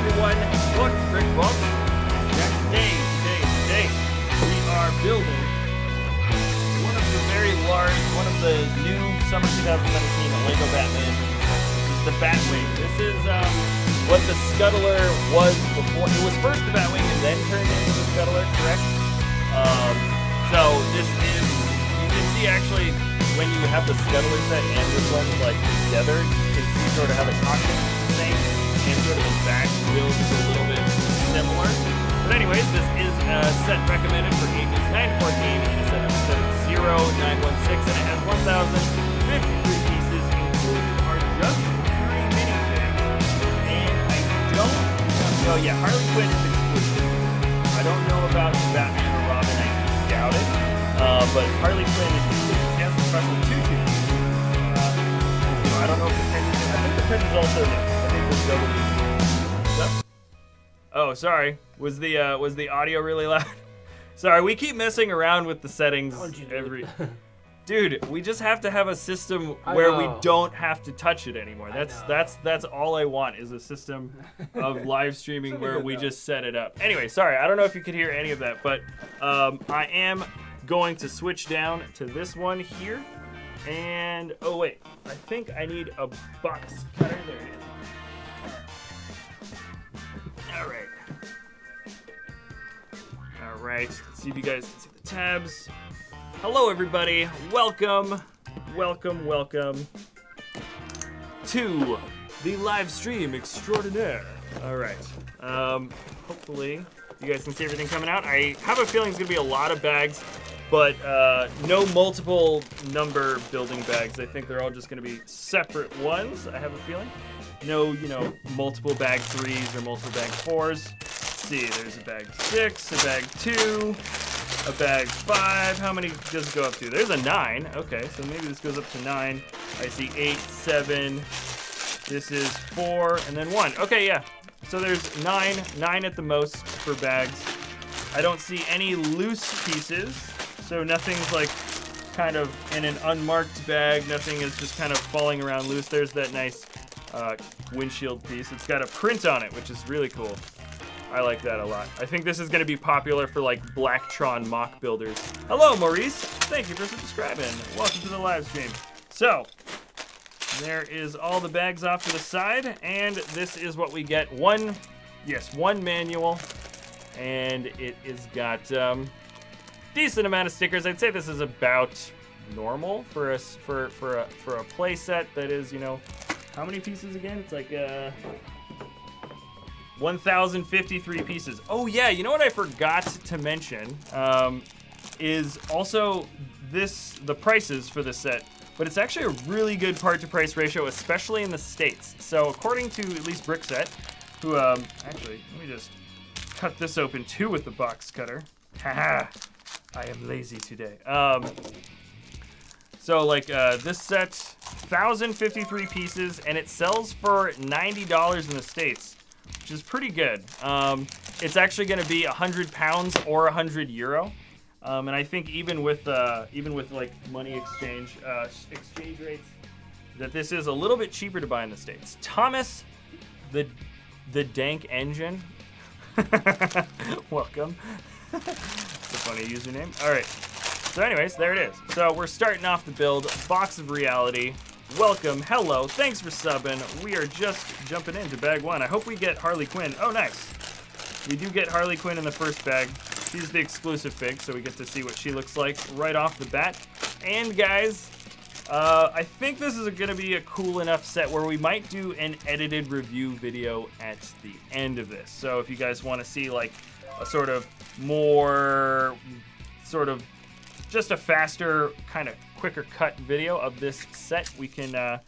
everyone, welcome to Brickvault. Today, we are building one of the new summer 2017 Lego Batman. This is the Batwing. This is what the Scuttler was before. It was first the Batwing and then turned into the Scuttler, correct? So this is, you can see actually when you have the Scuttler set and this one like together, you can see sort of how the cockpit is the same and sort of the back wheels is a little bit similar. But anyways, this is a set recommended for ages 9 to 14 and a set number 0916 and it has 1,053 pieces included are just 3 minifigs. And I don't know, yeah, Harley Quinn is exclusive. I don't know about Batman or Robin, I doubt it. But Harley Quinn is exclusive. She has the special tutu. I don't know if the pin is, I think the pin is also new. I think this W. Oh, sorry. Was the audio really loud? Sorry, we keep messing around with the settings every. Dude, we just have to have a system where we don't have to touch it anymore. That's all I want is a system of live streaming where we just set it up. Anyway, sorry, I don't know if you could hear any of that, but I am going to switch down to this one here. And oh wait, I think I need a box cutter. There it is. All right. All right. Let's see if you guys can see the tabs. Hello, everybody. Welcome to the live stream extraordinaire. All right. Hopefully you guys can see everything coming out. I have a feeling it's gonna be a lot of bags, but no multiple number building bags. I think they're all just gonna be separate ones. I have a feeling. No, multiple bag 3s or multiple bag 4s. Let's see, there's a bag 6, a bag 2. A bag 5. How many does it go up to? There's a 9. Okay, so maybe this goes up to 9. I see 8, 7. This is 4, and then 1. Okay, yeah. So there's 9 at the most for bags. I don't see any loose pieces, so nothing's like kind of in an unmarked bag. Nothing is just kind of falling around loose. There's that nice windshield piece. It's got a print on it, which is really cool. I like that a lot. I think this is going to be popular for like Blacktron mock builders. Hello, Maurice. Thank you for subscribing. Welcome to the live stream. So, there is all the bags off to the side, and this is what we get. One manual, and it is got decent amount of stickers. I'd say this is about normal for a play set that is, how many pieces again? It's like 1,053 pieces. Oh yeah, you know what I forgot to mention is also the prices for this set, but it's actually a really good part-to-price ratio, especially in the States. So according to at least Brickset, who actually, let me just cut this open too with the box cutter. Haha, I am lazy today. So like this set, 1,053 pieces, and it sells for $90 in the States, which is pretty good. It's actually going to be 100 pounds or 100 euro, and I think even with like money exchange rates, that this is a little bit cheaper to buy in the States. Thomas, the Dank Engine, welcome. It's a funny username. All right. So anyways, there it is. So we're starting off the build. Box of Reality. Welcome. Hello. Thanks for subbing. We are just jumping into bag 1. I hope we get Harley Quinn. Oh, nice. We do get Harley Quinn in the first bag. She's the exclusive fig, so we get to see what she looks like right off the bat. And guys, I think this is going to be a cool enough set where we might do an edited review video at the end of this. So if you guys want to see like a sort of more sort of just a faster, kind of quicker cut video of this set, we can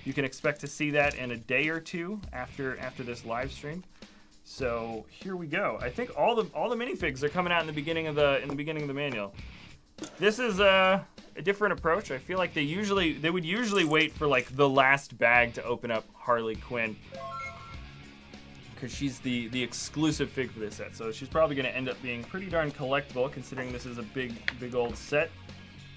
you can expect to see that in a day or two after this live stream. So here we go. I think all the minifigs are coming out in the beginning of the manual. This is a different approach. I feel like they would usually wait for like the last bag to open up Harley Quinn, because she's the exclusive fig for this set. So she's probably going to end up being pretty darn collectible, considering this is a big old set.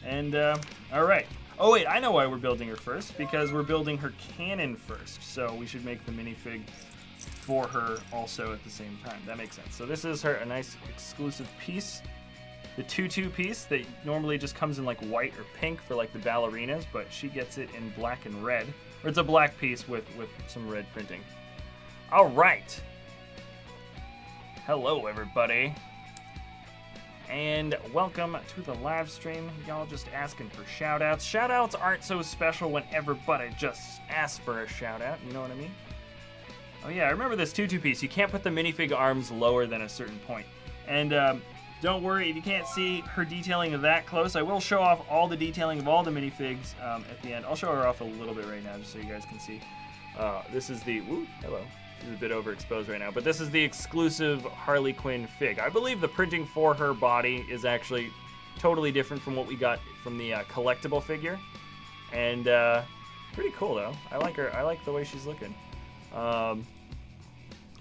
And all right. Oh wait, I know why we're building her first, because we're building her cannon first. So we should make the minifig for her also at the same time. That makes sense. So this is a nice exclusive piece. The tutu piece that normally just comes in like white or pink for like the ballerinas, but she gets it in black and red. Or it's a black piece with some red printing. All right. Hello, everybody. And welcome to the live stream. Y'all just asking for shout-outs. Shout-outs aren't so special when everybody just asks for a shout-out. You know what I mean? Oh, yeah, I remember this tutu piece. You can't put the minifig arms lower than a certain point. And don't worry, if you can't see her detailing that close, I will show off all the detailing of all the minifigs at the end. I'll show her off a little bit right now just so you guys can see. This is the... Woo, hello. She's a bit overexposed right now, but this is the exclusive Harley Quinn fig. I believe the printing for her body is actually totally different from what we got from the collectible figure, and pretty cool though. I like her. I like the way she's looking. All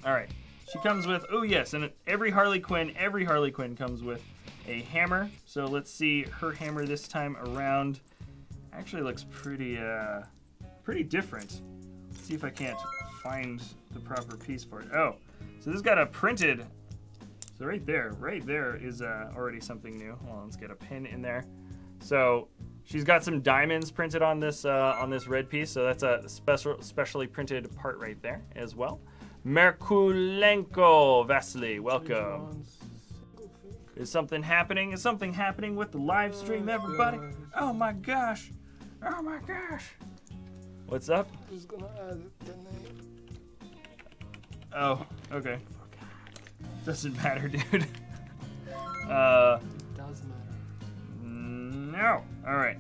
right, she comes with, oh yes, and every Harley Quinn comes with a hammer. So let's see her hammer this time around. Actually looks pretty different. Let's see if I can't find the proper piece for it. Oh, so this got a printed. So right there is already something new. Hold on, let's get a pin in there. So she's got some diamonds printed on this red piece. So that's a specially printed part right there as well. Merkulenko Vasily, welcome. Is something happening? Is something happening with the live stream, everybody? Oh my gosh! Oh my gosh! What's up? Just gonna add the name. Oh, okay. Doesn't matter, dude. It does matter. No. All right.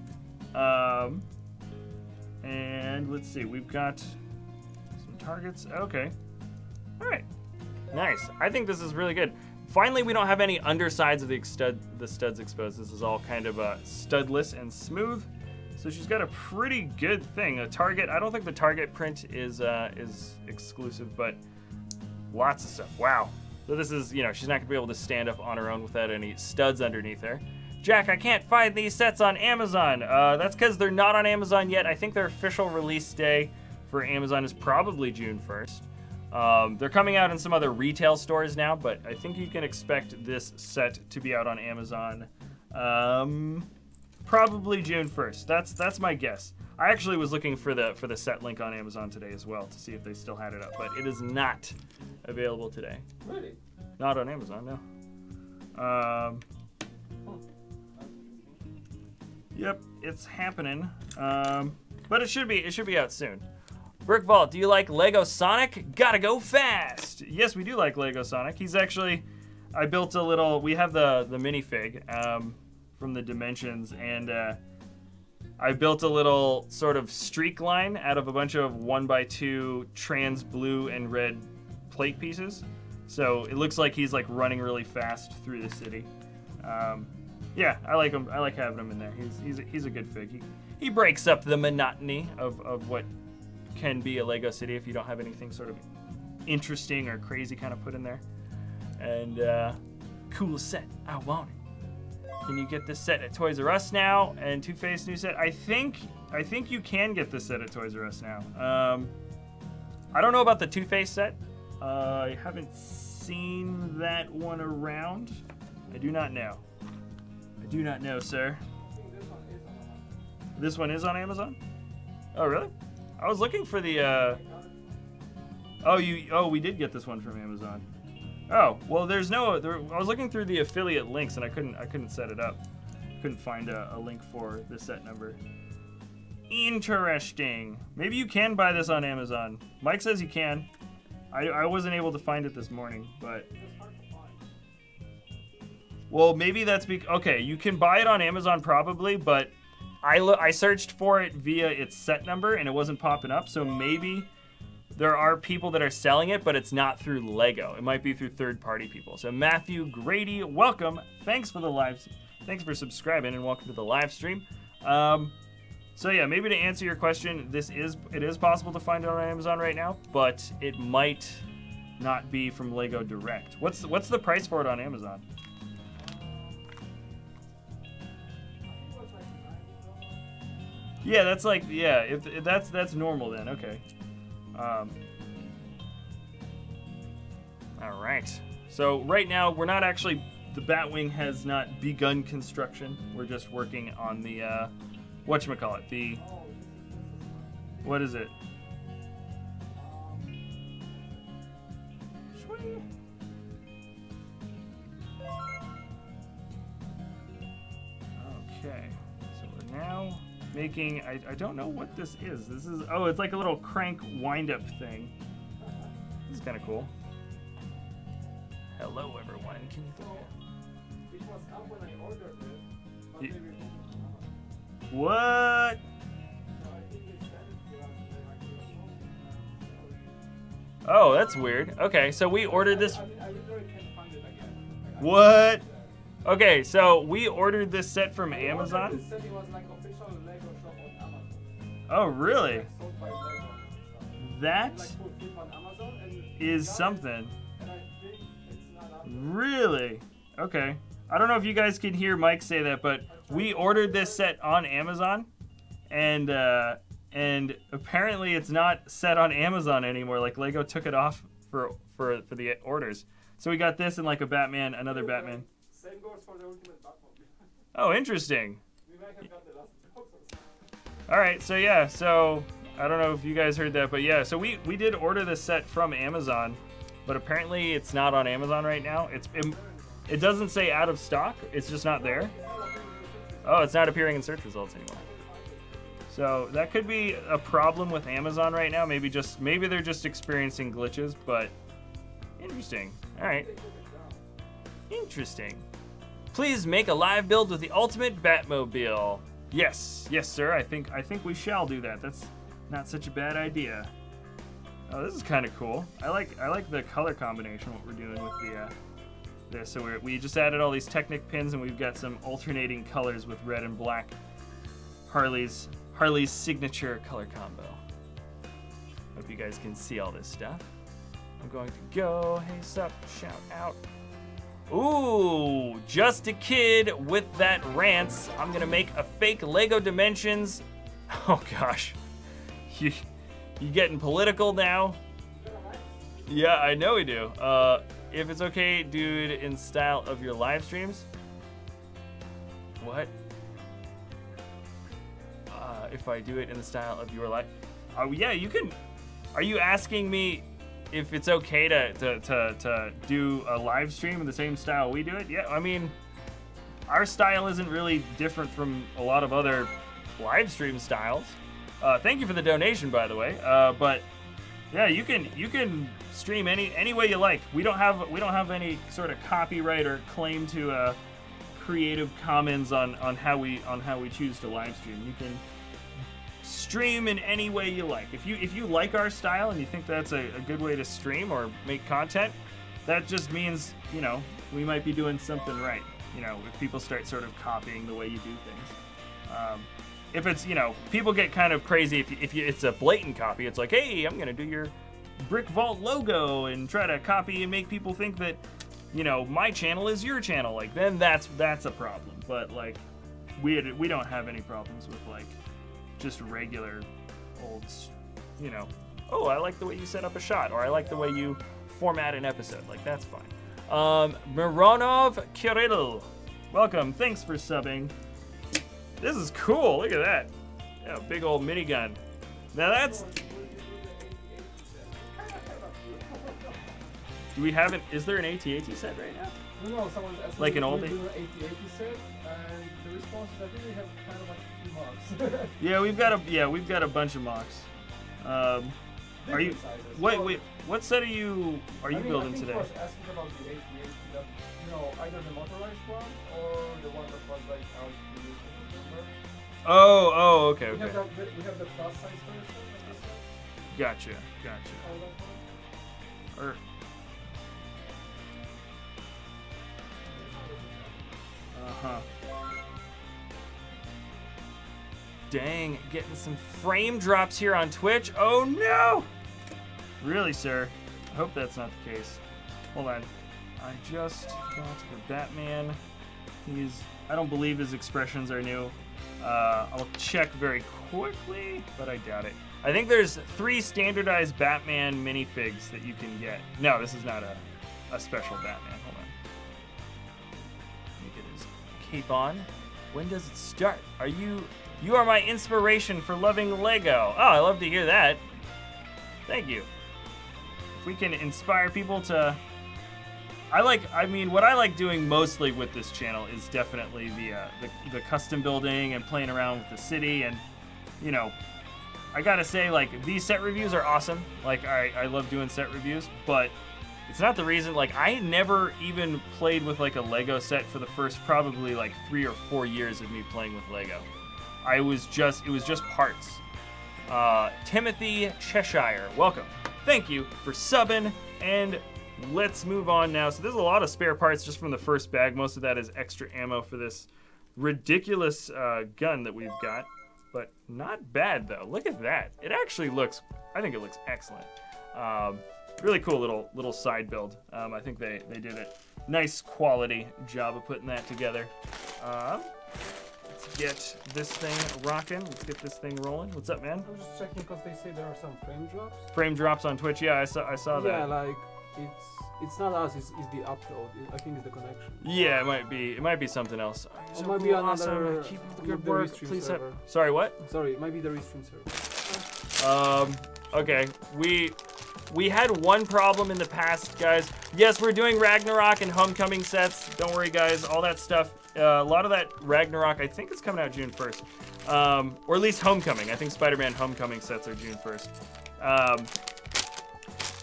And let's see. We've got some targets. Okay. All right. Nice. I think this is really good. Finally, we don't have any undersides of the studs exposed. This is all kind of studless and smooth. So she's got a pretty good thing. A target. I don't think the target print is exclusive, but lots of stuff. Wow. So this is, you know, she's not gonna be able to stand up on her own without any studs underneath her. Jack, I can't find these sets on Amazon. That's because they're not on Amazon yet. I think their official release day for Amazon is probably June 1st. They're coming out in some other retail stores now, but I think you can expect this set to be out on Amazon probably June 1st. That's my guess. I actually was looking for the set link on Amazon today as well to see if they still had it up, but it is not available today. Really? Not on Amazon, no. Yep, it's happening. But it should be out soon. Brickvault, do you like Lego Sonic? Gotta go fast! Yes, we do like Lego Sonic. He's actually, I built a little, we have the minifig from the Dimensions, and I built a little sort of streak line out of a bunch of 1x2 trans blue and red plate pieces. So it looks like he's like running really fast through the city. Yeah, I like him. I like having him in there. He's a good fig. He breaks up the monotony of what can be a Lego city if you don't have anything sort of interesting or crazy kind of put in there. And cool set. I want it. Can you get this set at Toys R Us now? And Two-Face new set. I think you can get this set at Toys R Us now. I don't know about the Two-Face set. I haven't seen that one around. I do not know. I do not know, sir. This one is on Amazon? Oh, really? I was looking for the. Oh, we did get this one from Amazon. Oh, well, there's no. I was looking through the affiliate links and I couldn't set it up. Couldn't find a link for the set number. Interesting. Maybe you can buy this on Amazon. Mike says you can. I wasn't able to find it this morning, but. Well, maybe that's okay. You can buy it on Amazon probably, but I searched for it via its set number and it wasn't popping up. So maybe there are people that are selling it, but it's not through Lego. It might be through third-party people. So Matthew Grady, welcome. Thanks for Thanks for subscribing and welcome to the live stream. So yeah, maybe to answer your question, it is possible to find it on Amazon right now, but it might not be from Lego Direct. What's the price for it on Amazon? Yeah, that's like if that's normal then. Okay. All right. So right now we're not actually the Batwing has not begun construction. We're just working on the whatchamacallit, the what is it? Okay. So we're now making, I don't know what this is. It's like a little crank wind-up thing. This is kind of cool. Hello, everyone. Can you It was up when I ordered it, but Ye- they refunded it. What? So I think they sent it to us and they actually Oh, that's weird. Okay, so we ordered this. I literally can't find it again. What? Okay, so we ordered this set from Amazon. This said it was like official Lego shop on Amazon. Oh, really? Like sold by Lego and stuff. That Like put flip on Amazon and is got it, something. and I think it's not up there. Really? Okay. I don't know if you guys can hear Mike say that, but we ordered this set on Amazon, and apparently it's not set on Amazon anymore. Like Lego took it off for the orders. So we got this and like a Batman, another Batman. Same goes for the Ultimate Batman. Oh, interesting. We might have got the last box or something. All right, so yeah, so I don't know if you guys heard that, but yeah, so we did order this set from Amazon, but apparently it's not on Amazon right now. It doesn't say out of stock. It's just not there. Oh, it's not appearing in search results anymore. So that could be a problem with Amazon right now. Maybe they're just experiencing glitches, but interesting. All right. Interesting. Please make a live build with the ultimate Batmobile. Yes, sir. I think we shall do that. That's not such a bad idea. Oh, this is kind of cool. I like the color combination. What we're doing with this. So we just added all these Technic pins, and we've got some alternating colors with red and black. Harley's signature color combo. Hope you guys can see all this stuff. I'm going to go. Hey, sup? Shout out. Ooh, just a kid with that rants. I'm gonna make a fake Lego Dimensions. Oh gosh, you getting political now? Yeah, I know we do. If it's okay, dude, in style of your live streams. What? If I do it in the style of your live? Oh yeah, you can. Are you asking me if it's okay to do a live stream in the same style we do it? Yeah, I mean, our style isn't really different from a lot of other live stream styles. Thank you for the donation, by the way. But yeah, you can stream any way you like. We don't have any sort of copyright or claim to Creative Commons on how we choose to live stream. You can stream in any way you like. If you like our style and you think that's a good way to stream or make content, that just means, we might be doing something right. you know, if people start sort of copying the way you do things. If it's, you know, people get kind of crazy if it's a blatant copy. It's like, hey, I'm gonna do your Brickvault logo and try to copy and make people think that, you know, my channel is your channel. Like, then that's a problem. But like, we don't have any problems with like just regular old, you know, oh, I like the way you set up a shot, or I like the way you format an episode. Like, that's fine. Mironov Kirill, welcome. Thanks for subbing. This is cool. Look at that. Yeah, big old minigun. Now that's. Do we have it? Is there an AT-AT set right now? No, someone's asking like an old AT-AT set, and the response is I think we have kind of like a few mocks. Yeah, we've got a bunch of mocks. Are you? Wait. What set are you building today? I was asking about the AT-AT, that, you know, either the motorized one or the one that was like out in the Oh, okay. We have the plus size version of this set. Gotcha. Or. Dang, getting some frame drops here on Twitch. Oh no! Really, sir? I hope that's not the case. Hold on. I just got the Batman. I don't believe his expressions are new. I'll check very quickly, but I doubt it. I think there's 3 standardized Batman minifigs that you can get. No, this is not a special Batman. Hold on. Let me get his cape on. When does it start? You are my inspiration for loving Lego. Oh, I love to hear that. Thank you. If we can inspire people to... what I like doing mostly with this channel is definitely the custom building and playing around with the city. And, you know, I gotta say, like, these set reviews are awesome. Like, I love doing set reviews, but it's not the reason. Like, I never even played with, like, a Lego set for the first probably, like, 3 or 4 years of me playing with Lego. It was just parts. Timothy Cheshire, welcome. Thank you for subbing, and let's move on now. So there's a lot of spare parts just from the first bag. Most of that is extra ammo for this ridiculous gun that we've got, but not bad though. Look at that. It actually looks, I think it looks excellent. Really cool little side build. I think they did a nice quality job of putting that together. Let's get this thing rocking. Let's get this thing rolling. What's up, man? I'm just checking because they say there are some frame drops. Frame drops on Twitch. Yeah, I saw that. Yeah, like it's not us. It's the upload. I think it's the connection. Yeah, it might be. It might be something else. It might be awesome. another. Keep up the good work. Please have. Server. Sorry, what? Sorry, it might be the restream server. Okay. We had one problem in the past, guys. Yes, we're doing Ragnarok and Homecoming sets. Don't worry, guys. All that stuff. A lot of that Ragnarok, I think it's coming out June 1st. Or at least Homecoming. I think Spider-Man Homecoming sets are June 1st.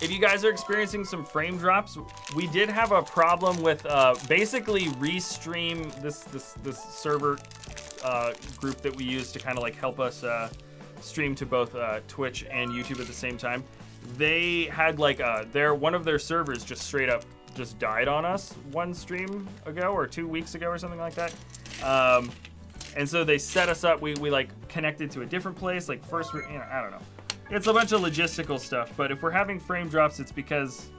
If you guys are experiencing some frame drops, we did have a problem with basically restream this server group that we use to kind of like help us stream to both Twitch and YouTube at the same time. They had like one of their servers just straight up just died on us one stream ago or 2 weeks ago or something like that. And so they set us up. We like connected to a different place. Like first, I don't know. It's a bunch of logistical stuff. But if we're having frame drops, it's because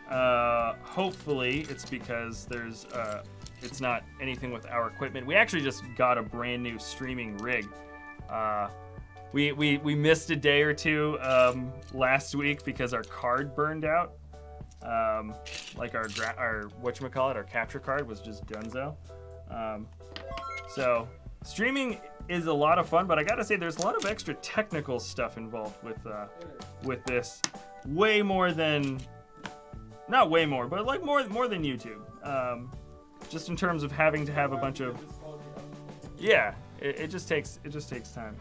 hopefully it's because there's it's not anything with our equipment. We actually just got a brand new streaming rig. We missed a day or two last week because our card burned out. Like our whatchamacallit, our capture card was just donezo. So streaming is a lot of fun, but I gotta say there's a lot of extra technical stuff involved with this. Way more than, not way more, but like more than YouTube. Just in terms of having to have a bunch of, yeah, it just takes time.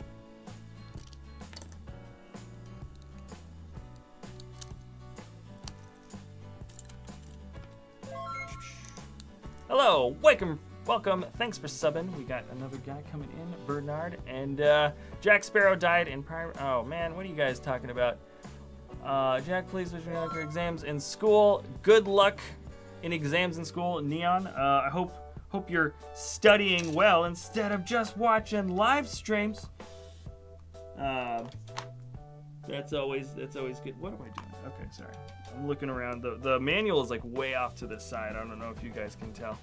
Hello, welcome. Thanks for subbing. We got another guy coming in, Bernard, and Jack Sparrow died in prior. Oh man, what are you guys talking about? Jack, please wish me luck for exams in school. Good luck in exams in school, Neon. I hope Hope you're studying well instead of just watching live streams. That's always good. What am I doing? Okay, sorry. I'm looking around. The manual is like way off to the side. I don't know if you guys can tell.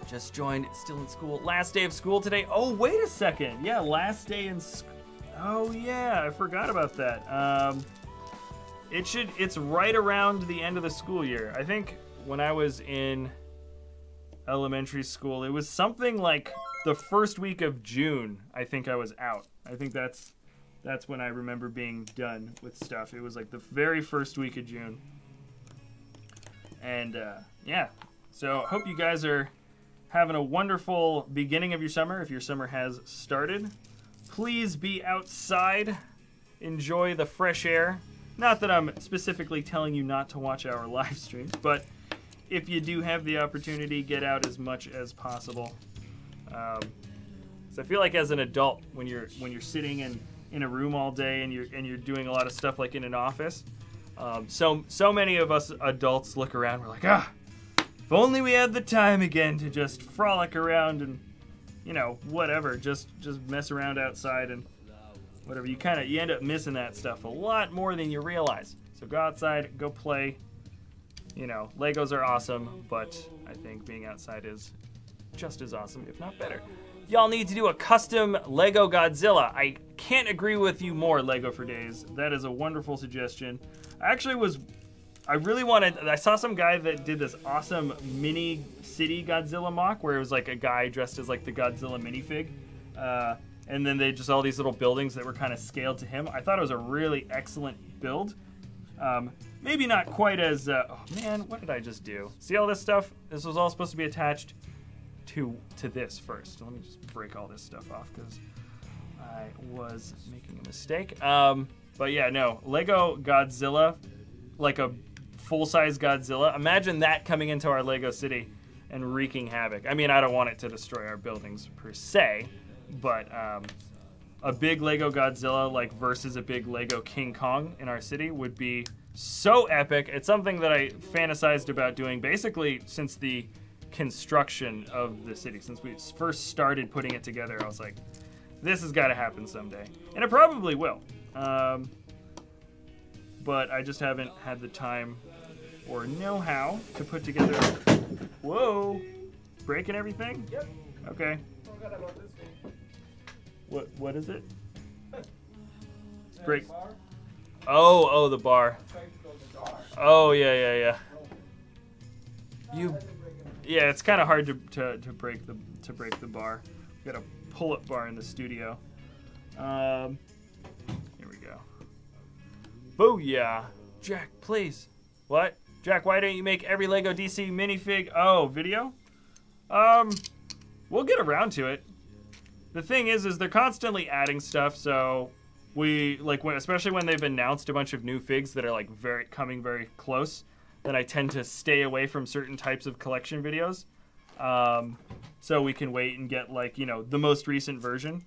Just joined, still in school. Last day of school today. Oh, wait a second. Yeah, last day in school. Oh yeah, I forgot about that. It's right around the end of the school year. I think when I was in elementary school, it was something like the first week of June. I think I was out. I think that's when I remember being done with stuff. It was like the very first week of June. And yeah, so hope you guys are having a wonderful beginning of your summer. If your summer has started, please be outside. Enjoy the fresh air. Not that I'm specifically telling you not to watch our live streams, but if you do have the opportunity, get out as much as possible. So I feel like as an adult, when you're sitting in a room all day and you're doing a lot of stuff like in an office, so many of us adults look around. We're like, if only we had the time again to just frolic around and, whatever, just mess around outside and whatever. You end up missing that stuff a lot more than you realize. So go outside, go play. Legos are awesome, but I think being outside is just as awesome, if not better. Y'all need to do a custom Lego Godzilla. I can't agree with you more, Lego for Days. That is a wonderful suggestion. I saw some guy that did this awesome mini city Godzilla mock where it was like a guy dressed as like the Godzilla minifig. And then they just all these little buildings that were kind of scaled to him. I thought it was a really excellent build. Maybe not quite as, oh man, what did I just do? See all this stuff? This was all supposed to be attached to this first. Let me just break all this stuff off because I was making a mistake. But yeah, no, Lego Godzilla, like a full-size Godzilla. Imagine that coming into our Lego city and wreaking havoc. I mean, I don't want it to destroy our buildings per se, but a big Lego Godzilla like versus a big Lego King Kong in our city would be so epic. It's something that I fantasized about doing basically since the construction of the city. Since we first started putting it together, I was like, this has got to happen someday. And it probably will. But I just haven't had the time or know-how to put together... Whoa! Breaking everything? Yep. Okay. Forgot about this thing. What is it? That Break. bar? Oh, the bar. Trying to go to the bar. Oh, yeah. Oh. Yeah, it's kind of hard to break the bar. We got a pull-up bar in the studio. Here we go. Booyah! Jack, please. What? Jack, why don't you make every Lego DC minifig? Oh, video? We'll get around to it. The thing is they're constantly adding stuff, so we especially when they've announced a bunch of new figs that are like coming very close, then I tend to stay away from certain types of collection videos, so we can wait and get the most recent version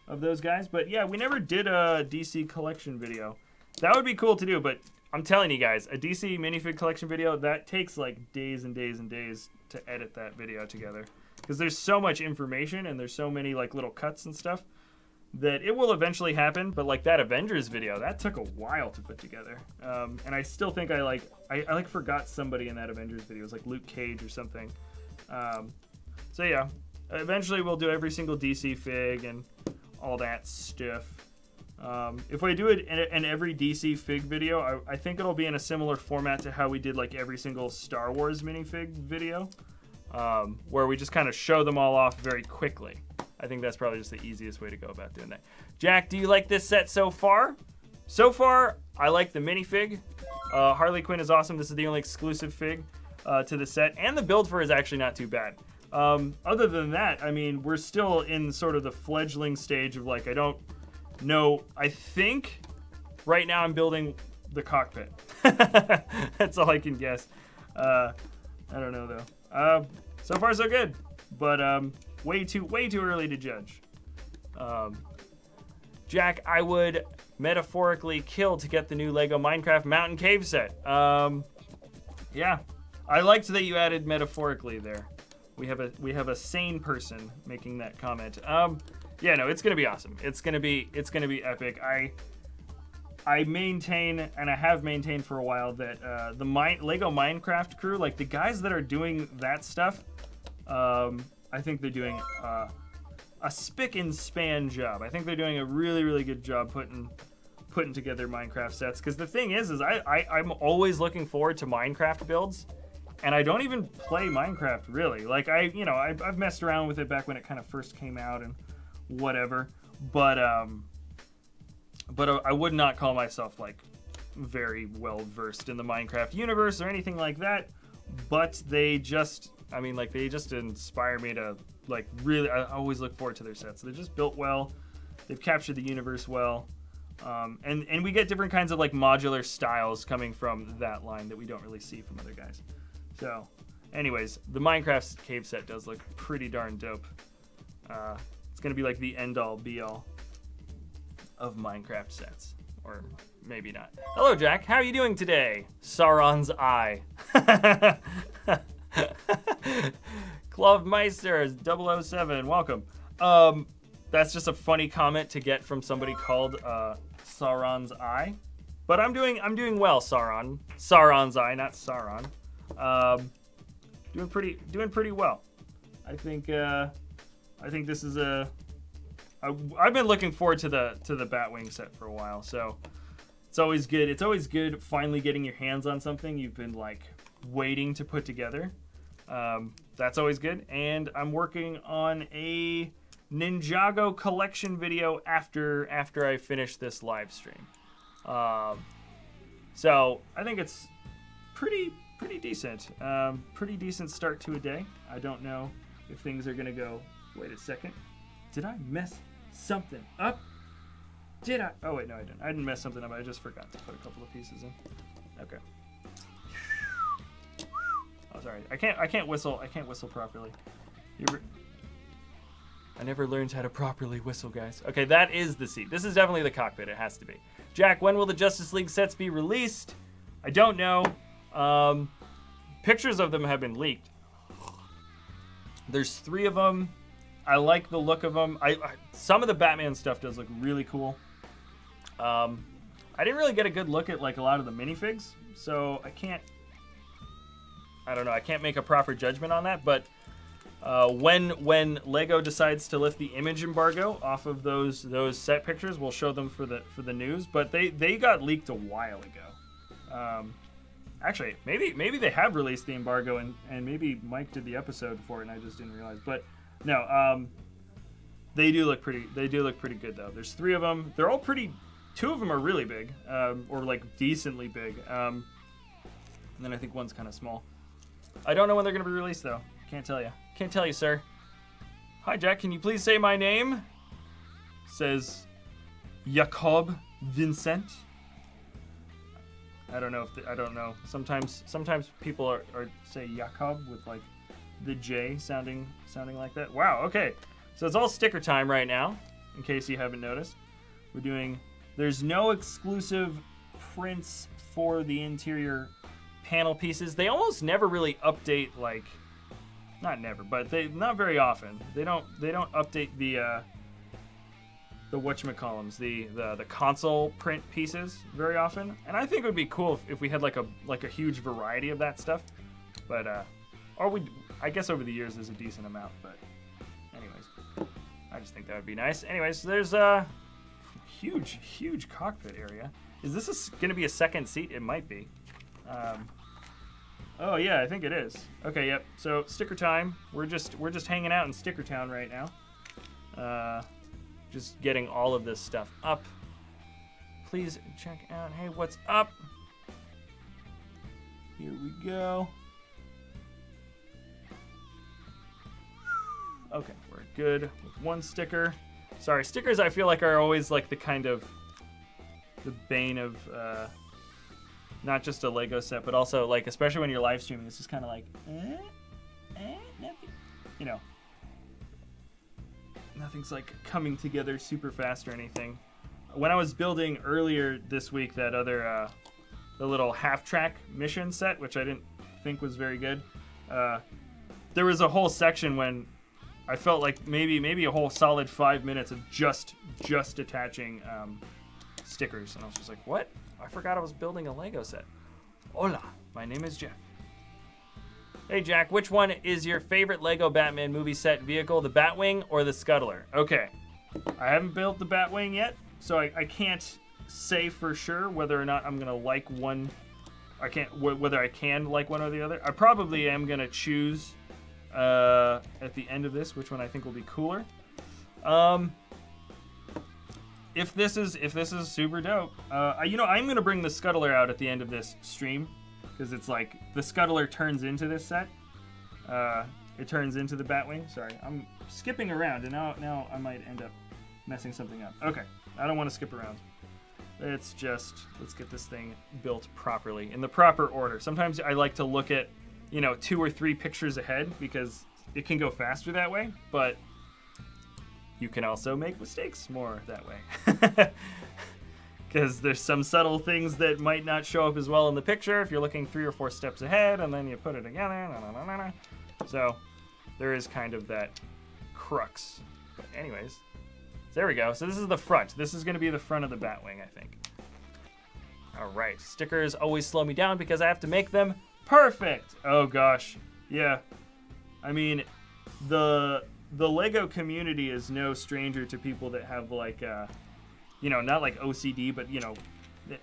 of those guys. But yeah, we never did a DC collection video. That would be cool to do, but I'm telling you guys, a DC minifig collection video, that takes like days and days and days to edit that video together. Because there's so much information and there's so many like little cuts and stuff that it will eventually happen. But like that Avengers video, that took a while to put together. And I still think I forgot somebody in that Avengers video. It was like Luke Cage or something. So yeah, eventually we'll do every single DC fig and all that stuff. If I do it in every DC fig video, I think it'll be in a similar format to how we did like every single Star Wars minifig video, where we just kind of show them all off very quickly. I think that's probably just the easiest way to go about doing that. Jack, do you like this set so far? So far, I like the minifig. Harley Quinn is awesome. This is the only exclusive fig to the set, and the build for is actually not too bad. Other than that, I mean, we're still in sort of the fledgling stage of like, I don't know. I think right now I'm building the cockpit. That's all I can guess. I don't know though. So far so good, but way too early to judge. Jack, I would metaphorically kill to get the new Lego Minecraft Mountain Cave set. Yeah, I liked that you added metaphorically there. We have a sane person making that comment. Yeah, no, it's gonna be awesome. It's gonna be epic. I maintain, and I have maintained for a while, that the Lego Minecraft crew, like the guys that are doing that stuff, I think they're doing a spick and span job. I think they're doing a really, really good job putting together Minecraft sets. Because the thing is I'm always looking forward to Minecraft builds, and I don't even play Minecraft really. Like I've messed around with it back when it kind of first came out and whatever, but I would not call myself like very well versed in the Minecraft universe or anything like that. But they just inspire me to like really. I always look forward to their sets. They're just built well. They've captured the universe well, and we get different kinds of like modular styles coming from that line that we don't really see from other guys. So, anyways, the Minecraft cave set does look pretty darn dope. It's gonna be like the end-all, be-all of Minecraft sets, or maybe not. Hello, Jack. How are you doing today? Sauron's Eye. Klovmeister 007, welcome. That's just a funny comment to get from somebody called Sauron's Eye, but I'm doing well, Sauron. Sauron's Eye, not Sauron. Doing pretty well. I think this is I've been looking forward to the Batwing set for a while, so it's always good. It's always good finally getting your hands on something you've been like waiting to put together. That's always good. And I'm working on a Ninjago collection video after I finish this live stream. So I think it's pretty decent. Pretty decent start to a day. I don't know if things are gonna go. Wait a second. Did I mess something up? Did I? Oh wait, no, I didn't. I didn't mess something up. I just forgot to put a couple of pieces in. Okay. Oh, sorry. I can't whistle. I can't whistle properly. I never learned how to properly whistle, guys. Okay, that is the seat. This is definitely the cockpit. It has to be. Jack, when will the Justice League sets be released? I don't know. Pictures of them have been leaked. There's 3 of them. I like the look of them. Some of the Batman stuff does look really cool. I didn't really get a good look at like a lot of the minifigs, so I don't know. I can't make a proper judgment on that. But when Lego decides to lift the image embargo off of those set pictures, we'll show them for the news. But they got leaked a while ago. Actually, maybe they have released the embargo and maybe Mike did the episode for it and I just didn't realize. But no, they do look pretty good though. There's 3 of them. They're all pretty. 2 of them are really big, or like decently big. And then I think one's kind of small. I don't know when they're gonna be released though. Can't tell you. Can't tell you, sir. Hi, Jack. Can you please say my name? Says Jacob Vincent. I don't know I don't know. Sometimes people are say Jacob with like the J sounding like that. Wow. Okay. So it's all sticker time right now. In case you haven't noticed, there's no exclusive prints for the interior panel pieces. They almost never really update, like, not never, but not very often. They don't update the whatchamacallums, the console print pieces very often. And I think it would be cool if we had like a huge variety of that stuff. But I guess over the years there's a decent amount, but anyways, I just think that would be nice. Anyways, there's a huge cockpit area. Is this going to be a second seat? It might be. Oh yeah, I think it is. Okay, yep. So sticker time. We're just hanging out in Sticker Town right now. Just getting all of this stuff up. Please check out. Hey, what's up? Here we go. Okay, we're good with one sticker. Sorry, stickers I feel like are always like the kind of the bane of not just a Lego set, but also like especially when you're live streaming, it's just kind of like nothing, you know, nothing's like coming together super fast or anything. When I was building earlier this week that other the little half-track mission set, which I didn't think was very good. There was a whole section when I felt like maybe a whole solid 5 minutes of just attaching stickers, and I was just like, what? I forgot I was building a Lego set. Hola, my name is Jeff. Hey Jack, which one is your favorite Lego Batman movie set vehicle, the Batwing or the Scuttler? Okay, I haven't built the Batwing yet, so I can't say for sure whether or not I'm gonna like one. Whether I can like one or the other. I probably am gonna choose at the end of this which one I think will be cooler. If this is super dope, I'm gonna bring the Scuttler out at the end of this stream, because it's like the Scuttler turns into this set. It turns into the Batwing. Sorry, I'm skipping around, and now I might end up messing something up. Okay, I don't want to skip around. Let's get this thing built properly in the proper order. Sometimes I like to look at 2 or 3 pictures ahead because it can go faster that way, but you can also make mistakes more that way. Because there's some subtle things that might not show up as well in the picture if you're looking 3 or 4 steps ahead and then you put it together. So there is kind of that crux. But anyways, there we go. So this is the front. This is going to be the front of the Batwing, I think. All right. Stickers always slow me down because I have to make them perfect. Oh gosh. Yeah. I mean, the Lego community is no stranger to people that have like not like OCD, but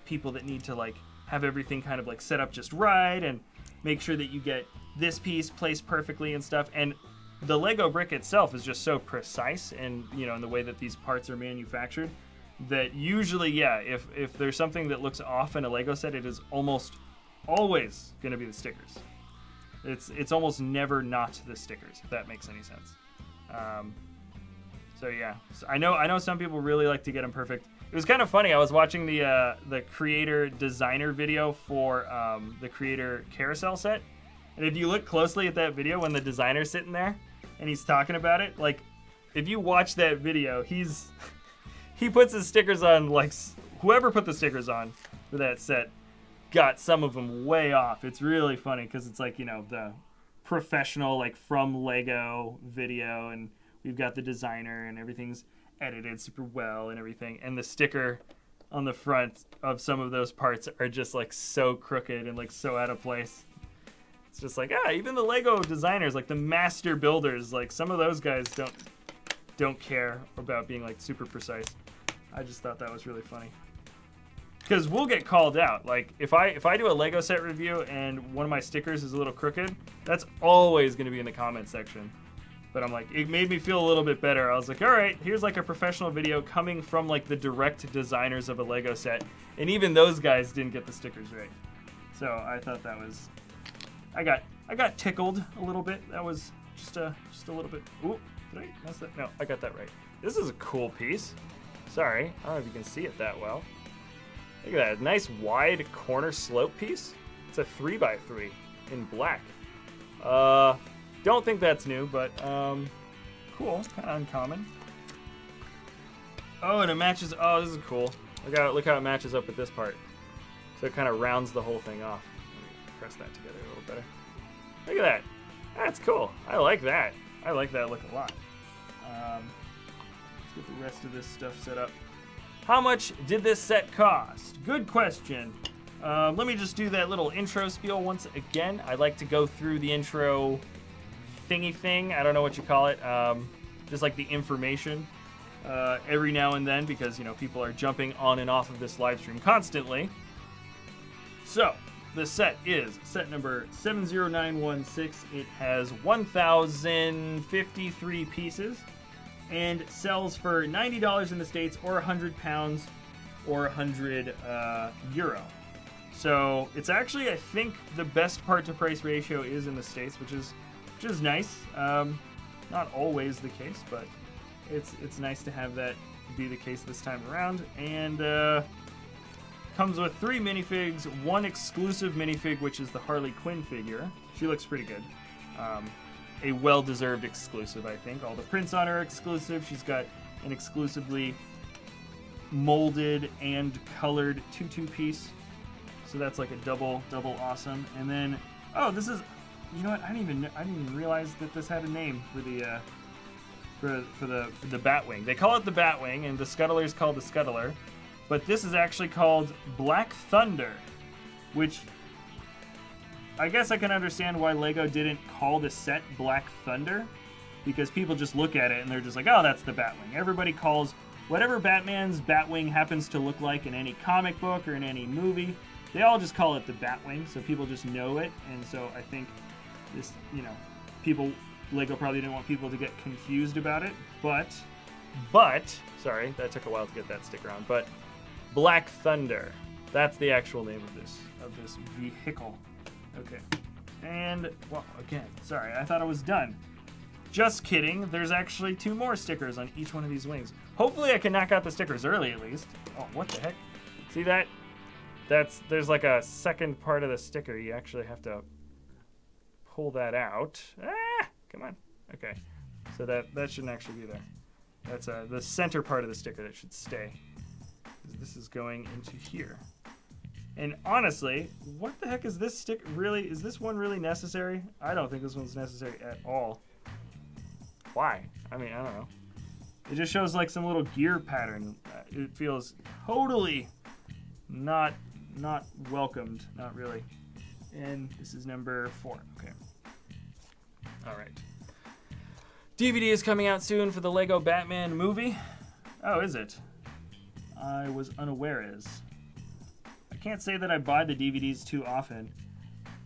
people that need to like have everything kind of like set up just right and make sure that you get this piece placed perfectly and stuff. And the Lego brick itself is just so precise and in the way that these parts are manufactured that usually, if there's something that looks off in a Lego set, it is almost always going to be the stickers. It's almost never not the stickers, if that makes any sense. So I know some people really like to get them perfect. It was kind of funny. I was watching the creator designer video for the creator carousel set, and if you look closely at that video when the designer's sitting there and he's talking about it, like if you watch that video, he puts his stickers on, like whoever put the stickers on for that set got some of them way off. It's really funny because it's like the professional like from Lego video, and we've got the designer and everything's edited super well and everything, and the sticker on the front of some of those parts are just like so crooked and like so out of place. It's just like even the Lego designers, like the master builders, like some of those guys don't care about being like super precise. I just thought that was really funny. Because we'll get called out. Like if I do a Lego set review and one of my stickers is a little crooked, that's always going to be in the comment section. But I'm like, it made me feel a little bit better. I was like, all right, here's like a professional video coming from like the direct designers of a Lego set, and even those guys didn't get the stickers right. So I thought that was, I got tickled a little bit. That was just a little bit. Ooh, did I mess that? No, I got that right. This is a cool piece. Sorry, I don't know if you can see it that well. Look at that, nice wide corner slope piece. It's a 3x3 in black. Don't think that's new, but cool, kind of uncommon. Oh, and it matches. Oh, this is cool. Look how it matches up with this part. So it kind of rounds the whole thing off. Let me press that together a little better. Look at that. That's cool. I like that. I like that look a lot. Let's get the rest of this stuff set up. How much did this set cost? Good question. Let me just do that little intro spiel once again. I like to go through the intro thingy thing. I don't know what you call it. Just like the information every now and then, because people are jumping on and off of this live stream constantly. So the set is set number 70916. It has 1,053 pieces and sells for $90 in the States, or 100 pounds, or 100 euro. So it's actually, I think, the best part to price ratio is in the States, which is nice. Not always the case, but it's nice to have that be the case this time around. And comes with 3 minifigs, 1 exclusive minifig, which is the Harley Quinn figure. She looks pretty good. A well-deserved exclusive, I think. All the prints on her are exclusive. She's got an exclusively molded and colored tutu piece. So that's like a double awesome. And then Oh, this is. You know what? I didn't even realize that this had a name for the for the Batwing. They call it the Batwing, and the Scuttler is called the Scuttler, but this is actually called Black Thunder, which I guess I can understand why Lego didn't call the set Black Thunder, because people just look at it and they're just like, oh, that's the Batwing. Everybody calls whatever Batman's Batwing happens to look like in any comic book or in any movie, they all just call it the Batwing, so people just know it. And so I think this, Lego probably didn't want people to get confused about it, but, sorry, that took a while to get that sticker on, but Black Thunder, that's the actual name of this vehicle. Okay, and, well, again, sorry, I thought I was done. Just kidding, there's actually 2 more stickers on each one of these wings. Hopefully I can knock out the stickers early at least. Oh, what the heck? See that? There's like a second part of the sticker. You actually have to pull that out. Ah, come on. Okay, so that shouldn't actually be there. That's the center part of the sticker that should stay. This is going into here. And honestly, what the heck is this sticker really? Is this one really necessary? I don't think this one's necessary at all. Why? I mean, I don't know. It just shows like some little gear pattern. It feels totally not welcomed, not really. And this is number 4. Okay. All right. DVD is coming out soon for the Lego Batman movie. Oh, is it? I was unaware as. I can't say that I buy the DVDs too often.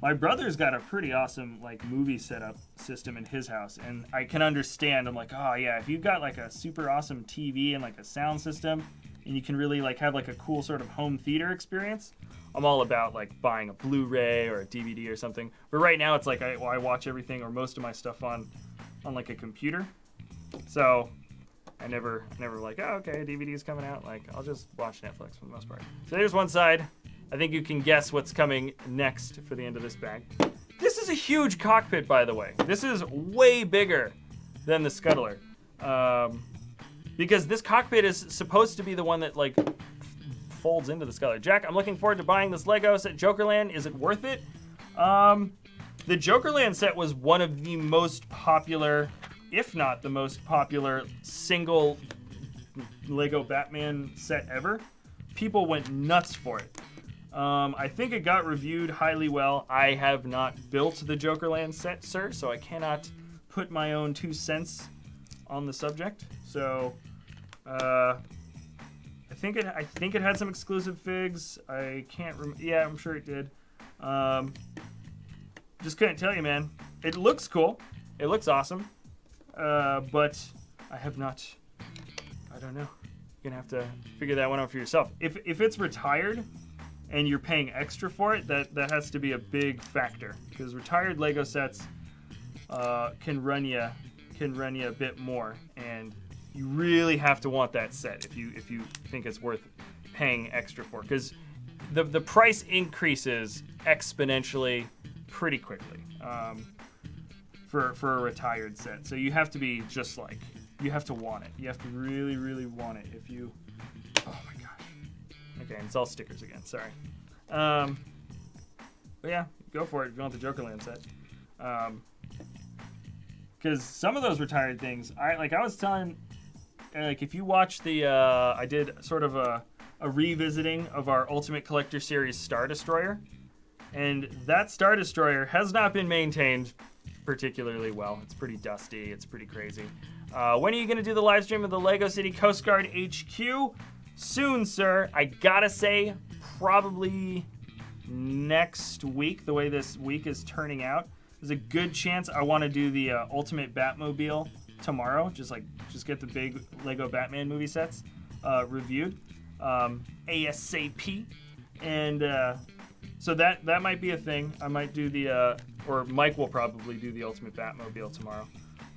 My brother's got a pretty awesome movie setup system in his house, and I can understand. I'm like, oh yeah, if you've got like a super awesome TV and like a sound system, and you can really have like a cool sort of home theater experience, I'm all about buying a Blu-ray or a DVD or something. But right now it's like I watch everything or most of my stuff on like a computer, so I never like, oh okay, a DVD is coming out. I'll just watch Netflix for the most part. So there's one side. I think you can guess what's coming next for the end of this bag. This is a huge cockpit, by the way. This is way bigger than the Scuttler. Because this cockpit is supposed to be the one that folds into the Scuttler. Jack, I'm looking forward to buying this Lego set Jokerland. Is it worth it? The Jokerland set was one of the most popular, if not the most popular, single Lego Batman set ever. People went nuts for it. I think it got reviewed highly well. I have not built the Jokerland set, sir, so I cannot put my own 2 cents on the subject. So, I think it had some exclusive figs. I can't remember. Yeah, I'm sure it did. Just couldn't tell you, man. It looks cool. It looks awesome. But I have not. I don't know. You're gonna have to figure that one out for yourself. If it's retired and you're paying extra for it, that has to be a big factor, because retired Lego sets can run you a bit more, and you really have to want that set if you think it's worth paying extra for, because the price increases exponentially pretty quickly for a retired set. So you have to be just you have to want it. You have to really, really want it if you. Oh my gosh. Okay, and it's all stickers again. Sorry. But yeah, go for it if you want the Jokerland set. Because some of those retired things, I was telling, if you watch the, I did sort of a revisiting of our Ultimate Collector Series Star Destroyer, and that Star Destroyer has not been maintained particularly well. It's pretty dusty. It's pretty crazy. When are you going to do the live stream of the Lego City Coast Guard HQ? Soon, sir. I gotta say, probably next week, the way this week is turning out. There's a good chance I want to do the Ultimate Batmobile tomorrow. Just get the big Lego Batman movie sets reviewed ASAP. And so that might be a thing. I might do or Mike will probably do the Ultimate Batmobile tomorrow,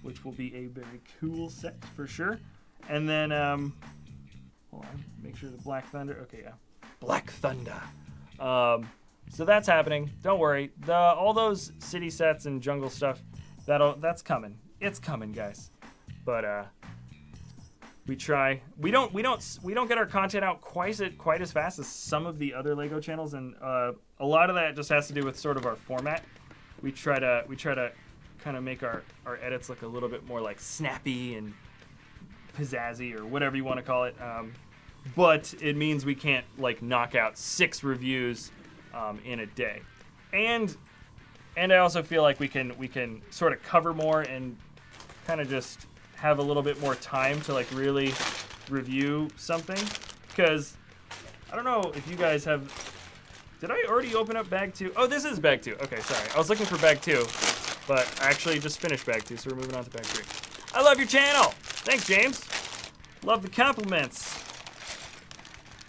which will be a very cool set for sure. And then, hold on, make sure the Black Thunder. Okay, yeah, Black Thunder. So that's happening. Don't worry. All those city sets and jungle stuff, that's coming. It's coming, guys. But we try. We don't get our content out quite as fast as some of the other Lego channels, and a lot of that just has to do with sort of our format. we try to kind of make our edits look a little bit more like snappy and pizzazzy or whatever you want to call it. But it means we can't like knock out 6 reviews in a day. And I also feel like we can sort of cover more and kind of just have a little bit more time to like really review something. Because I don't know if you guys have. Did I already open up bag 2? Oh, this is bag 2. Okay, sorry. I was looking for bag 2, but I actually just finished bag 2, so we're moving on to bag 3. I love your channel. Thanks, James. Love the compliments.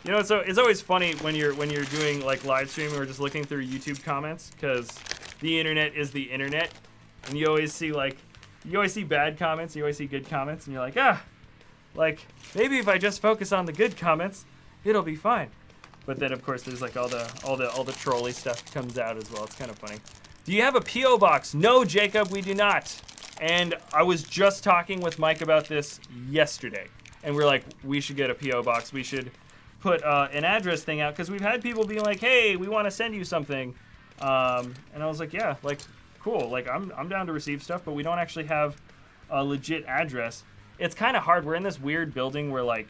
You know, so it's always funny when you're doing like live streaming or just looking through YouTube comments, because the internet is the internet, and you always see bad comments, you always see good comments, and you're like, like maybe if I just focus on the good comments, it'll be fine. But then of course there's like all the trolley stuff comes out as well. It's kind of funny. Do you have a P.O. box? No, Jacob, we do not. And I was just talking with Mike about this yesterday, and we're like, we should get a P.O. box. We should put an address thing out, because we've had people being like, hey, we want to send you something, and I was like, yeah, like cool, like I'm down to receive stuff, but we don't actually have a legit address. It's kind of hard. We're in this weird building where like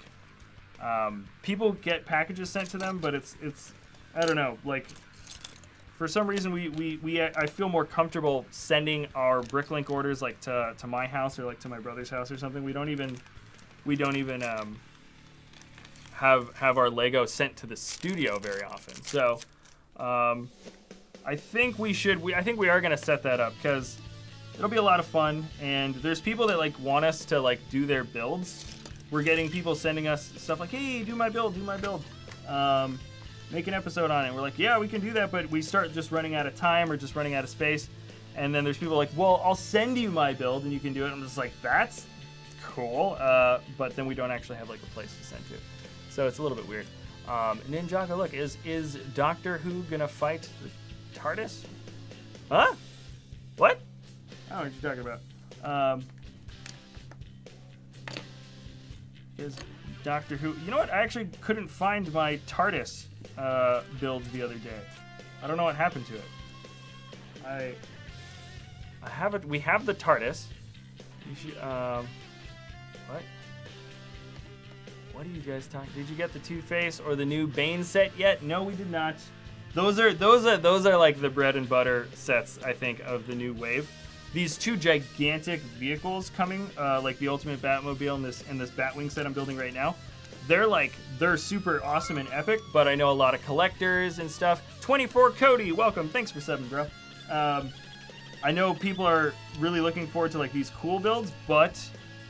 people get packages sent to them, but it's I don't know, like for some reason I feel more comfortable sending our Bricklink orders like to my house or like to my brother's house or something. We don't even have our Lego sent to the studio very often. So I think we are gonna set that up, because it'll be a lot of fun, and there's people that like want us to like do their builds. We're getting people sending us stuff like, hey, do my build, make an episode on it. We're like, yeah, we can do that, but we start just running out of time or just running out of space. And then there's people like, well, I'll send you my build and you can do it. I'm just like, that's cool, but then we don't actually have like a place to send to. So it's a little bit weird. Ninjago, look, is Doctor Who gonna fight the TARDIS? Huh? What? I don't know what you're talking about. Is Doctor Who? You know what? I actually couldn't find my TARDIS build the other day. I don't know what happened to it. I have it. We have the TARDIS. You should, what? What are you guys talking? Did you get the Two-Face or the new Bane set yet? No, we did not. Those are like the bread and butter sets, I think, of the new wave. These 2 gigantic vehicles coming, like the Ultimate Batmobile and this Batwing set I'm building right now. They're super awesome and epic, but I know a lot of collectors and stuff. 24 Cody, welcome. Thanks for 7, bro. I know people are really looking forward to like these cool builds, but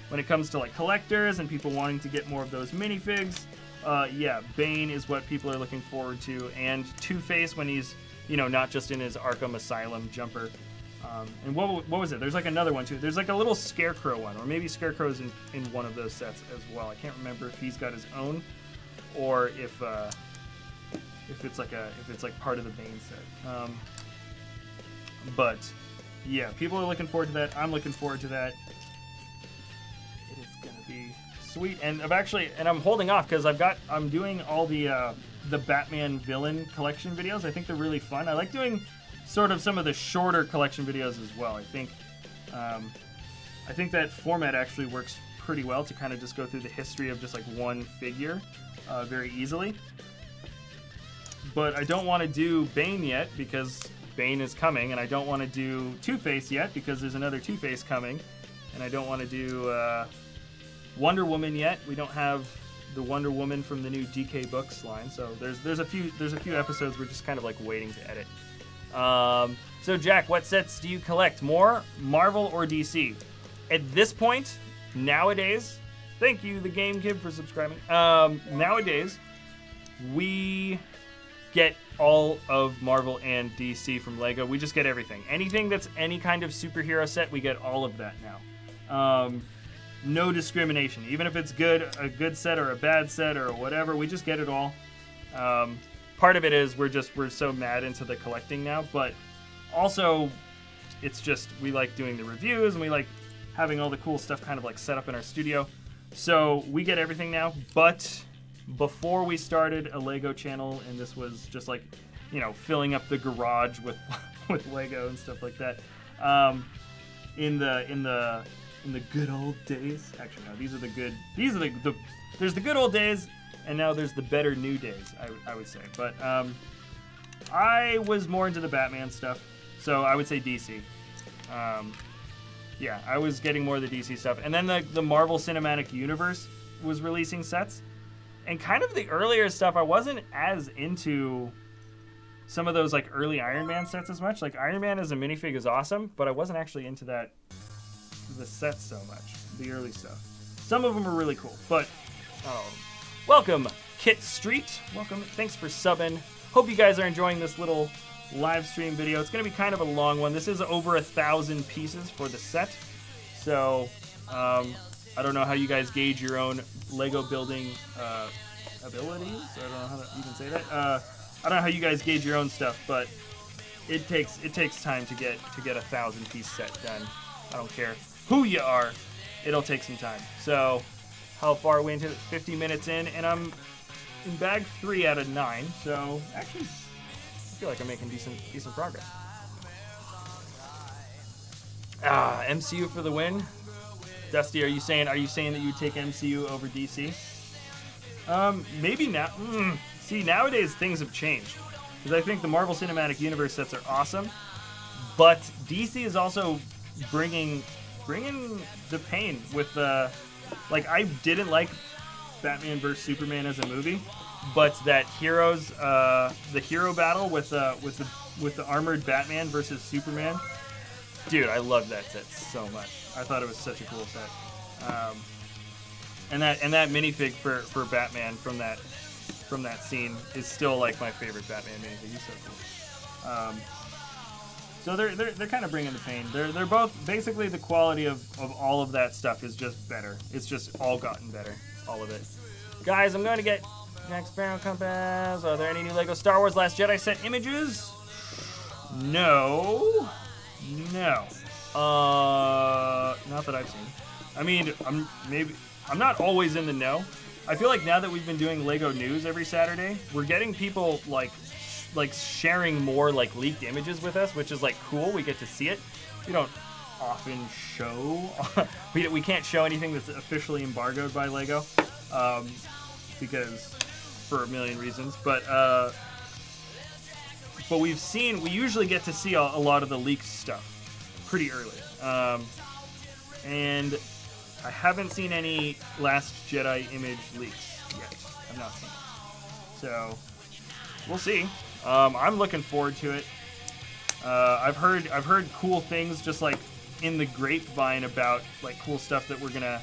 when it comes to like collectors and people wanting to get more of those minifigs, yeah, Bane is what people are looking forward to, and Two-Face when he's, you know, not just in his Arkham Asylum jumper. And what was it? There's like another one too. There's like a little Scarecrow one, or maybe Scarecrow's in one of those sets as well. I can't remember if he's got his own, or if it's like part of the Bane set. But yeah, people are looking forward to that. I'm looking forward to that. It is gonna be sweet, and I'm holding off because I'm doing all the Batman villain collection videos. I think they're really fun. I like doing sort of some of the shorter collection videos as well. I think that format actually works pretty well to kind of just go through the history of just like one figure very easily. But I don't want to do Bane yet because Bane is coming, and I don't want to do Two-Face yet because there's another Two-Face coming, and I don't want to do Wonder Woman yet. We don't have the Wonder Woman from the new DK Books line, so there's a few episodes we're just kind of like waiting to edit. So Jack, what sets do you collect more, Marvel or DC? At this point, nowadays, thank you, the Game Kid, for subscribing. Nowadays, we get all of Marvel and DC from Lego. We just get everything. Anything that's any kind of superhero set, we get all of that now. No discrimination. Even if it's a good set or a bad set or whatever, we just get it all. Part of it is we're so mad into the collecting now, but also it's just we like doing the reviews and we like having all the cool stuff kind of like set up in our studio. So we get everything now, but before we started a Lego channel, and this was just like, you know, filling up the garage with with Lego and stuff like that. In the good old days. Actually, no, these are the good. These are the there's the good old days, and now there's the better new days. I would say, but I was more into the Batman stuff, so I would say DC. Yeah, I was getting more of the DC stuff, and then the Marvel Cinematic Universe was releasing sets, and kind of the earlier stuff I wasn't as into. Some of those like early Iron Man sets as much. Like Iron Man as a minifig is awesome, but I wasn't actually into the sets so much. The early stuff. Some of them are really cool, but welcome Kit Street. Welcome. Thanks for subbing. Hope you guys are enjoying this little live stream video. It's gonna be kind of a long one. This is over 1,000 pieces for the set, so I don't know how you guys gauge your own Lego building abilities. I don't know how to even say that. I don't know how you guys gauge your own stuff, but it takes time to get 1,000-piece set done. I don't care who you are, it'll take some time. So, how far are we into it? 50 minutes in, and I'm in bag 3 out of 9. So, actually, I feel like I'm making decent progress. MCU for the win. Dusty, are you saying that you take MCU over DC? Maybe now. See, nowadays things have changed, because I think the Marvel Cinematic Universe sets are awesome, but DC is also bringing the pain with like I didn't like Batman vs Superman as a movie, but that the hero battle with the armored Batman versus Superman, dude, I loved that set so much. I thought it was such a cool set, and that minifig for Batman from that scene is still like my favorite Batman minifig. He's so cool. So they're kind of bringing the pain. They're both basically the quality of all of that stuff is just better. It's just all gotten better, all of it. Guys, I'm going to get next barrel compass. Are there any new Lego Star Wars Last Jedi set images? No. Not that I've seen. I mean, I'm not always in the know. I feel like now that we've been doing Lego news every Saturday, we're getting people like sharing more like leaked images with us, which is like cool. We get to see it. We don't often show. we can't show anything that's officially embargoed by Lego, because for a million reasons. But we usually get to see a lot of the leaked stuff pretty early, and I haven't seen any Last Jedi image leaks yet. I've not seen it. So, we'll see. I'm looking forward to it. I've heard cool things just like in the grapevine about like cool stuff that we're gonna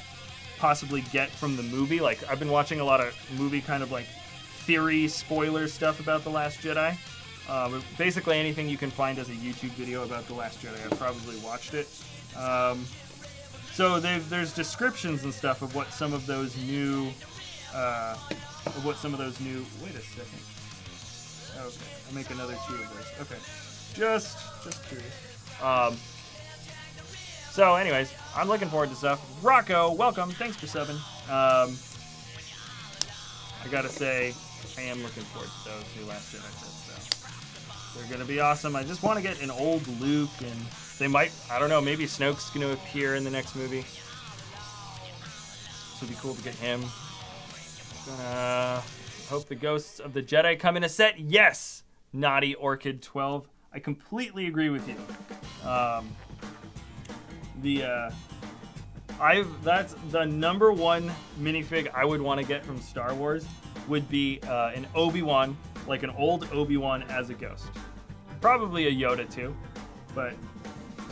possibly get from the movie. Like I've been watching a lot of movie kind of like theory spoiler stuff about The Last Jedi. Basically anything you can find as a YouTube video about The Last Jedi, I've probably watched it. So there's descriptions and stuff of what some of those new, wait a second. Okay, I'll make another 2 of those. Okay, just curious. So anyways, I'm looking forward to stuff. Rocco, welcome, thanks for subbing. I gotta say, I am looking forward to those new Last Jedi sets, though. They're gonna be awesome. I just want to get an old Luke, and they might, I don't know, maybe Snoke's gonna appear in the next movie. So it'd be cool to get him. Hope the Ghosts of the Jedi come in a set. Yes, Naughty Orchid 12. I completely agree with you. That's the number one minifig I would want to get from Star Wars would be an Obi-Wan, like an old Obi-Wan as a ghost. Probably a Yoda too, but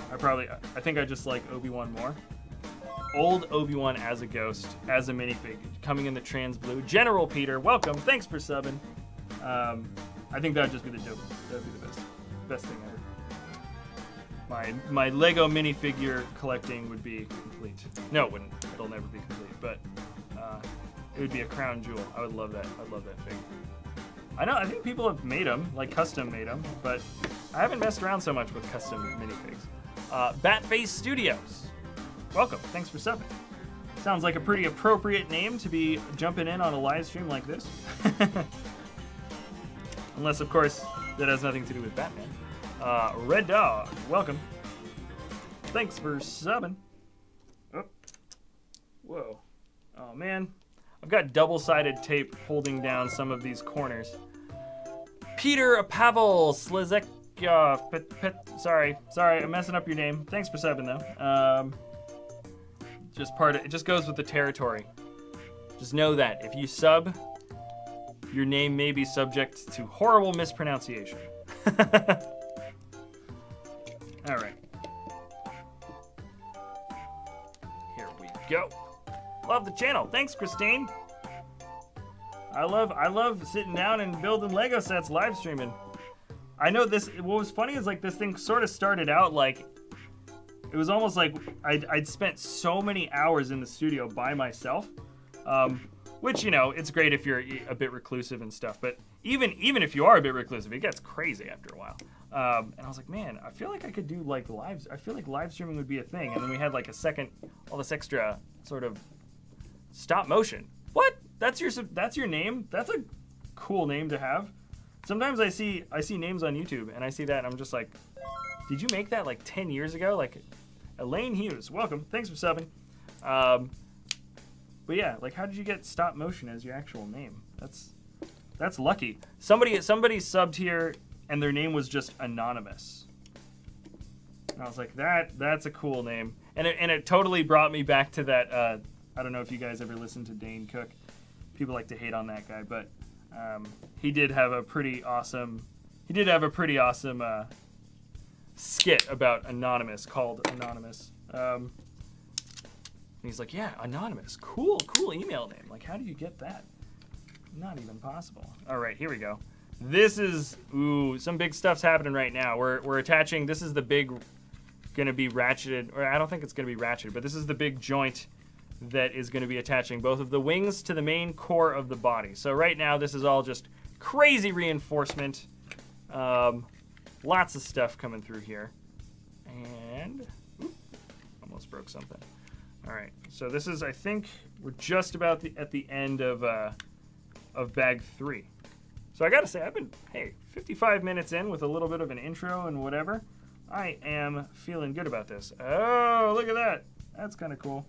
I think I just like Obi-Wan more. Old Obi-Wan as a ghost, as a minifig, coming in the trans blue. General Peter, welcome. Thanks for subbing. I think that'd just be the dope. That'd be the best thing ever. My Lego minifigure collecting would be complete. No, it wouldn't. It'll never be complete. But it would be a crown jewel. I would love that. I'd love that fig. I think people have made them, like custom made them, but I haven't messed around so much with custom minifigs. Batface Studios. Welcome. Thanks for subbing. Sounds like a pretty appropriate name to be jumping in on a live stream like this. Unless, of course, that has nothing to do with Batman. Red Dog, welcome. Thanks for subbing. Oh. Whoa. Oh, man. I've got double-sided tape holding down some of these corners. Peter Pavel Slizek. Sorry, I'm messing up your name. Thanks for subbing, though. It just goes with the territory. Just know that if you sub, your name may be subject to horrible mispronunciation. All right. Here we go. Love the channel. Thanks, Christine. I love sitting down and building Lego sets live streaming. I know this. What was funny is like this thing sort of started out like it was almost like I'd spent so many hours in the studio by myself, which, you know, it's great if you're a bit reclusive and stuff. But even if you are a bit reclusive, it gets crazy after a while. And I was like, man, I feel like I could do like lives. I feel like live streaming would be a thing. And then we had like all this extra sort of stop motion. What? That's your name? That's a cool name to have. Sometimes I see names on YouTube and I see that and I'm just like, did you make that like 10 years ago? Like Elaine Hughes, welcome. Thanks for subbing. But yeah, like how did you get stop motion as your actual name? That's lucky. Somebody subbed here and their name was just anonymous. And I was like, that's a cool name. And it totally brought me back to that I don't know if you guys ever listened to Dane Cook. People like to hate on that guy, but he did have a pretty awesome skit about Anonymous called Anonymous. And he's like, yeah, Anonymous, cool email name. Like, how do you get that? Not even possible. All right, here we go. This is some big stuff's happening right now. We're attaching. This is the big, gonna be ratcheted, or I don't think it's gonna be ratcheted, but this is the big joint that is going to be attaching both of the wings to the main core of the body. So right now this is all just crazy reinforcement. Lots of stuff coming through here. And almost broke something. All right, so this is, I think we're just about at the end of bag 3. So I gotta say, I've been 55 minutes in with a little bit of an intro and whatever. I am feeling good about this. Oh, look at that. That's kind of cool.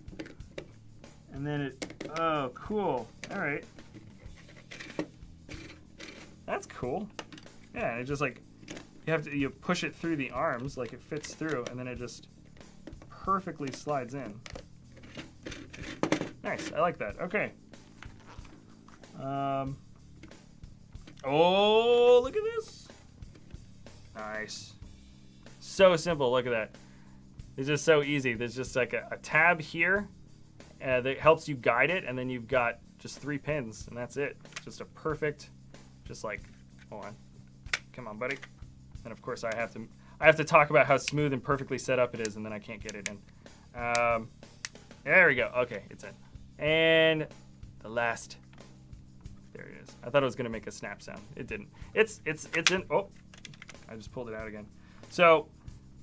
And then oh, cool. All right. That's cool. Yeah, and it just like, you push it through the arms, like it fits through, and then it just perfectly slides in. Nice, I like that. Okay. Oh, look at this. Nice. So simple, look at that. It's just so easy. There's just like a tab here that helps you guide it, and then you've got just 3 pins, and that's it. Just a perfect, just like, hold on, come on, buddy. And of course I have to talk about how smooth and perfectly set up it is, and then I can't get it in. There we go. Okay, it's in. And the last, there it is. I thought it was gonna make a snap sound. It didn't. It's in. Oh, I just pulled it out again. So.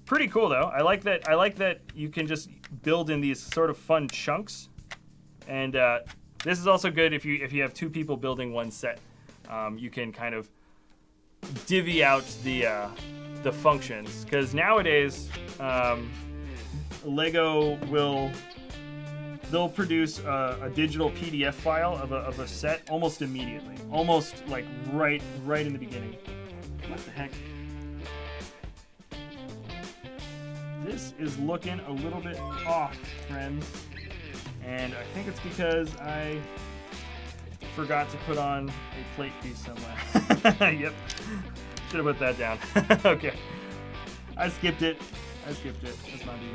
Pretty cool though. I like that you can just build in these sort of fun chunks, and this is also good if you have 2 people building one set. You can kind of divvy out the functions, because nowadays Lego they'll produce a digital PDF file of a set almost immediately, almost like right in the beginning. What the heck? This is looking a little bit off, friends, and I think it's because I forgot to put on a plate piece somewhere. Yep, should have put that down. Okay, I skipped it. That's not easy.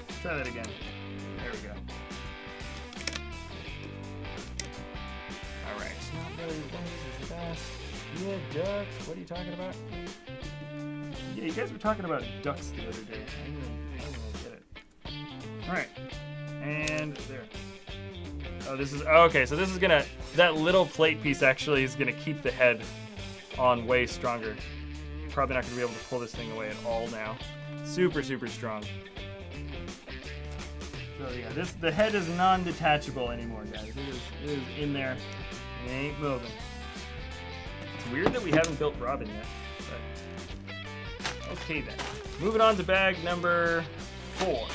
Let's try that again. There we go. All right. Not really the best. Yeah, ducks. What are you talking about? Yeah, you guys were talking about ducks the other day. I didn't really get it. All right, and there. Oh, this is okay. So this is that little plate piece actually is gonna keep the head on way stronger. Probably not gonna be able to pull this thing away at all now. Super strong. So yeah, the head is non-detachable anymore, guys. It is in there. It ain't moving. It's weird that we haven't built Robin yet. But, okay then. Moving on to bag number 4.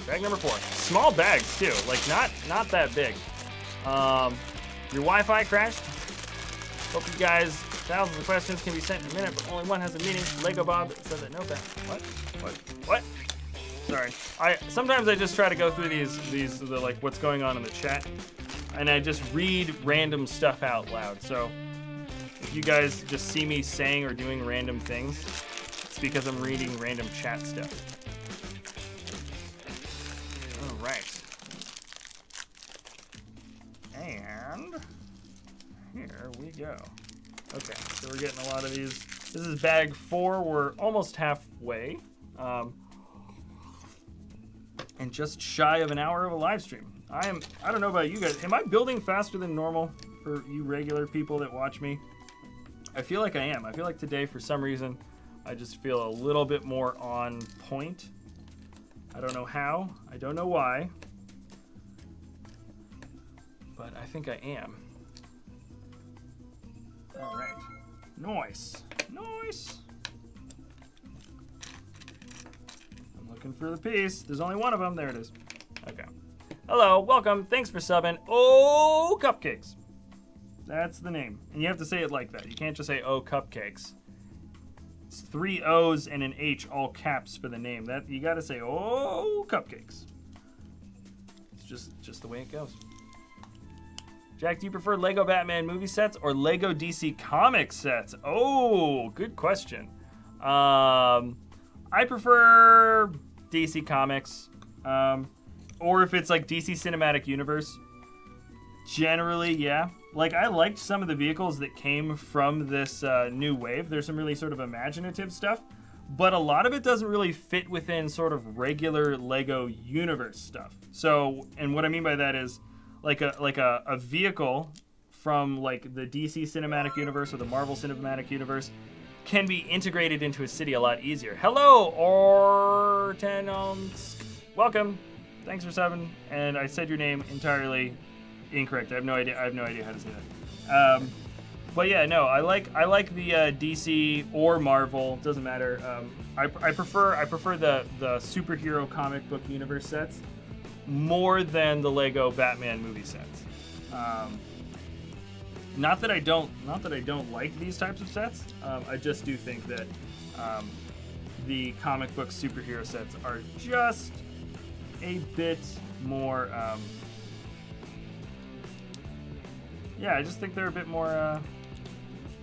Bag number 4. Small bags too, like not that big. Your Wi-Fi crashed. Hope you guys, thousands of questions can be sent in a minute, but only one has a meaning. Lego Bob said that no bag. What? Sorry. Sometimes I just try to go through the like what's going on in the chat, and I just read random stuff out loud. So if you guys just see me saying or doing random things, it's because I'm reading random chat stuff. All right. And here we go. Okay, so we're getting a lot of these. This is bag 4. We're almost halfway. And just shy of an hour of a live stream. I don't know about you guys. Am I building faster than normal for you regular people that watch me? I feel like I am. I feel like today, for some reason, I just feel a little bit more on point. I don't know how. I don't know why. But I think I am. All right. Nice. Looking for the piece. There's only one of them. There it is. Okay. Hello, welcome. Thanks for subbing. Oh, Cupcakes. That's the name. And you have to say it like that. You can't just say, oh, Cupcakes. It's 3 O's and an H, all caps for the name. That you got to say, oh, Cupcakes. It's just the way it goes. Jack, do you prefer Lego Batman movie sets or Lego DC comic sets? Oh, good question. I prefer DC Comics, or if it's like DC Cinematic Universe. Generally, yeah. Like, I liked some of the vehicles that came from this new wave. There's some really sort of imaginative stuff, but a lot of it doesn't really fit within sort of regular Lego universe stuff. So, and what I mean by that is like a vehicle from like the DC Cinematic Universe or the Marvel Cinematic Universe can be integrated into a city a lot easier. Hello, Ortenons. Welcome. Thanks for subbing. And I said your name entirely incorrect. I have no idea how to say that. But yeah, no, I like the DC or Marvel. Doesn't matter. I prefer the superhero comic book universe sets more than the Lego Batman movie sets. Not that I don't like these types of sets. I just do think that the comic book superhero sets are just a bit more. Yeah, I just think they're a bit more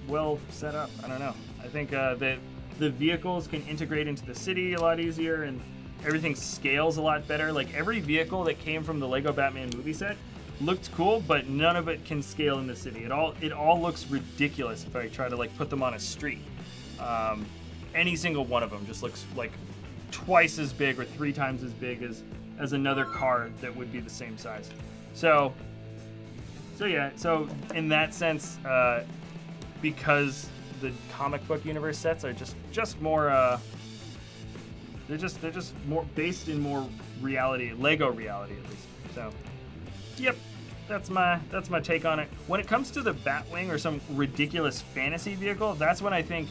well set up. I don't know. I think that the vehicles can integrate into the city a lot easier, and everything scales a lot better. Like every vehicle that came from the Lego Batman movie set looked cool, but none of it can scale in the city. It all looks ridiculous if I try to like put them on a street. Any single one of them just looks like twice as big or 3 times as big as another car that would be the same size. So yeah. So in that sense, because the comic book universe sets are just more. They're just more based in more reality, Lego reality at least. So. Yep, that's my take on it. When it comes to the Batwing or some ridiculous fantasy vehicle, that's when I think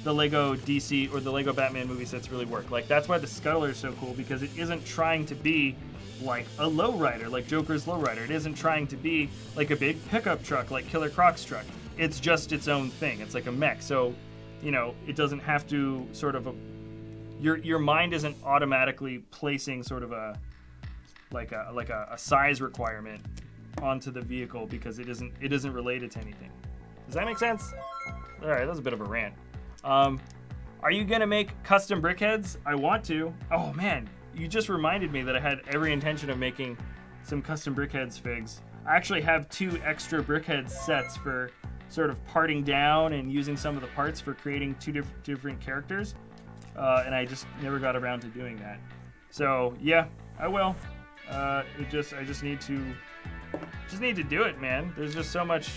the Lego DC or the Lego Batman movie sets really work. Like, that's why the Scuttler is so cool, because it isn't trying to be like a lowrider, like Joker's lowrider. It isn't trying to be like a big pickup truck, like Killer Croc's truck. It's just its own thing. It's like a mech. So, you know, it doesn't have to sort of your mind isn't automatically placing sort of a size requirement onto the vehicle because it isn't related to anything. Does that make sense? All right, that was a bit of a rant. Are you gonna make custom brickheads? I want to. Oh man, you just reminded me that I had every intention of making some custom brickheads figs. I actually have 2 extra brickhead sets for sort of parting down and using some of the parts for creating 2 different characters, and I just never got around to doing that. So yeah, I will. I just need to do it, man. There's just so much,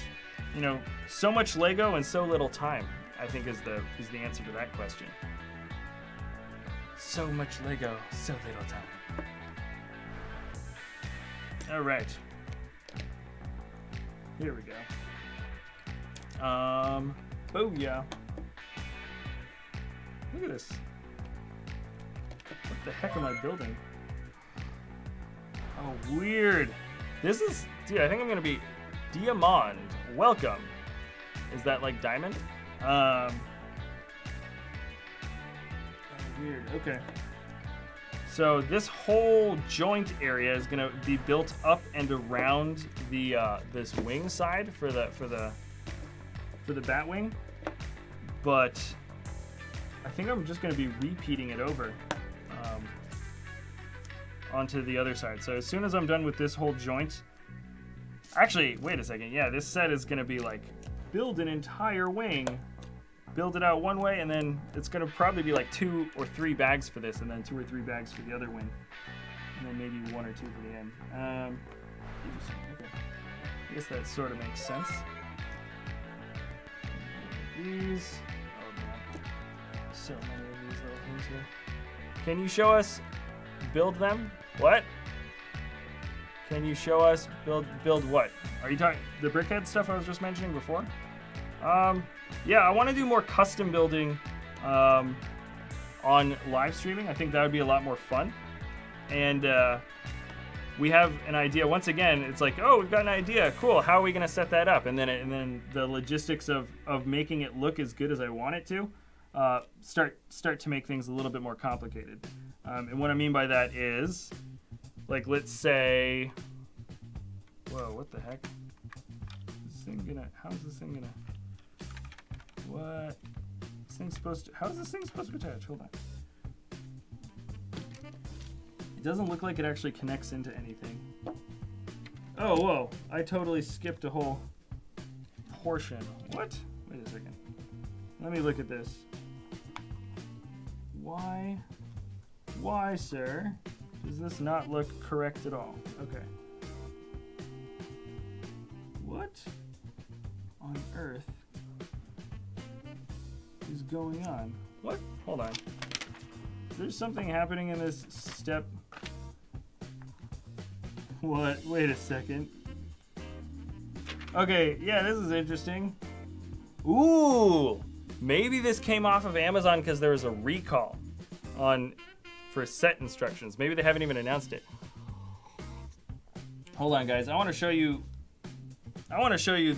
so much Lego and so little time, I think is the answer to that question. So much Lego, so little time. All right. Here we go. Booyah. Look at this. What the heck am I building? Oh, weird. This is, dude, I think I'm gonna be Diamond. Welcome. Is that like diamond? Oh, weird, okay. So this whole joint area is gonna be built up and around the this wing side for the Batwing, but I think I'm just gonna be repeating it over onto the other side. So as soon as I'm done with this whole joint, actually, wait a second. Yeah, this set is gonna be like build an entire wing, build it out one way, and then it's gonna probably be like 2 or 3 bags for this, and then 2 or 3 bags for the other wing, and then maybe 1 or 2 for the end. Okay. I guess that sort of makes sense. These. Oh man, so many of these little things here. Can you show us build them? What? Can you show us build what? Are you talking the brickhead stuff I was just mentioning before? Yeah, I want to do more custom building on live streaming. I think that would be a lot more fun. And we have an idea. Once again, it's like, oh, we've got an idea. Cool. How are we going to set that up? And then the logistics of making it look as good as I want it to start to make things a little bit more complicated. And what I mean by that is, like, let's say, whoa, what the heck? How is this thing gonna, what? This thing's supposed to, how is this thing supposed to attach? Hold on. It doesn't look like it actually connects into anything. Oh, whoa, I totally skipped a whole portion. What? Wait a second. Let me look at this. Why, sir, does this not look correct at all? Okay. What on earth is going on? What? Hold on. There's something happening in this step. What? Wait a second. Okay, yeah, this is interesting. Ooh! Maybe this came off of Amazon because there was a recall for set instructions. Maybe they haven't even announced it. Hold on, guys. I want to show you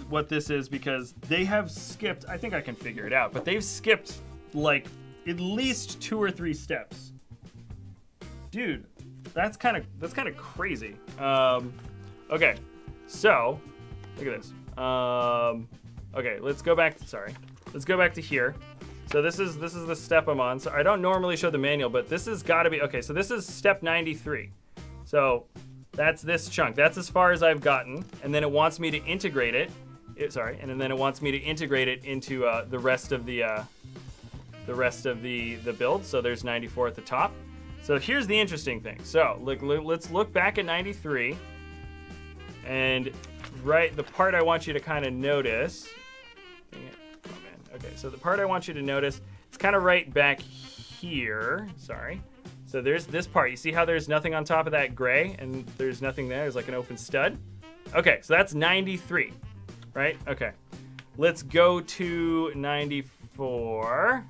what this is because they have skipped. I think I can figure it out, but they've skipped like at least 2 or 3 steps. Dude, that's kind of crazy. Okay, so look at this. Okay, let's go back. Let's go back to here. So this is the step I'm on. So I don't normally show the manual, but this has got to be okay. So this is step 93. So that's this chunk. That's as far as I've gotten, and then it wants me to integrate it. And then it wants me to integrate it into the rest of the build. So there's 94 at the top. So here's the interesting thing. So let's look back at 93, and the part I want you to kind of notice. Okay, so the part I want you to notice, it's kind of right back here. Sorry. So there's this part. You see how there's nothing on top of that gray, and there's nothing there. There's like an open stud. Okay, so that's 93, right? Okay. Let's go to 94.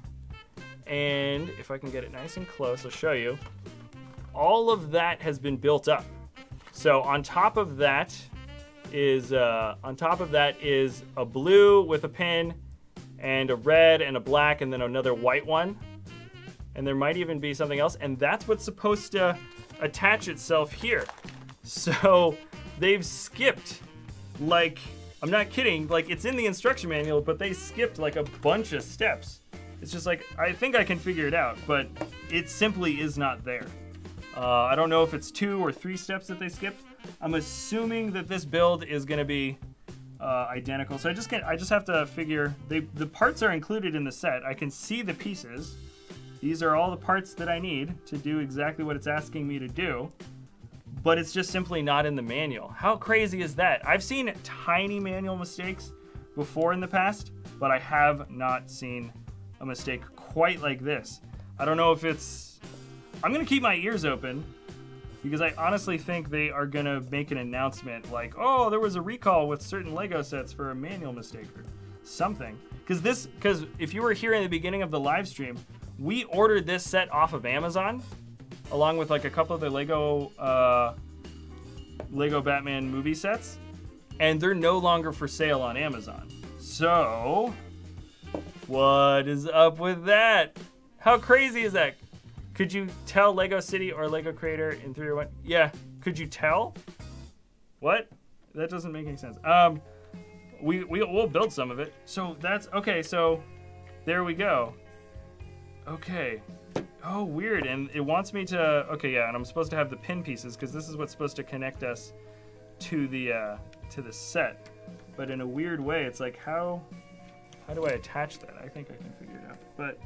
And if I can get it nice and close, I'll show you. All of that has been built up. So on top of that is a blue with a pin, and a red and a black, and then another white one. And there might even be something else, and that's what's supposed to attach itself here. So they've skipped, like, I'm not kidding, like it's in the instruction manual, but they skipped like a bunch of steps. It's just like, I think I can figure it out, but it simply is not there. I don't know if it's 2 or 3 steps that they skipped. I'm assuming that this build is gonna be identical. So I just have to figure, the parts are included in the set. I can see the pieces. These are all the parts that I need to do exactly what it's asking me to do, but it's just simply not in the manual. How crazy is that? I've seen tiny manual mistakes before in the past, but I have not seen a mistake quite like this. I don't know if I'm gonna keep my ears open, because I honestly think they are gonna make an announcement like, oh, there was a recall with certain Lego sets for a manual mistake or something. Because if you were here in the beginning of the live stream, we ordered this set off of Amazon, along with like a couple of the Lego Batman movie sets, and they're no longer for sale on Amazon. So, what is up with that? How crazy is that? Could you tell Lego City or Lego Creator in 3 or 1? Yeah, could you tell? What? That doesn't make any sense. We'll build some of it. So that's okay. So there we go. Okay. Oh, weird. And it wants me to. Okay, yeah. And I'm supposed to have the pin pieces because this is what's supposed to connect us to the set. But in a weird way, it's like how do I attach that? I think I can figure it out. But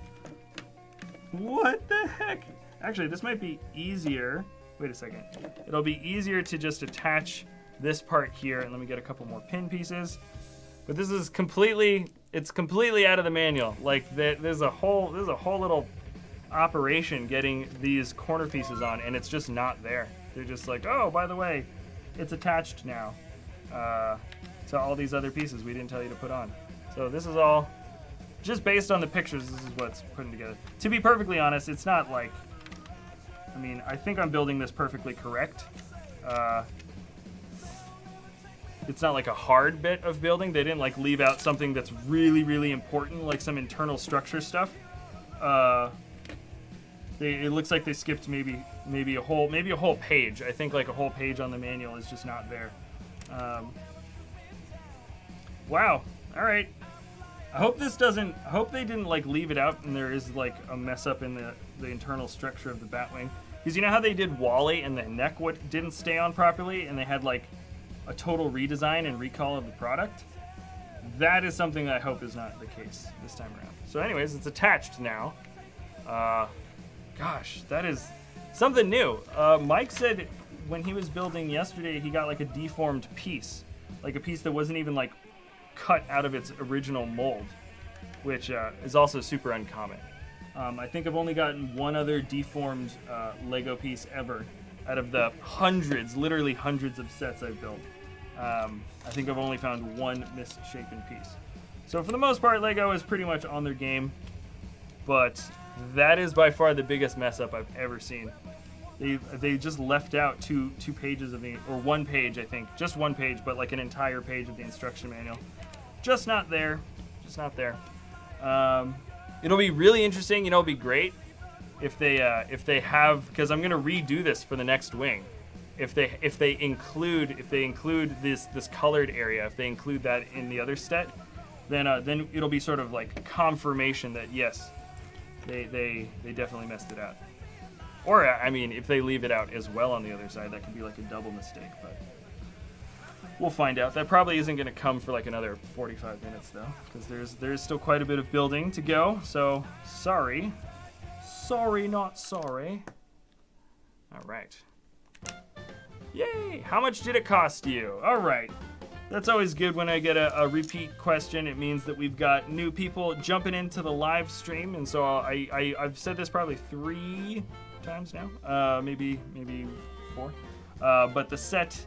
what the heck? Actually, this might be easier. Wait a second. It'll be easier to just attach this part here, and let me get a couple more pin pieces. But this is completely out of the manual. Like there's a whole little operation getting these corner pieces on, and it's just not there. They're just like, oh, by the way, it's attached now to all these other pieces we didn't tell you to put on. So this is all just based on the pictures. This is what's putting together. To be perfectly honest, it's not like, I mean, I think I'm building this perfectly correct. It's not like a hard bit of building. They didn't like leave out something that's really, really important, like some internal structure stuff. It looks like they skipped maybe a whole page. I think like a whole page on the manual is just not there. Wow. All right. I hope they didn't like leave it out and there is like a mess up in the internal structure of the Batwing. Because you know how they did Wally and the neck didn't stay on properly and they had like a total redesign and recall of the product? That is something that I hope is not the case this time around. So anyways, it's attached now. Gosh, that is something new. Mike said when he was building yesterday, he got like a deformed piece. Like a piece that wasn't even like cut out of its original mold, which is also super uncommon. I think I've only gotten one other deformed Lego piece ever out of the hundreds, literally hundreds of sets I've built. I think I've only found one misshapen piece. So for the most part, Lego is pretty much on their game, but that is by far the biggest mess up I've ever seen. They just left out two pages of or one page, I think, just one page, but like an entire page of the instruction manual. Just not there. It'll be really interesting. You know, it'll be great if they have, because I'm gonna redo this for the next wing. If they include this colored area, if they include that in the other set, then it'll be sort of like confirmation that yes, they definitely messed it out. Or I mean, if they leave it out as well on the other side, that could be like a double mistake. But we'll find out. That probably isn't going to come for like another 45 minutes though, because there's still quite a bit of building to go. So sorry, not sorry. All right. Yay! How much did it cost you? All right. That's always good when I get a repeat question. It means that we've got new people jumping into the live stream, and so I've said this probably 3 times now, maybe 4. But the set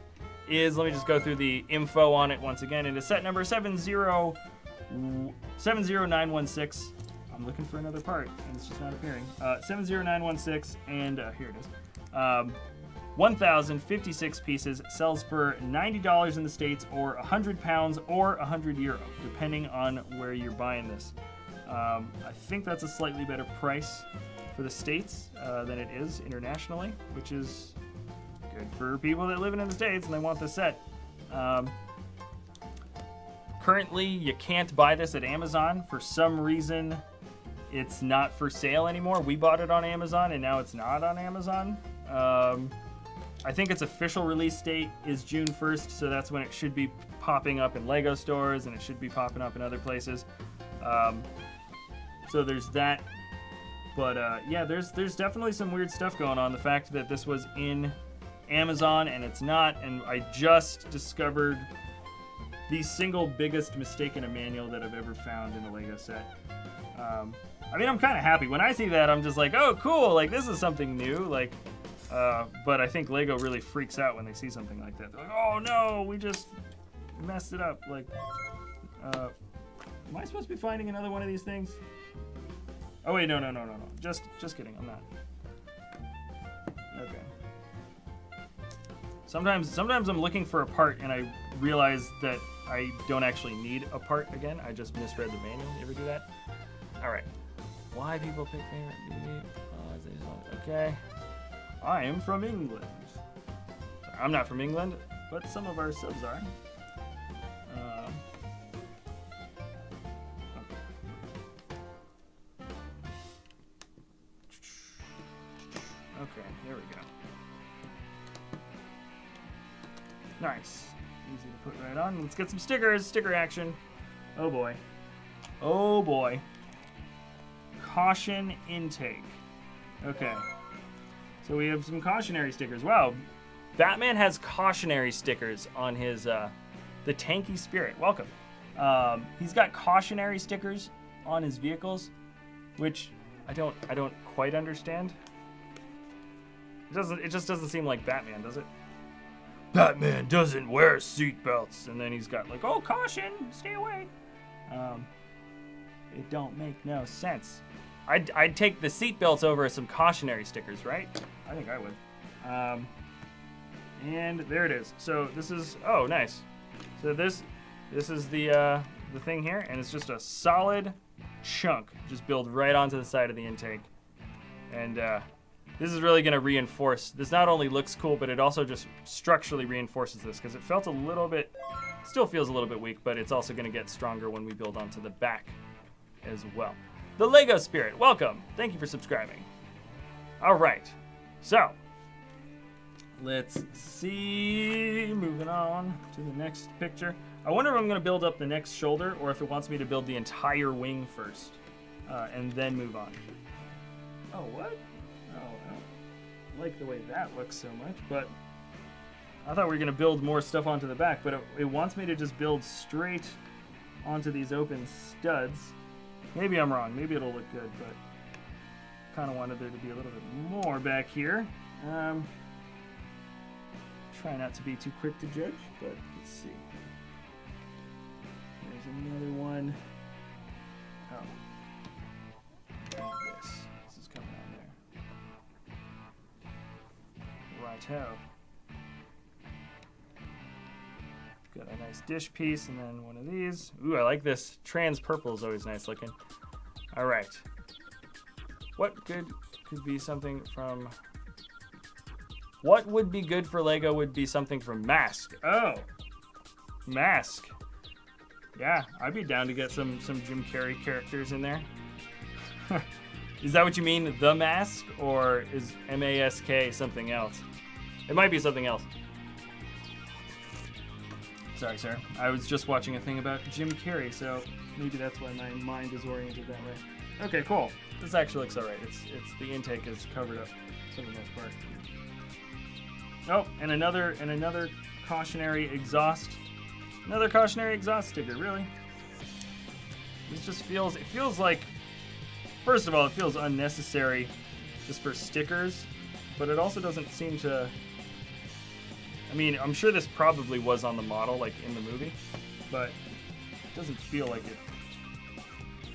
is, let me just go through the info on it once again. It is set number 70916. I'm looking for another part, and it's just not appearing. 70916, and here it is. 1,056 pieces, sells for $90 in the States, or £100 or €100, depending on where you're buying this. I think that's a slightly better price for the States than it is internationally, which is good for people that live in the States and they want the set. Currently, you can't buy this at Amazon. For some reason, it's not for sale anymore. We bought it on Amazon, and now it's not on Amazon. I think its official release date is June 1st, so that's when it should be popping up in Lego stores, and it should be popping up in other places. So there's that. But yeah, there's definitely some weird stuff going on. The fact that this was in Amazon and it's not, and I just discovered the single biggest mistake in a manual that I've ever found in a Lego set. I mean, I'm kind of happy. When I see that, I'm just like, oh, cool, like this is something new. Like, but I think Lego really freaks out when they see something like that. They're like, oh no, we just messed it up. Like, am I supposed to be finding another one of these things? Oh wait, no. Just kidding. I'm not. Okay. Sometimes I'm looking for a part and I realize that I don't actually need a part again. I just misread the manual. You ever do that? All right. Why people pick favorite BB? Okay. I am from England. I'm not from England, but some of our subs are. Okay, there we go. Nice. Easy to put right on. Let's get some stickers. Sticker action. Oh boy. Oh boy. Caution intake. Okay. So we have some cautionary stickers. Wow. Batman has cautionary stickers on his the Tanky Spirit. Welcome. He's got cautionary stickers on his vehicles, which I don't quite understand. It just doesn't seem like Batman, does it? Batman doesn't wear seatbelts, and then he's got like, oh, caution, stay away. It don't make no sense. I'd take the seatbelts over some cautionary stickers, right? I think I would. And there it is. So this is, oh, nice. So this is the thing here, and it's just a solid chunk just built right onto the side of the intake. And this is really going to reinforce. This not only looks cool, but it also just structurally reinforces this because it felt a little bit, still feels a little bit weak, but it's also going to get stronger when we build onto the back as well. The Lego Spirit, welcome. Thank you for subscribing. All right, so let's see. Moving on to the next picture. I wonder if I'm going to build up the next shoulder or if it wants me to build the entire wing first and then move on. Oh, what? Oh, I don't like the way that looks so much, but I thought we were going to build more stuff onto the back, but it wants me to just build straight onto these open studs. Maybe I'm wrong. Maybe it'll look good, but kind of wanted there to be a little bit more back here. Try not to be too quick to judge, but let's see. There's another one. Oh. This is coming on there. Righto. Got a nice dish piece and then one of these. Ooh, I like this. Trans purple is always nice looking. All right. What could be something from... What would be good for Lego would be something from Mask. Oh. Mask. Yeah, I'd be down to get some Jim Carrey characters in there. Is that what you mean, The Mask? Or is M-A-S-K something else? It might be something else. Sorry, sir. I was just watching a thing about Jim Carrey, so maybe that's why my mind is oriented that way. Okay, cool. This actually looks alright. It's the intake is covered up for the most part. Oh, and another cautionary exhaust. Another cautionary exhaust sticker, really? This just feels, it feels like, first of all, it feels unnecessary just for stickers, but it also doesn't seem to, I mean, I'm sure this probably was on the model, like in the movie, but it doesn't feel like it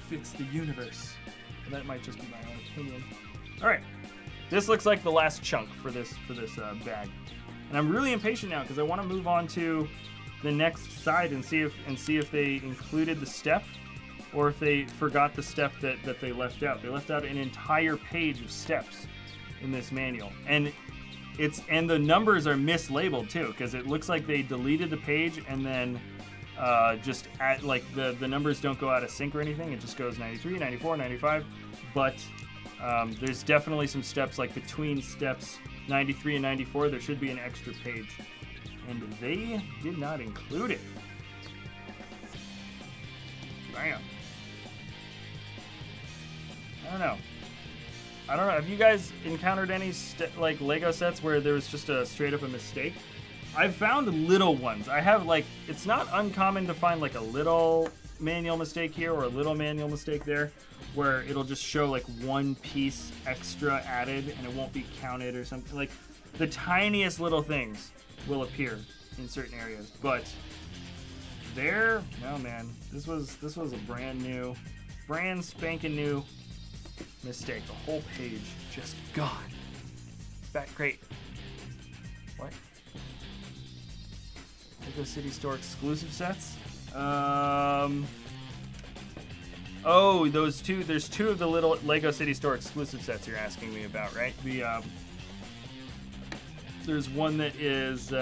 fits the universe. And that might just be my own opinion. All right, this looks like the last chunk for this bag, and I'm really impatient now because I want to move on to the next side and see if they included the step or if they forgot the step that they left out. They left out an entire page of steps in this manual, and the numbers are mislabeled too, because it looks like they deleted the page and then just at like the numbers don't go out of sync or anything. It just goes 93, 94, 95, but there's definitely some steps, like between steps 93 and 94 there should be an extra page, and they did not include it. Bam. I don't know. Have you guys encountered any like Lego sets where there was just a straight up a mistake? I've found little ones. I have like, it's not uncommon to find like a little manual mistake here or a little manual mistake there, where it'll just show like one piece extra added and it won't be counted or something. Like the tiniest little things will appear in certain areas, but no man, this was a brand spanking new mistake. The whole page just gone. Back crate. What? Lego City Store exclusive sets? Oh, those two. There's two of the little Lego City Store exclusive sets you're asking me about, right? There's one that is,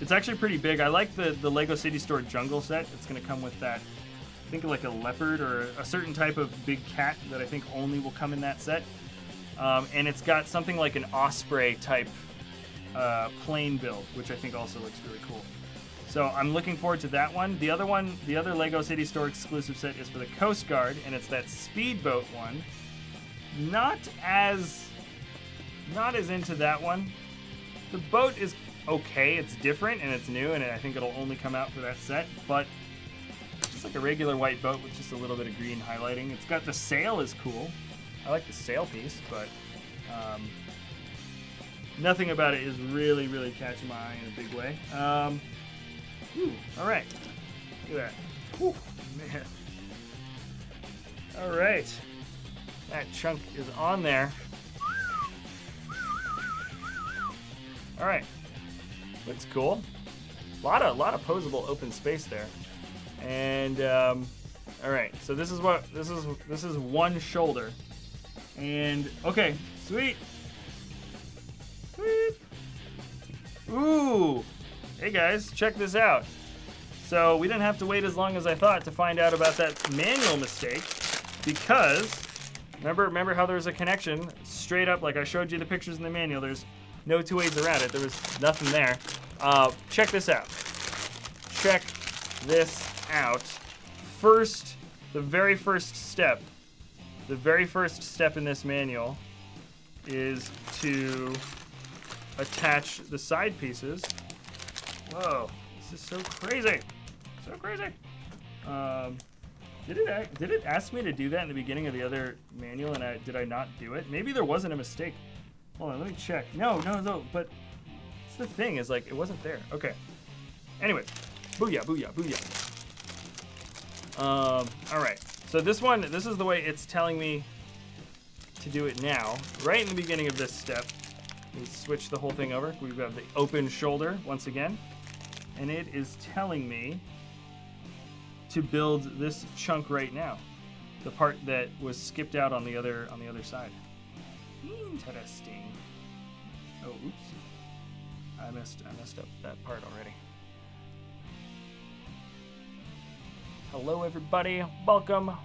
it's actually pretty big. I like the Lego City Store jungle set. It's going to come with that, I think like a leopard or a certain type of big cat that I think only will come in that set. And it's got something like an osprey type plane build, which I think also looks really cool. So I'm looking forward to that one. The other Lego City Store exclusive set is for the Coast Guard, and it's that speedboat one. Not as into that one. The boat is okay. It's different and it's new, and I think it'll only come out for that set. But just like a regular white boat with just a little bit of green highlighting. It's got the sail is cool. I like the sail piece, but nothing about it is really, really catching my eye in a big way. All right. Look at that. Whew, man. All right. That chunk is on there. All right. Looks cool. A lot of posable open space there. And all right. So this is one shoulder. And okay, sweet. Sweet. Ooh. Hey guys, check this out. So we didn't have to wait as long as I thought to find out about that manual mistake, because remember how there was a connection straight up, like I showed you the pictures in the manual. There's no two ways around it. There was nothing there. Check this out. Check this out. First, the very first step in this manual is to attach the side pieces. Whoa, this is so crazy. So crazy. Did it ask me to do that in the beginning of the other manual, and did I not do it? Maybe there wasn't a mistake. Hold on, let me check. No, but it's the thing is like it wasn't there. Okay. Anyway, booyah. All right. So this is the way it's telling me to do it now. Right in the beginning of this step, we switch the whole thing over. We've got the open shoulder once again. And it is telling me to build this chunk right now, the part that was skipped out on the other side. Interesting. Oh, oops! I messed up that part already. Hello, everybody. Welcome.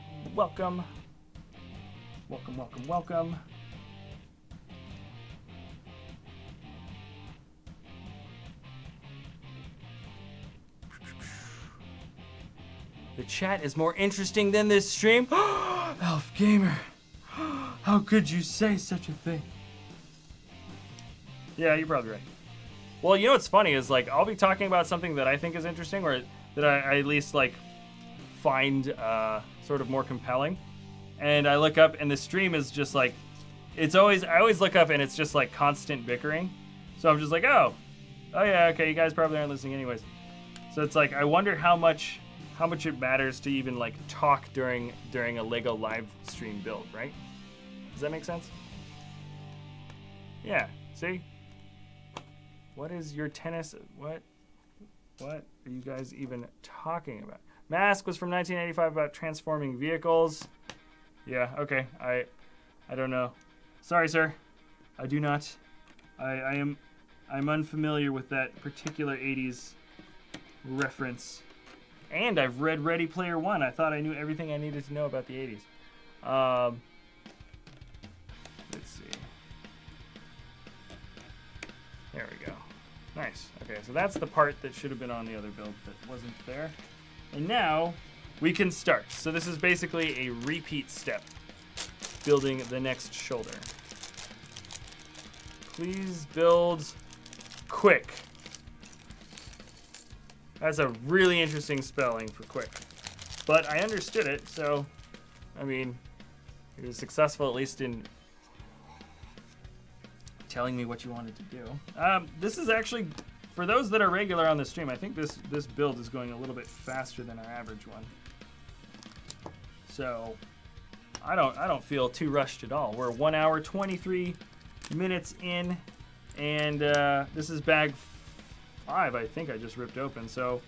The chat is more interesting than this stream. Elf Gamer, how could you say such a thing? Yeah, you're probably right. Well, you know what's funny is like I'll be talking about something that I think is interesting, or that I at least like find sort of more compelling, and I look up and the stream is just like I always look up and it's just like constant bickering. So I'm just like, oh yeah, okay, you guys probably aren't listening anyways. So it's like I wonder how much it matters to even like talk during a Lego live stream build, right? Does that make sense? Yeah, see? What is your tennis? What are you guys even talking about? Mask was from 1985 about transforming vehicles. Yeah, okay. I don't know. Sorry, sir. I do not. I'm unfamiliar with that particular 80s reference. And I've read Ready Player One. I thought I knew everything I needed to know about the 80s. Let's see. There we go. Nice. Okay, so that's the part that should have been on the other build that wasn't there. And now we can start. So this is basically a repeat step, building the next shoulder. Please build quick. That's a really interesting spelling for quick. But I understood it, so, I mean, it was successful at least in telling me what you wanted to do. This is actually, for those that are regular on the stream, I think this build is going a little bit faster than our average one. So, I don't feel too rushed at all. We're 1 hour 23 minutes in, and this is bag 5. I think I just ripped open, so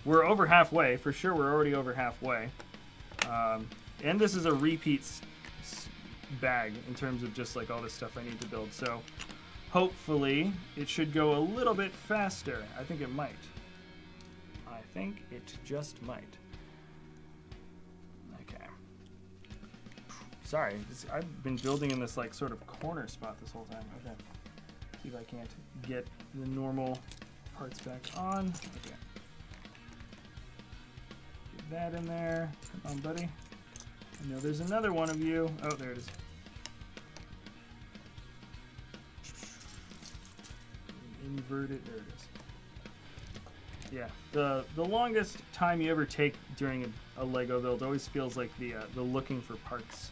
we're over halfway for sure. We're already over halfway, and this is a repeat bag in terms of just like all this stuff I need to build. So hopefully it should go a little bit faster. I think it might. I think it just might. Sorry, I've been building in this like sort of corner spot this whole time. Okay. See if I can't get the normal parts back on. Okay. Get that in there. Come on, buddy. I know there's another one of you. Oh, there it is. Invert it. There it is. Yeah. The longest time you ever take during a Lego build always feels like the looking for parts.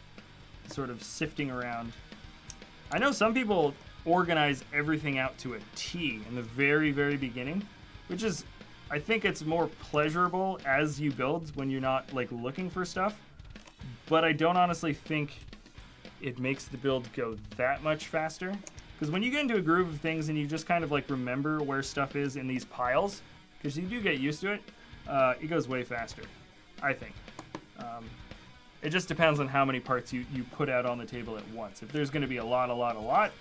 Sort of sifting around. I know some people organize everything out to a T in the very, very beginning, which is, I think it's more pleasurable as you build when you're not like looking for stuff, but I don't honestly think it makes the build go that much faster, because when you get into a groove of things and you just kind of like remember where stuff is in these piles, because you do get used to it, it goes way faster, I think. It just depends on how many parts you put out on the table at once. If there's going to be a lot,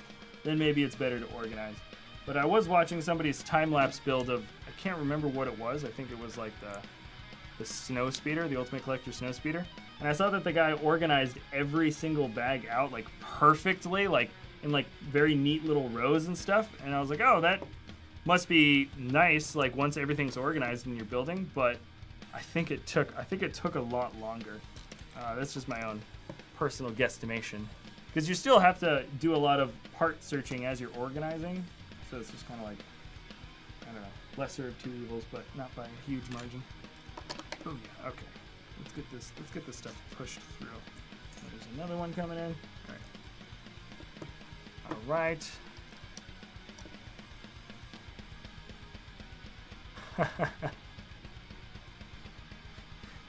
then maybe it's better to organize. But I was watching somebody's time-lapse build of, I can't remember what it was. I think it was like the snow speeder, the Ultimate Collector snow speeder. And I saw that the guy organized every single bag out like perfectly, like in like very neat little rows and stuff. And I was like, oh, that must be nice, like once everything's organized in your building. But I think it took a lot longer. That's just my own personal guesstimation, because you still have to do a lot of part searching as you're organizing, so it's just kind of like, I don't know, lesser of two evils, but not by a huge margin. Oh yeah, okay. Let's get this stuff pushed through. There's another one coming in. All right.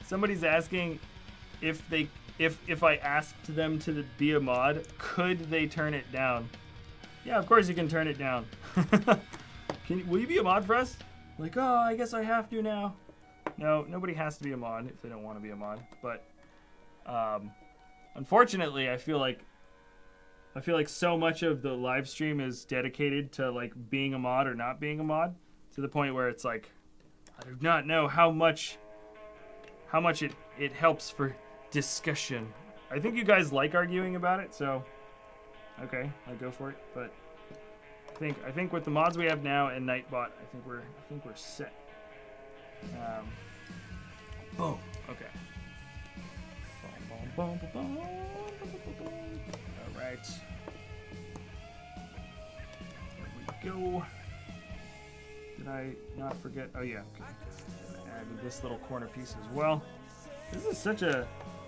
Somebody's asking if I asked them to be a mod, could they turn it down? Yeah, of course you can turn it down. Will you be a mod for us? Like, oh, I guess I have to now. No, nobody has to be a mod if they don't want to be a mod. But unfortunately, I feel like so much of the live stream is dedicated to like being a mod or not being a mod, to the point where it's like, I do not know how much it helps for discussion. I think you guys like arguing about it, so okay, I'll go for it. But I think with the mods we have now and Nightbot, I think we're set. Boom. Okay. Boom, boom, boom, boom, boom. All right. Here we go. Did I not forget? Oh yeah. Okay. Add this little corner piece as well. This is such a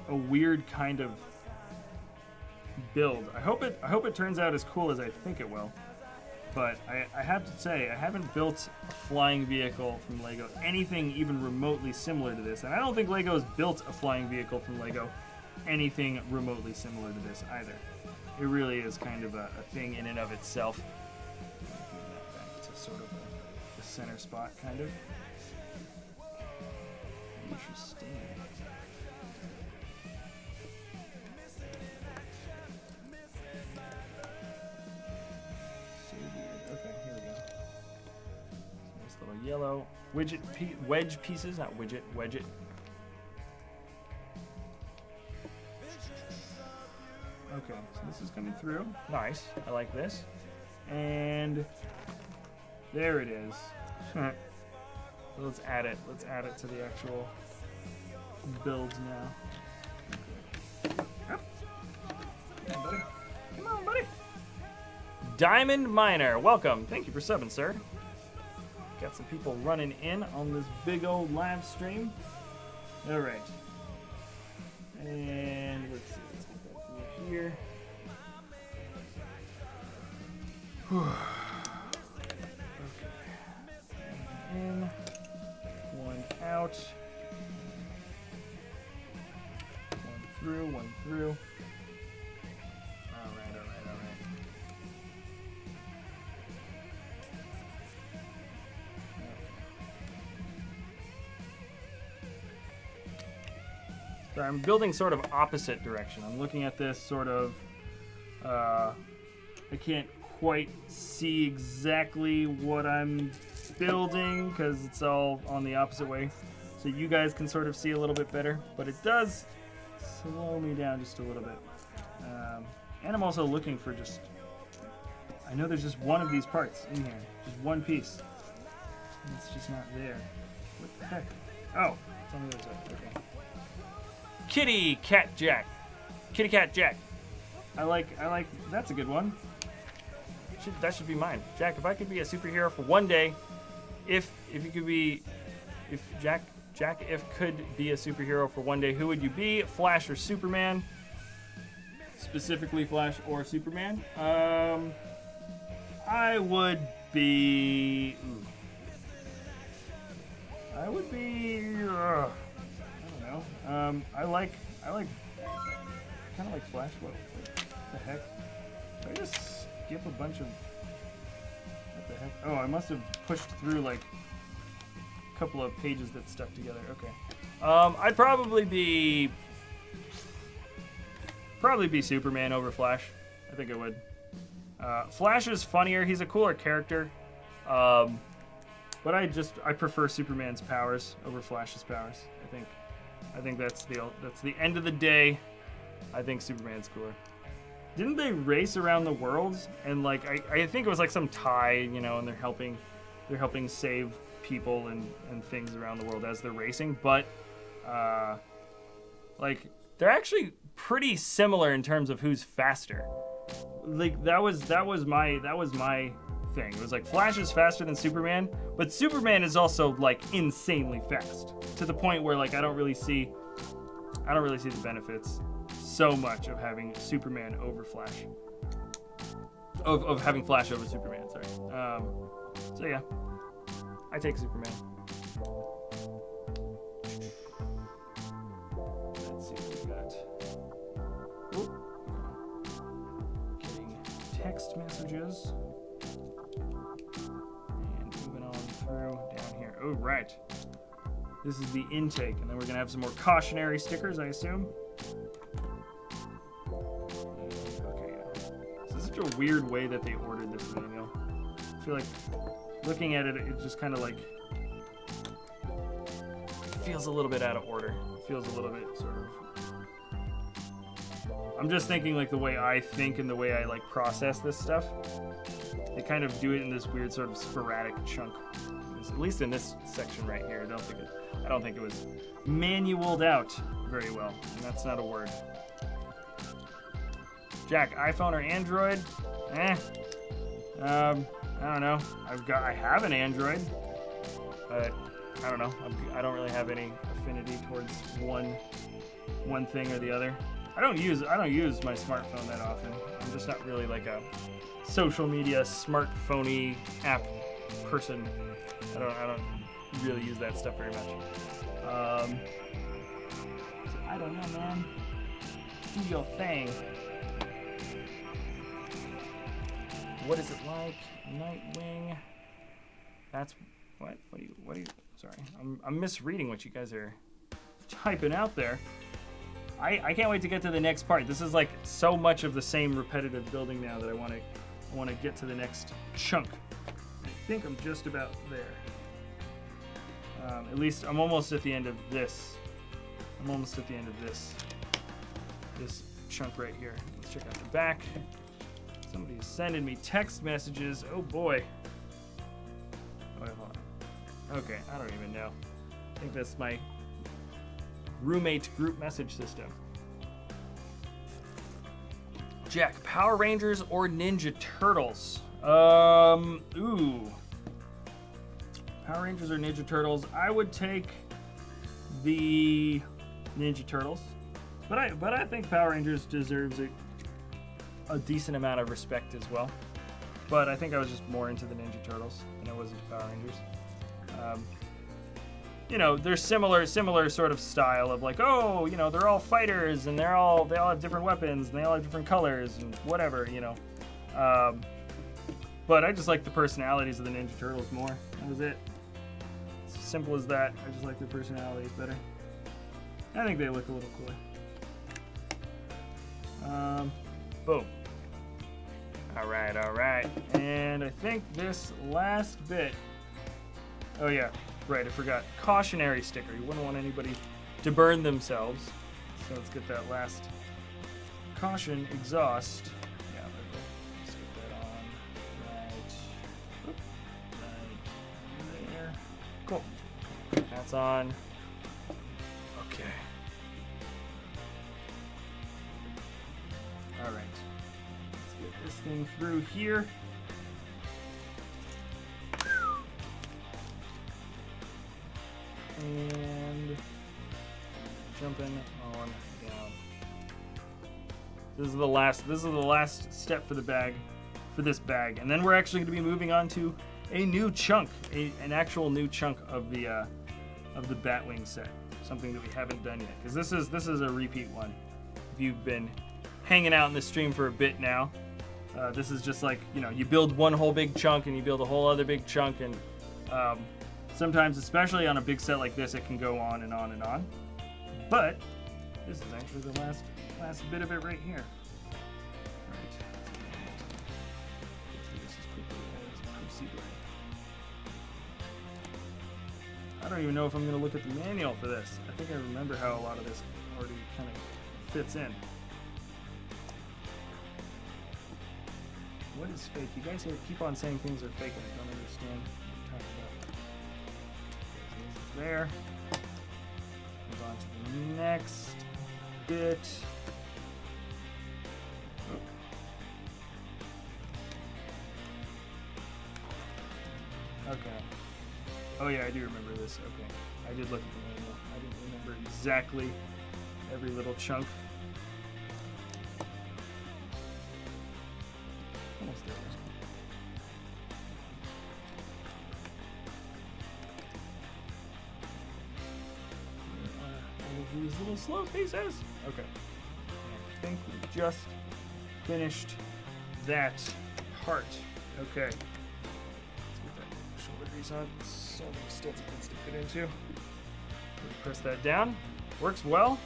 weird kind of build. I hope it turns out as cool as I think it will. But I have to say, I haven't built a flying vehicle from Lego, anything even remotely similar to this. And I don't think Lego has built a flying vehicle from Lego anything remotely similar to this either. It really is kind of a thing in and of itself. Move that back to sort of the center spot, kind of. Interesting. Yellow wedge pieces, not widget, wedge it. Okay, so this is coming through. Nice, I like this. And there it is. So let's add it. Let's add it to the actual build now. Come on, buddy. Come on, buddy. Diamond Miner, welcome. Thank you for subbing, sir. Got some people running in on this big old live stream. All right. And let's see. Let's get that through here. Okay. One in, one out. One through, one through. So I'm building sort of opposite direction. I'm looking at this sort of, I can't quite see exactly what I'm building because it's all on the opposite way. So you guys can sort of see a little bit better, but it does slow me down just a little bit. And I'm also looking for just, I know there's just one of these parts in here, just one piece. And it's just not there. What the heck? Oh, it's on the other side, okay. Kitty Cat Jack. Kitty Cat Jack. I like, that's a good one. That should be mine. Jack, if I could be a superhero for one day, if you could be, if Jack could be a superhero for one day, who would you be? Flash or Superman? Specifically Flash or Superman? I would be, I don't know. I like, kind of like Flash. What the heck? Did I just skip a bunch of, what the heck? Oh, I must have pushed through like a couple of pages that stuck together. Okay. I'd probably be Superman over Flash. I think I would. Flash is funnier. He's a cooler character. But I prefer Superman's powers over Flash's powers. I think that's the end of the day. I think Superman's cooler. Didn't they race around the world? And like I think it was like some tie, you know, and they're helping save people and things around the world as they're racing. But like they're actually pretty similar in terms of who's faster. Like that was my thing. It was like Flash is faster than Superman, but Superman is also like insanely fast to the point where like I don't really see the benefits so much of having Superman over Flash. Of having Flash over Superman, sorry. So yeah, I take Superman. Let's see what we got. Oop. Getting text messages. And moving on through down here. Oh, right. This is the intake, and then we're gonna have some more cautionary stickers, I assume. Okay, yeah. This is such a weird way that they ordered this manual. I feel like looking at it, it just kind of like feels a little bit out of order. It feels a little bit sort of. I'm just thinking like the way I think and the way I like process this stuff. They kind of do it in this weird sort of sporadic chunk. At least in this section right here, I don't think it was manualed out very well, and that's not a word. Jack, iPhone or Android? I don't know. I have an Android, but I don't know. I don't really have any affinity towards one thing or the other. I don't use my smartphone that often. I'm just not really like a social media smartphone-y app person. I don't really use that stuff very much. So I don't know, man. Do your thing. What is it like? Nightwing. That's what? What do you? Sorry, I'm misreading what you guys are typing out there. I can't wait to get to the next part. This is like so much of the same repetitive building now that I want to get to the next chunk. I think I'm just about there. At least I'm almost at the end of this. This chunk right here. Let's check out the back. Somebody is sending me text messages. Oh boy. Oh, wait, hold on. Okay, I don't even know. I think that's my roommate group message system. Jack, Power Rangers or Ninja Turtles? Ooh. Power Rangers or Ninja Turtles? I would take the Ninja Turtles, but I think Power Rangers deserves a decent amount of respect as well. But I think I was just more into the Ninja Turtles than I was into Power Rangers. You know, they're similar sort of style of like, oh, you know, they're all fighters and they all have different weapons and they all have different colors and whatever, you know. But I just like the personalities of the Ninja Turtles more. That was it. It's as simple as that. I just like their personalities better. I think they look a little cooler. Boom. All right. And I think this last bit. Oh yeah, right. I forgot. Cautionary sticker. You wouldn't want anybody to burn themselves. So let's get that last caution exhaust. Yeah, let's get that on right there. Cool. That's on. Okay. All right. Let's get this thing through here. And jumping on down. This is the last step for the bag, for this bag, and then we're actually going to be moving on to a new chunk, an actual new chunk of the Batwing set, something that we haven't done yet, because this is a repeat one. If you've been hanging out in the stream for a bit now, this is just like, you know, you build one whole big chunk and you build a whole other big chunk, and sometimes, especially on a big set like this, it can go on and on and on. But this is actually the last bit of it right here. Right. Let's do this as quickly as possible. I don't even know if I'm going to look at the manual for this. I think I remember how a lot of this already kind of fits in. What is fake? You guys here keep on saying things are fake and I don't understand what you're talking about. There. Move on to the next bit. Okay. Oh yeah, I do remember this. Okay. I did look at the manual. I didn't remember exactly every little chunk. Almost there. These little slow pieces. Okay. I think we just finished that part. Okay. Let's get that shoulder grease on. So many studs it needs to fit into. Press that down. Works well.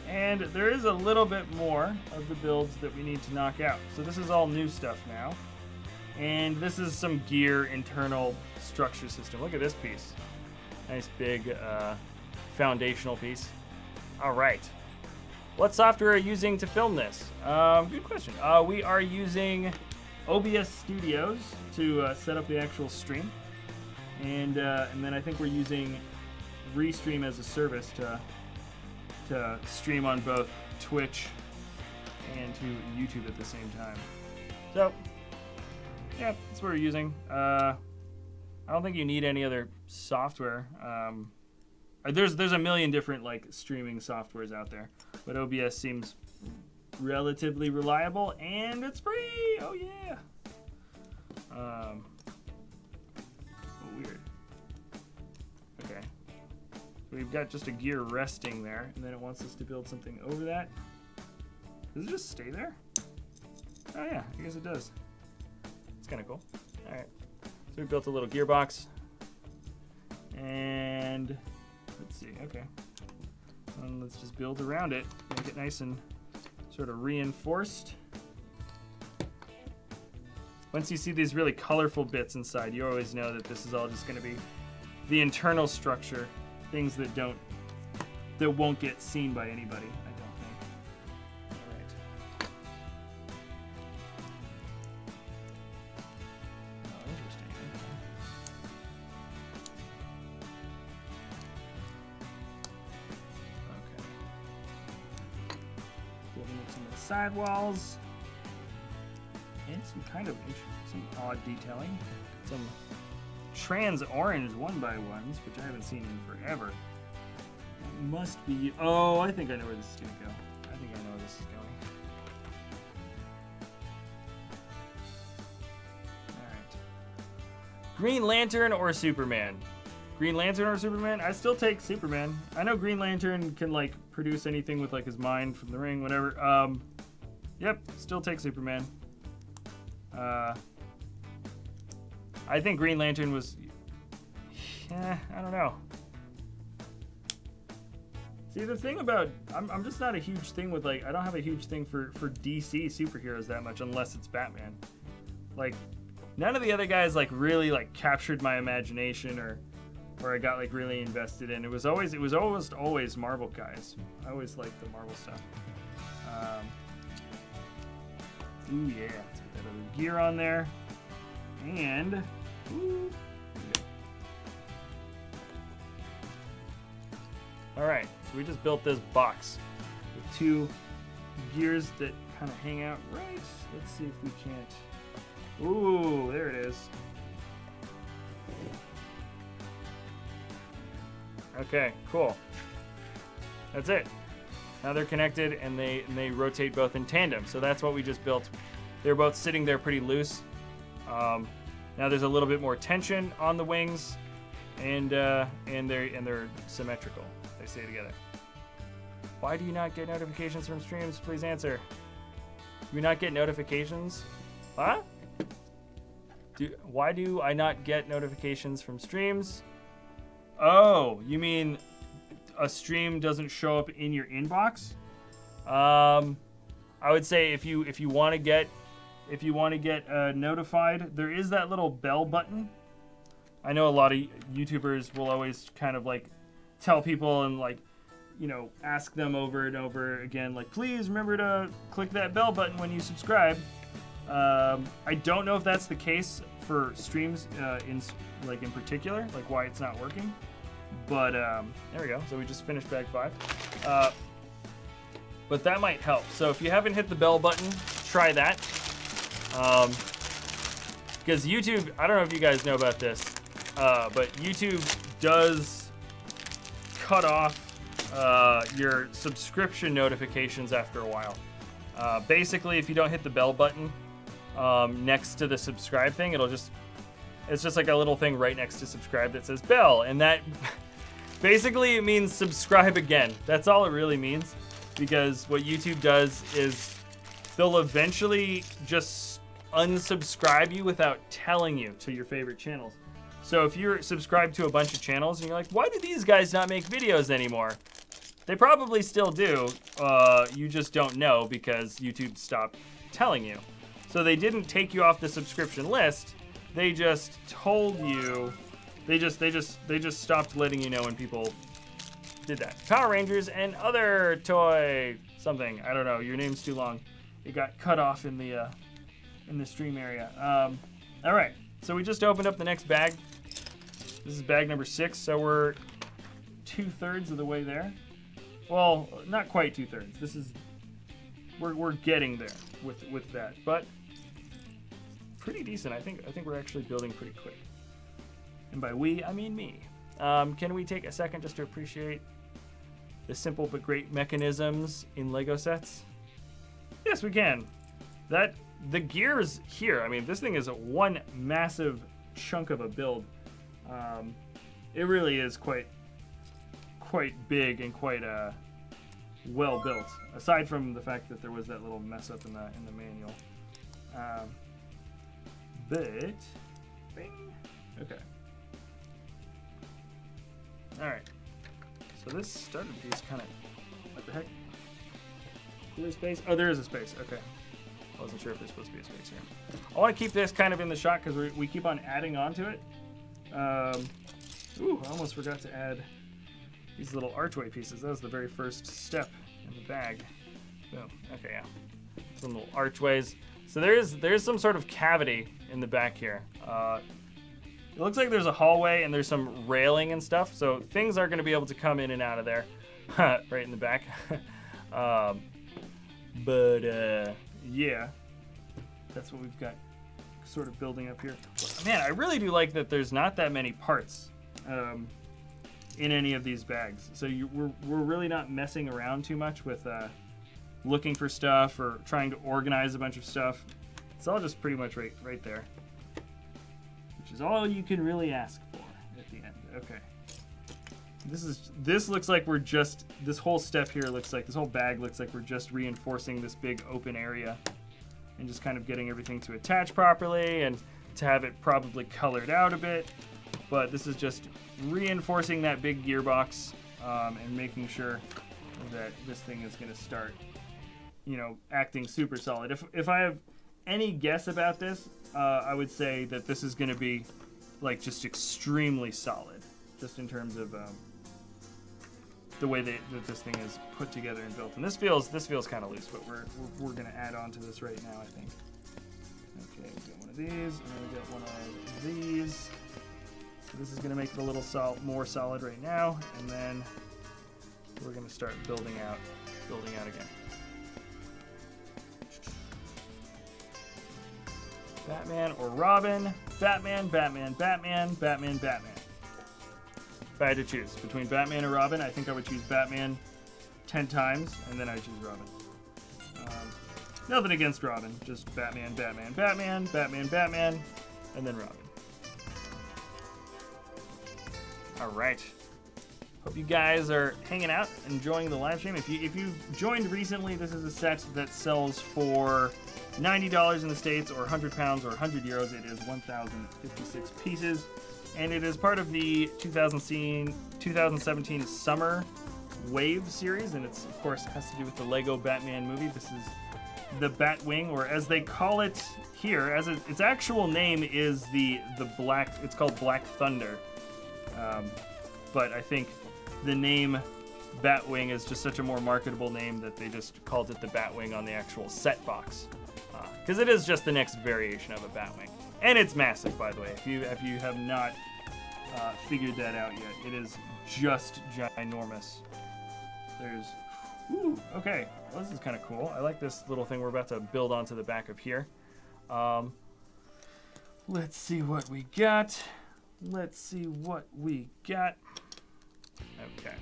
And there is a little bit more of the builds that we need to knock out. So this is all new stuff now. And this is some gear internal structure system. Look at this piece. Nice big foundational piece. All right. What software are you using to film this? Good question. We are using OBS Studios to set up the actual stream. And then I think we're using Restream as a service to stream on both Twitch and to YouTube at the same time. So, yeah, that's what we're using. I don't think you need any other software. There's a million different like streaming softwares out there, but OBS seems relatively reliable and it's free. Oh yeah. Oh, weird. Okay. We've got just a gear resting there, and then it wants us to build something over that. Does it just stay there? Oh yeah, I guess it does. It's kind of cool. All right. So we built a little gearbox, and let's see. Okay. And let's just build around it, make it nice and sort of reinforced. Once you see these really colorful bits inside, you always know that this is all just going to be the internal structure, things that won't get seen by anybody, I don't think. All right. Oh, interesting. Okay. Building up some of the sidewalls. And some kind of some odd detailing. Some trans orange 1x1s, which I haven't seen in forever. That must be. Oh, I think I know where this is going to go. I think I know where this is going. Alright. Green Lantern or Superman? Green Lantern or Superman? I still take Superman. I know Green Lantern can like produce anything with like his mind from the ring, whatever. Yep, still take Superman. I think Green Lantern was, I don't know. See, the thing about, I'm just not a huge thing with, like, I don't have a huge thing for DC superheroes that much unless it's Batman. Like, none of the other guys, like, really, like, captured my imagination or I got, like, really invested in. It was almost always Marvel guys. I always liked the Marvel stuff. Ooh, yeah. Let's get that other gear on there. And, ooh. All right, so we just built this box with 2 gears that kind of hang out right. Let's see if we can't. Ooh, there it is. Okay, cool. That's it. Now they're connected and they rotate both in tandem. So that's what we just built. They're both sitting there pretty loose. Now there's a little bit more tension on the wings, and they're symmetrical. They stay together. Why do you not get notifications from streams? Please answer. Do you not get notifications? Huh? Why do I not get notifications from streams? Oh, you mean a stream doesn't show up in your inbox? I would say if you want to get notified, there is that little bell button. I know a lot of YouTubers will always kind of like tell people and like, you know, ask them over and over again, like, please remember to click that bell button when you subscribe. I don't know if that's the case for streams in particular, like why it's not working. But there we go. So we just finished bag 5. But that might help. So if you haven't hit the bell button, try that. Because YouTube, I don't know if you guys know about this, but YouTube does cut off your subscription notifications after a while. Basically, if you don't hit the bell button next to the subscribe thing, it's just like a little thing right next to subscribe that says bell, and that basically it means subscribe again. That's all it really means, because what YouTube does is they'll eventually just unsubscribe you without telling you to your favorite channels. So if you're subscribed to a bunch of channels and you're like, why do these guys not make videos anymore? They probably still do. You just don't know because YouTube stopped telling you. So they didn't take you off the subscription list. They just told you. They just stopped letting you know when people did that. Power Rangers and other toy something. I don't know. Your name's too long. It got cut off in the stream area. All right. So we just opened up the next bag. This is bag number 6. So we're 2/3 of the way there. Well, not quite 2/3. This is we're getting there with that, but pretty decent. I think we're actually building pretty quick. And by we, I mean me. Can we take a second just to appreciate the simple but great mechanisms in Lego sets? Yes, we can. The gears here, I mean, this thing is one massive chunk of a build. It really is quite big and quite well built. Aside from the fact that there was that little mess up in the manual. But, bing. Okay. All right. So this starter piece kind of, what the heck? Is there space? Oh, there is a space. Okay. I wasn't sure if there's supposed to be a space here. I want to keep this kind of in the shot because we keep on adding on to it. Ooh, I almost forgot to add these little archway pieces. That was the very first step in the bag. Boom. Okay, yeah. Some little archways. So there's some sort of cavity in the back here. It looks like there's a hallway and there's some railing and stuff. So things are going to be able to come in and out of there, right in the back. Yeah, that's what we've got sort of building up here. Man, I really do like that there's not that many parts in any of these bags. So we're really not messing around too much with looking for stuff or trying to organize a bunch of stuff. It's all just pretty much right there, which is all you can really ask for at the end. Okay. This looks like this whole step here looks like, this whole bag looks like we're just reinforcing this big open area and just kind of getting everything to attach properly and to have it probably colored out a bit. But this is just reinforcing that big gearbox and making sure that this thing is going to start, you know, acting super solid. If I have any guess about this, I would say that this is going to be like just extremely solid, just in terms of the way that this thing is put together and built. And this feels kind of loose, but we're going to add on to this right now, I think. Okay, we got one of these, and then we got one of these. So this is going to make it a little more solid right now, and then we're going to start building out again. Batman or Robin, Batman, Batman, Batman, Batman, Batman. If I had to choose between Batman and Robin, I think I would choose Batman 10 times, and then I choose Robin. Nothing against Robin, just Batman, Batman, Batman, Batman, Batman, and then Robin. All right. Hope you guys are hanging out, enjoying the live stream. If you joined recently, this is a set that sells for $90 in the States, or 100 pounds, or 100 euros. It is 1,056 pieces, and it is part of the 2017 Summer Wave series, and it's, of course, has to do with the Lego Batman movie. This is the Batwing, or as they call it here, its actual name is the Black. It's called Black Thunder, but I think the name Batwing is just such a more marketable name that they just called it the Batwing on the actual set box, because it is just the next variation of a Batwing, and it's massive, by the way. If you have not figured that out yet, it is just ginormous. There's ooh, okay, well, this is kind of cool. I like this little thing we're about to build onto the back of here. Let's see what we got. Okay.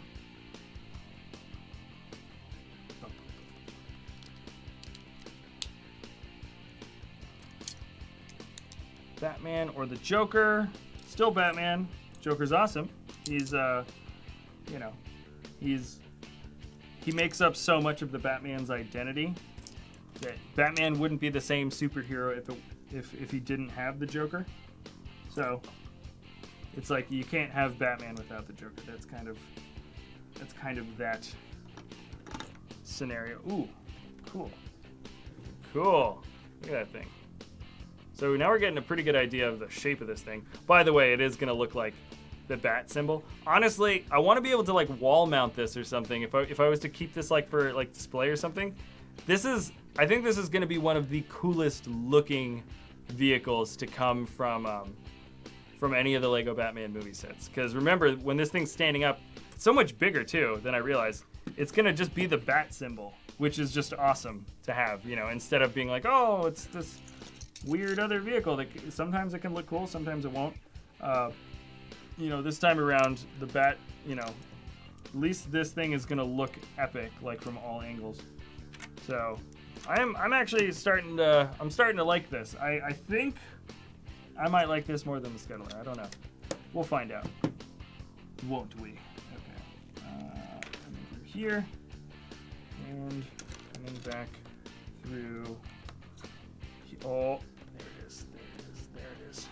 Batman or the Joker. Still Batman. Joker's awesome. He's, you know, he makes up so much of the Batman's identity that Batman wouldn't be the same superhero if he didn't have the Joker. So it's like you can't have Batman without the Joker. That's kind of that scenario. Ooh, cool. Look at that thing. So now we're getting a pretty good idea of the shape of this thing. By the way, it is going to look like the bat symbol. Honestly, I want to be able to like wall mount this or something. If I was to keep this like for like display or something, I think this is going to be one of the coolest looking vehicles to come from any of the Lego Batman movie sets. Because remember, when this thing's standing up, it's so much bigger too than I realized. It's going to just be the bat symbol, which is just awesome to have, you know, instead of being like, oh, it's this weird other vehicle that sometimes it can look cool, sometimes it won't. You know, this time around, the bat, you know, at least this thing is going to look epic, like from all angles. So I'm actually starting to like this. I think I might like this more than the Scuttler. I don't know. We'll find out, won't we? Okay. Coming through here and coming back through. Oh, there it is.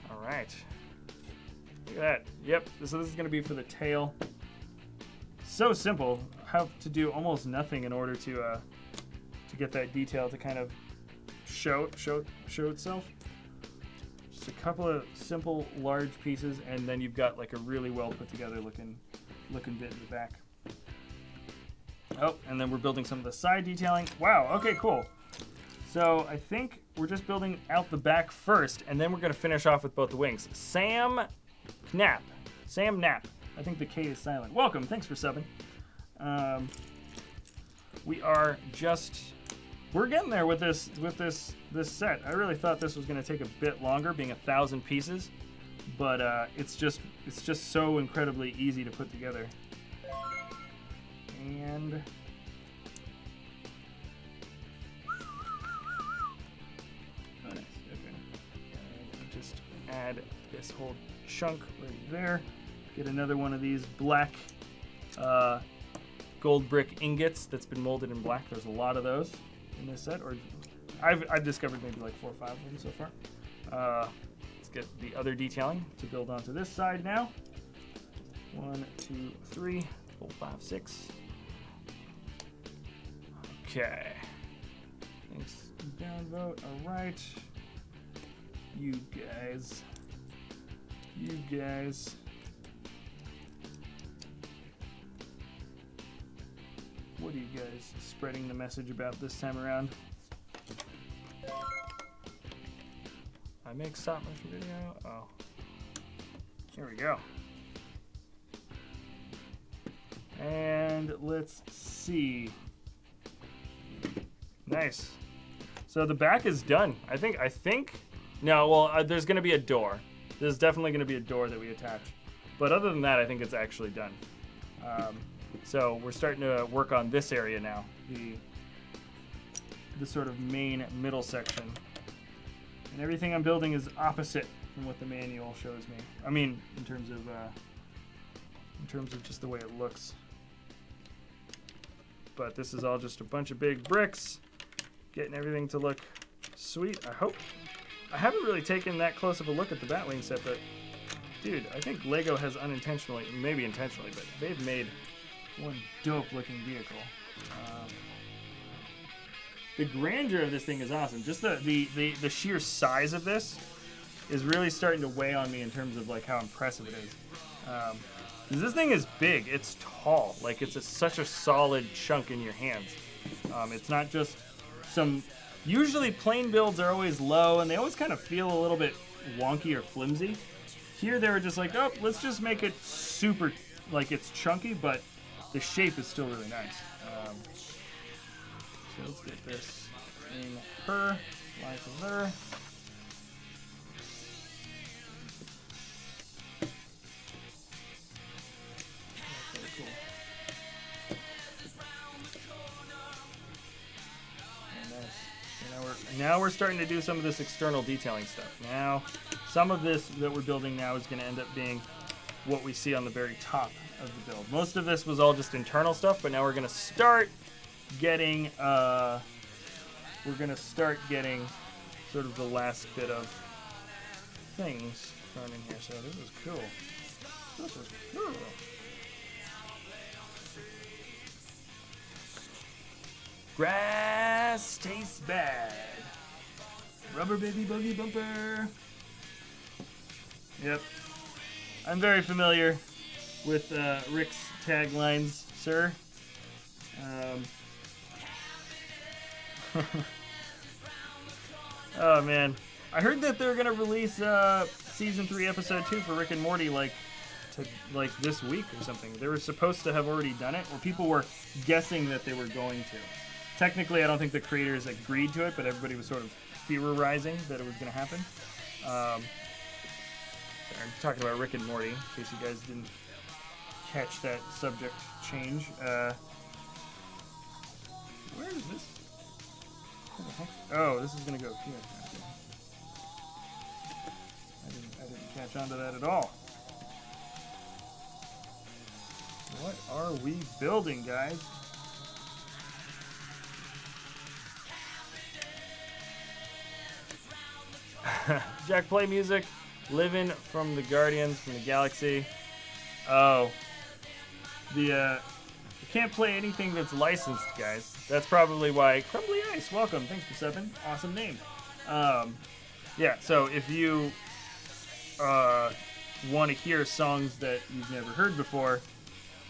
All right. Look at that. Yep. So this is going to be for the tail. So simple. Have to do almost nothing in order to get that detail to kind of show itself. Just a couple of simple large pieces, and then you've got like a really well put together looking bit in the back. Oh, and then we're building some of the side detailing. Wow, okay, cool. So I think we're just building out the back first, and then we're going to finish off with both the wings. Sam Knapp. I think the K is silent. Welcome, thanks for subbing. We're getting there with this set. I really thought this was going to take a bit longer, being 1,000 pieces, but it's just so incredibly easy to put together. And oh, nice. Okay. Just add this whole chunk right there. Get another one of these black gold brick ingots that's been molded in black. There's a lot of those in this set, or I've discovered maybe like 4 or 5 of them so far. Let's get the other detailing to build onto this side now. 1, 2, 3, 4, 5, 6. Okay. Thanks. Downvote. All right. You guys. What are you guys spreading the message about this time around? I make stop motion video. Oh. Here we go. And let's see. Nice. So the back is done. I think. No, well, there's going to be a door. There's definitely going to be a door that we attach. But other than that, I think it's actually done. So we're starting to work on this area now. The sort of main middle section. And everything I'm building is opposite from what the manual shows me. I mean, in terms of just the way it looks. But this is all just a bunch of big bricks, getting everything to look sweet. I hope. I haven't really taken that close of a look at the Batwing set, but dude, I think Lego has unintentionally, maybe intentionally, but they've made one dope-looking vehicle. The grandeur of this thing is awesome. Just the sheer size of this is really starting to weigh on me in terms of like how impressive it is. 'Cause this thing is big. It's tall. Like it's such a solid chunk in your hands. It's not just some. Usually plane builds are always low and they always kind of feel a little bit wonky or flimsy. Here they were just like, oh, let's just make it super, like it's chunky, but the shape is still really nice. So let's get this in her, like her. That's really cool. Nice. Now we're starting to do some of this external detailing stuff. Now, some of this that we're building now is going to end up being what we see on the very top of the build. Most of this was all just internal stuff, but now we're going to start getting sort of the last bit of things thrown in here. So this is cool. This is cool. Grass tastes bad. Rubber baby buggy bumper. Yep. I'm very familiar with Rick's taglines, sir. Oh man, I heard that they're gonna release season 3, episode 2 for Rick and Morty like this week or something. They were supposed to have already done it, or people were guessing that they were going to. Technically, I don't think the creators agreed to it, but everybody was sort of theorizing that it was gonna happen. I'm talking about Rick and Morty, in case you guys didn't catch that subject change. Where is this? What the heck? Oh, this is gonna go here. Okay. I didn't catch on to that at all. What are we building, guys? Jack, play music. Living from the Guardians from the Galaxy. Oh. You can't play anything that's licensed, guys. That's probably why. Crumbly Ice, welcome. Thanks for subbing. Awesome name. Yeah, so if you want to hear songs that you've never heard before,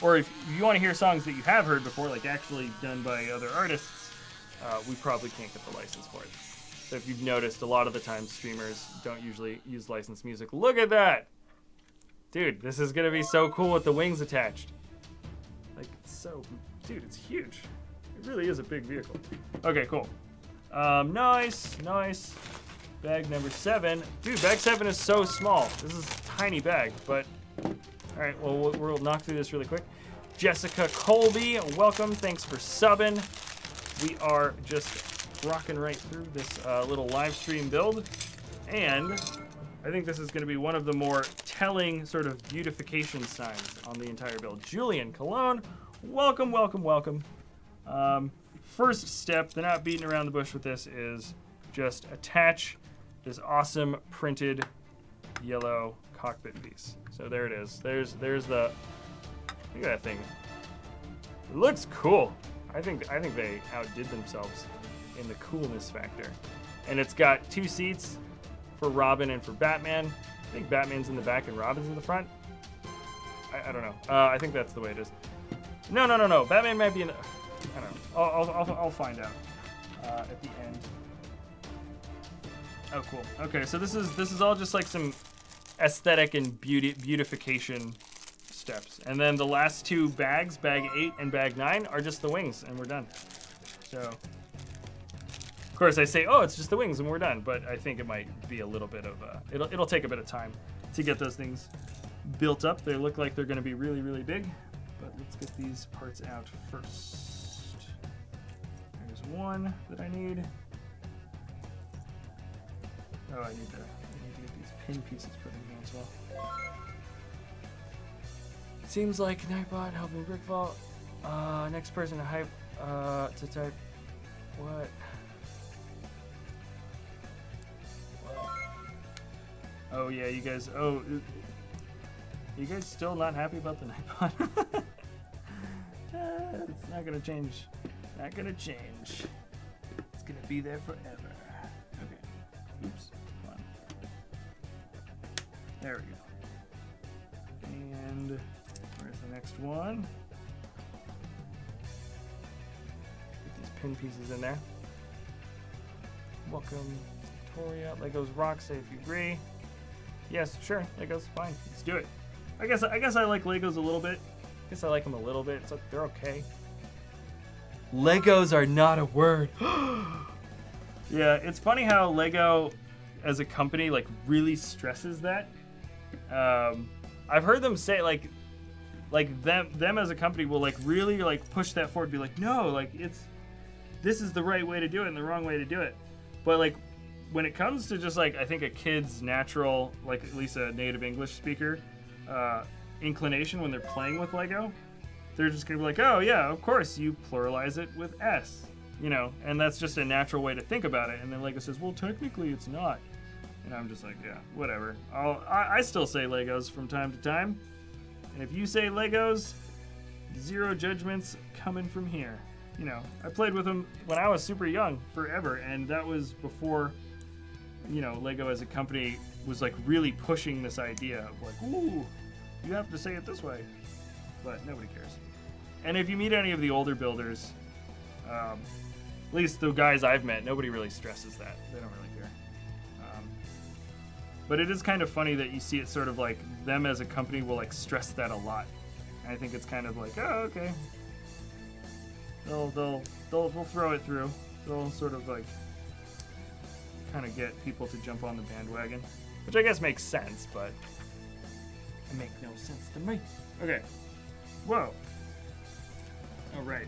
or if you want to hear songs that you have heard before, like actually done by other artists, we probably can't get the license for it. So if you've noticed, a lot of the time streamers don't usually use licensed music. Look at that! Dude, this is going to be so cool with the wings attached. Like, dude, it's huge. It really is a big vehicle. Okay, cool. Nice. Bag number 7. Dude, bag 7 is so small. This is a tiny bag, but... Alright, well, we'll knock through this really quick. Jessica Colby, welcome. Thanks for subbing. We are just rocking right through this little live stream build. And I think this is going to be one of the more telling sort of beautification signs on the entire build. Julian Cologne, welcome. First step, they're not beating around the bush with this, is just attach this awesome printed yellow cockpit piece. So there it is. There's the, look at that thing. It looks cool. I think they outdid themselves in the coolness factor. And it's got 2 seats for Robin and for Batman. I think Batman's in the back and Robin's in the front. I don't know. I think that's the way it is. No. Batman might be in the, I don't know. I'll find out at the end. Oh, cool. Okay, so this is all just like some aesthetic and beautification steps. And then the last 2 bags, bag 8 and bag 9, are just the wings, and we're done. So, of course, I say, oh, it's just the wings, and we're done. But I think it might be a little bit of it'll take a bit of time to get those things built up. They look like they're going to be really, really big. But let's get these parts out first. There's one that I need. Oh, I need to get these pin pieces put in here as well. Seems like Nightbot helping Brickvault. Next person to hype to type. What? Oh yeah, you guys. Oh, you guys still not happy about the Nightbot? It's not gonna change. Not gonna change. It's gonna be there forever. Okay. Oops. Come on. There we go. And where's the next one? Get these pin pieces in there. Welcome, Victoria. Legos rock. Say if you agree. Yes, sure. Legos, fine. Let's do it. I guess I like Legos a little bit. I guess I like them a little bit. It's like they're okay. Legos are not a word. Yeah, it's funny how Lego, as a company, like really stresses that. I've heard them say like them as a company will like really like push that forward. Be like, no, like this is the right way to do it and the wrong way to do it. But like, when it comes to just like, I think a kid's natural, like at least a native English speaker, inclination when they're playing with Lego, they're just gonna be like, oh yeah, of course, you pluralize it with S, you know, and that's just a natural way to think about it. And then Lego says, well, technically it's not. And I'm just like, yeah, whatever. I still say Legos from time to time. And if you say Legos, zero judgments coming from here. You know, I played with them when I was super young, forever, and that was before, you know, Lego as a company was like really pushing this idea of like, ooh, you have to say it this way. But nobody cares. And if you meet any of the older builders, at least the guys I've met, nobody really stresses that. They don't really care. But it is kind of funny that you see it sort of like them as a company will like stress that a lot. And I think it's kind of like, oh, okay. They'll throw it through. They'll sort of like kind of get people to jump on the bandwagon, which I guess makes sense, but it makes no sense to me. Okay. Whoa. All right.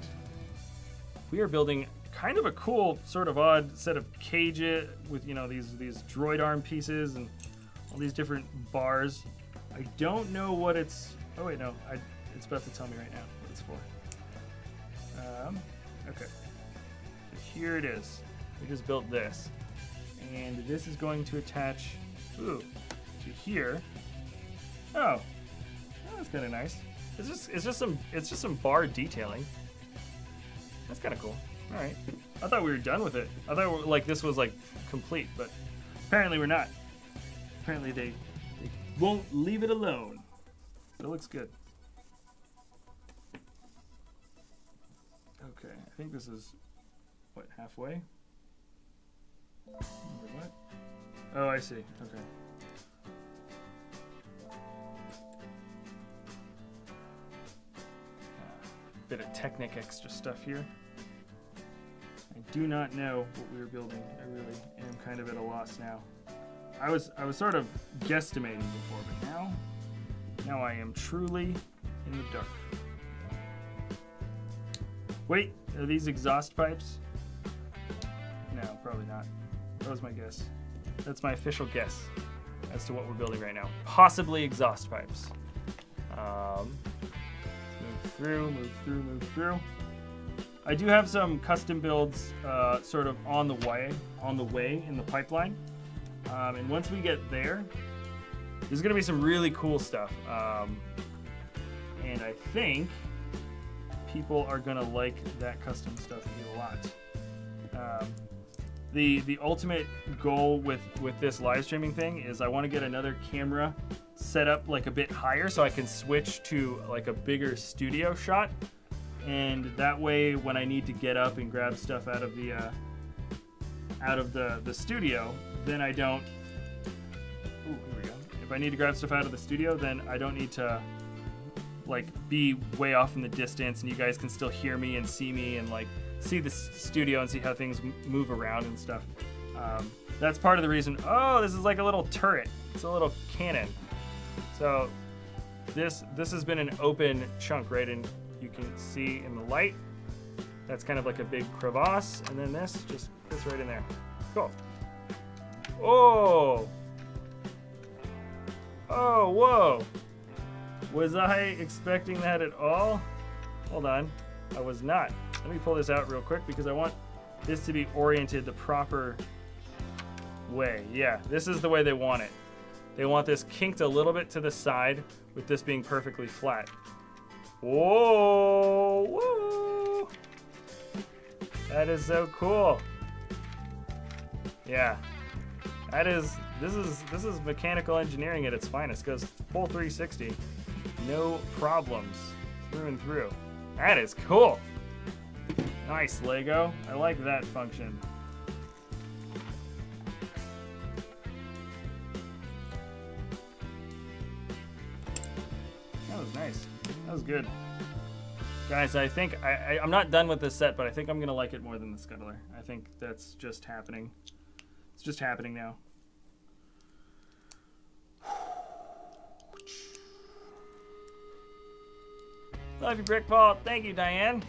We are building kind of a cool, sort of odd set of cages with, you know, these droid arm pieces and all these different bars. I don't know what it's. Oh wait, no. It's about to tell me right now what it's for. Okay. So here it is. We just built this. And this is going to attach to here. Oh, that's kind of nice. It's just some bar detailing. That's kind of cool. All right. I thought we were done with it. I thought like this was like complete, but apparently we're not. Apparently they won't leave it alone. But it looks good. Okay, I think this is what, halfway? What? Oh, I see. Okay. Bit of Technic extra stuff here. I do not know what we were building. I really am kind of at a loss now. I was sort of guesstimating before, but now I am truly in the dark. Wait, are these exhaust pipes? No, probably not. That was my guess. That's my official guess as to what we're building right now. Possibly exhaust pipes. Move through. I do have some custom builds sort of on the way in the pipeline. And once we get there, there's gonna be some really cool stuff. And I think people are gonna like that custom stuff a lot. The ultimate goal with this live streaming thing is I want to get another camera set up like a bit higher so I can switch to like a bigger studio shot, and that way when I need to get up and grab stuff out of the studio, then I don't. Ooh, here we go. If I need to grab stuff out of the studio, then I don't need to like be way off in the distance, and you guys can still hear me and see me and like see the studio and see how things move around and stuff. That's part of the reason. Oh, this is like a little turret. It's a little cannon. So this has been an open chunk, right? And you can see in the light, that's kind of like a big crevasse, and then this just fits right in there. Cool. Oh. Oh, whoa. Was I expecting that at all? Hold on. I was not. Let me pull this out real quick because I want this to be oriented the proper way. Yeah, this is the way they want it. They want this kinked a little bit to the side with this being perfectly flat. Whoa! Whoa! That is so cool. Yeah. This is mechanical engineering at its finest. Goes full 360. No problems. Through and through. That is cool. Nice, Lego. I like that function. That was nice. That was good. Guys, I think I'm not done with this set, but I think I'm going to like it more than the Scuttler. I think that's just happening. It's just happening now. Love you, Brickvault. Thank you, Diane.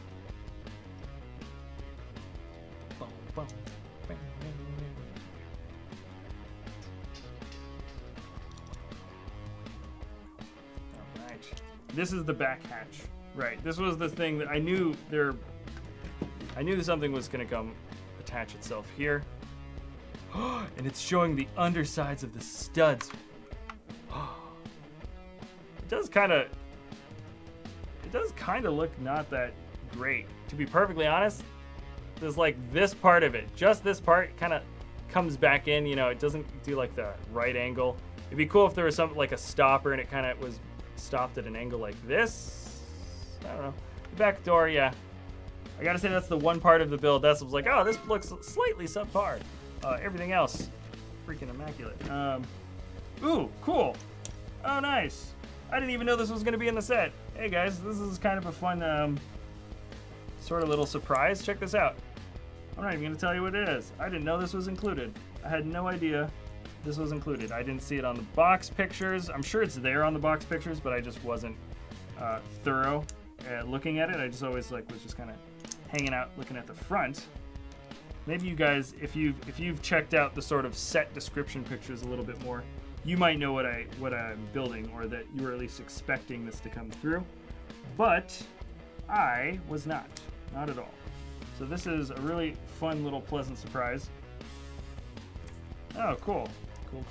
Alright. This is the back hatch. Right. This was the thing that I knew something was going to come attach itself here. And it's showing the undersides of the studs. It does kind of look not that great. To be perfectly honest, there's like this part of it, just this part kind of comes back in, you know, it doesn't do like the right angle. It'd be cool if there was something like a stopper and it kind of was stopped at an angle like this. I don't know. The back door, yeah. I gotta say that's the one part of the build that was like, oh, this looks slightly subpar. Everything else, freaking immaculate. Ooh, cool. Oh, nice. I didn't even know this was gonna be in the set. Hey guys, this is kind of a fun sort of little surprise. Check this out. I'm not even gonna tell you what it is. I didn't know this was included. I had no idea this was included. I didn't see it on the box pictures. I'm sure it's there on the box pictures, but I just wasn't thorough at looking at it. I just always was just kind of hanging out looking at the front. Maybe you guys, if you've checked out the sort of set description pictures a little bit more, you might know what I'm building, or that you were at least expecting this to come through. But I was not at all. So this is a really fun little pleasant surprise. Oh, cool. You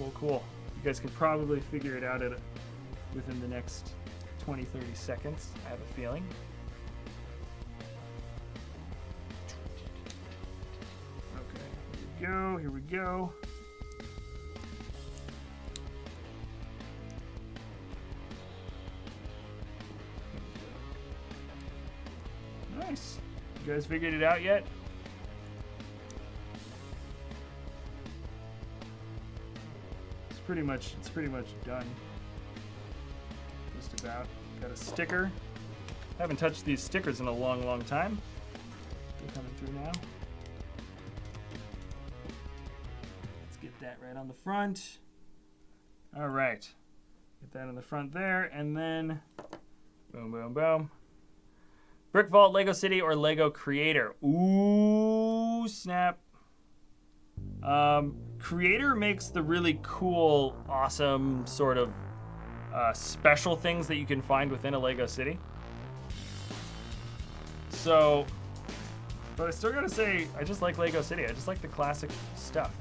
guys can probably figure it out within the next 20-30 seconds, I have a feeling. Okay, here we go. Nice. You guys figured it out yet? It's pretty much done. Just about. Got a sticker. Haven't touched these stickers in a long time. They're coming through now. Let's get that right on the front. All right. Get that in the front there, and then boom, boom, boom. Brickvault, Lego City, or Lego Creator? Ooh, snap. Creator makes the really cool, awesome sort of special things that you can find within a Lego City. So, but I still gotta say, I just like Lego City. I just like the classic stuff.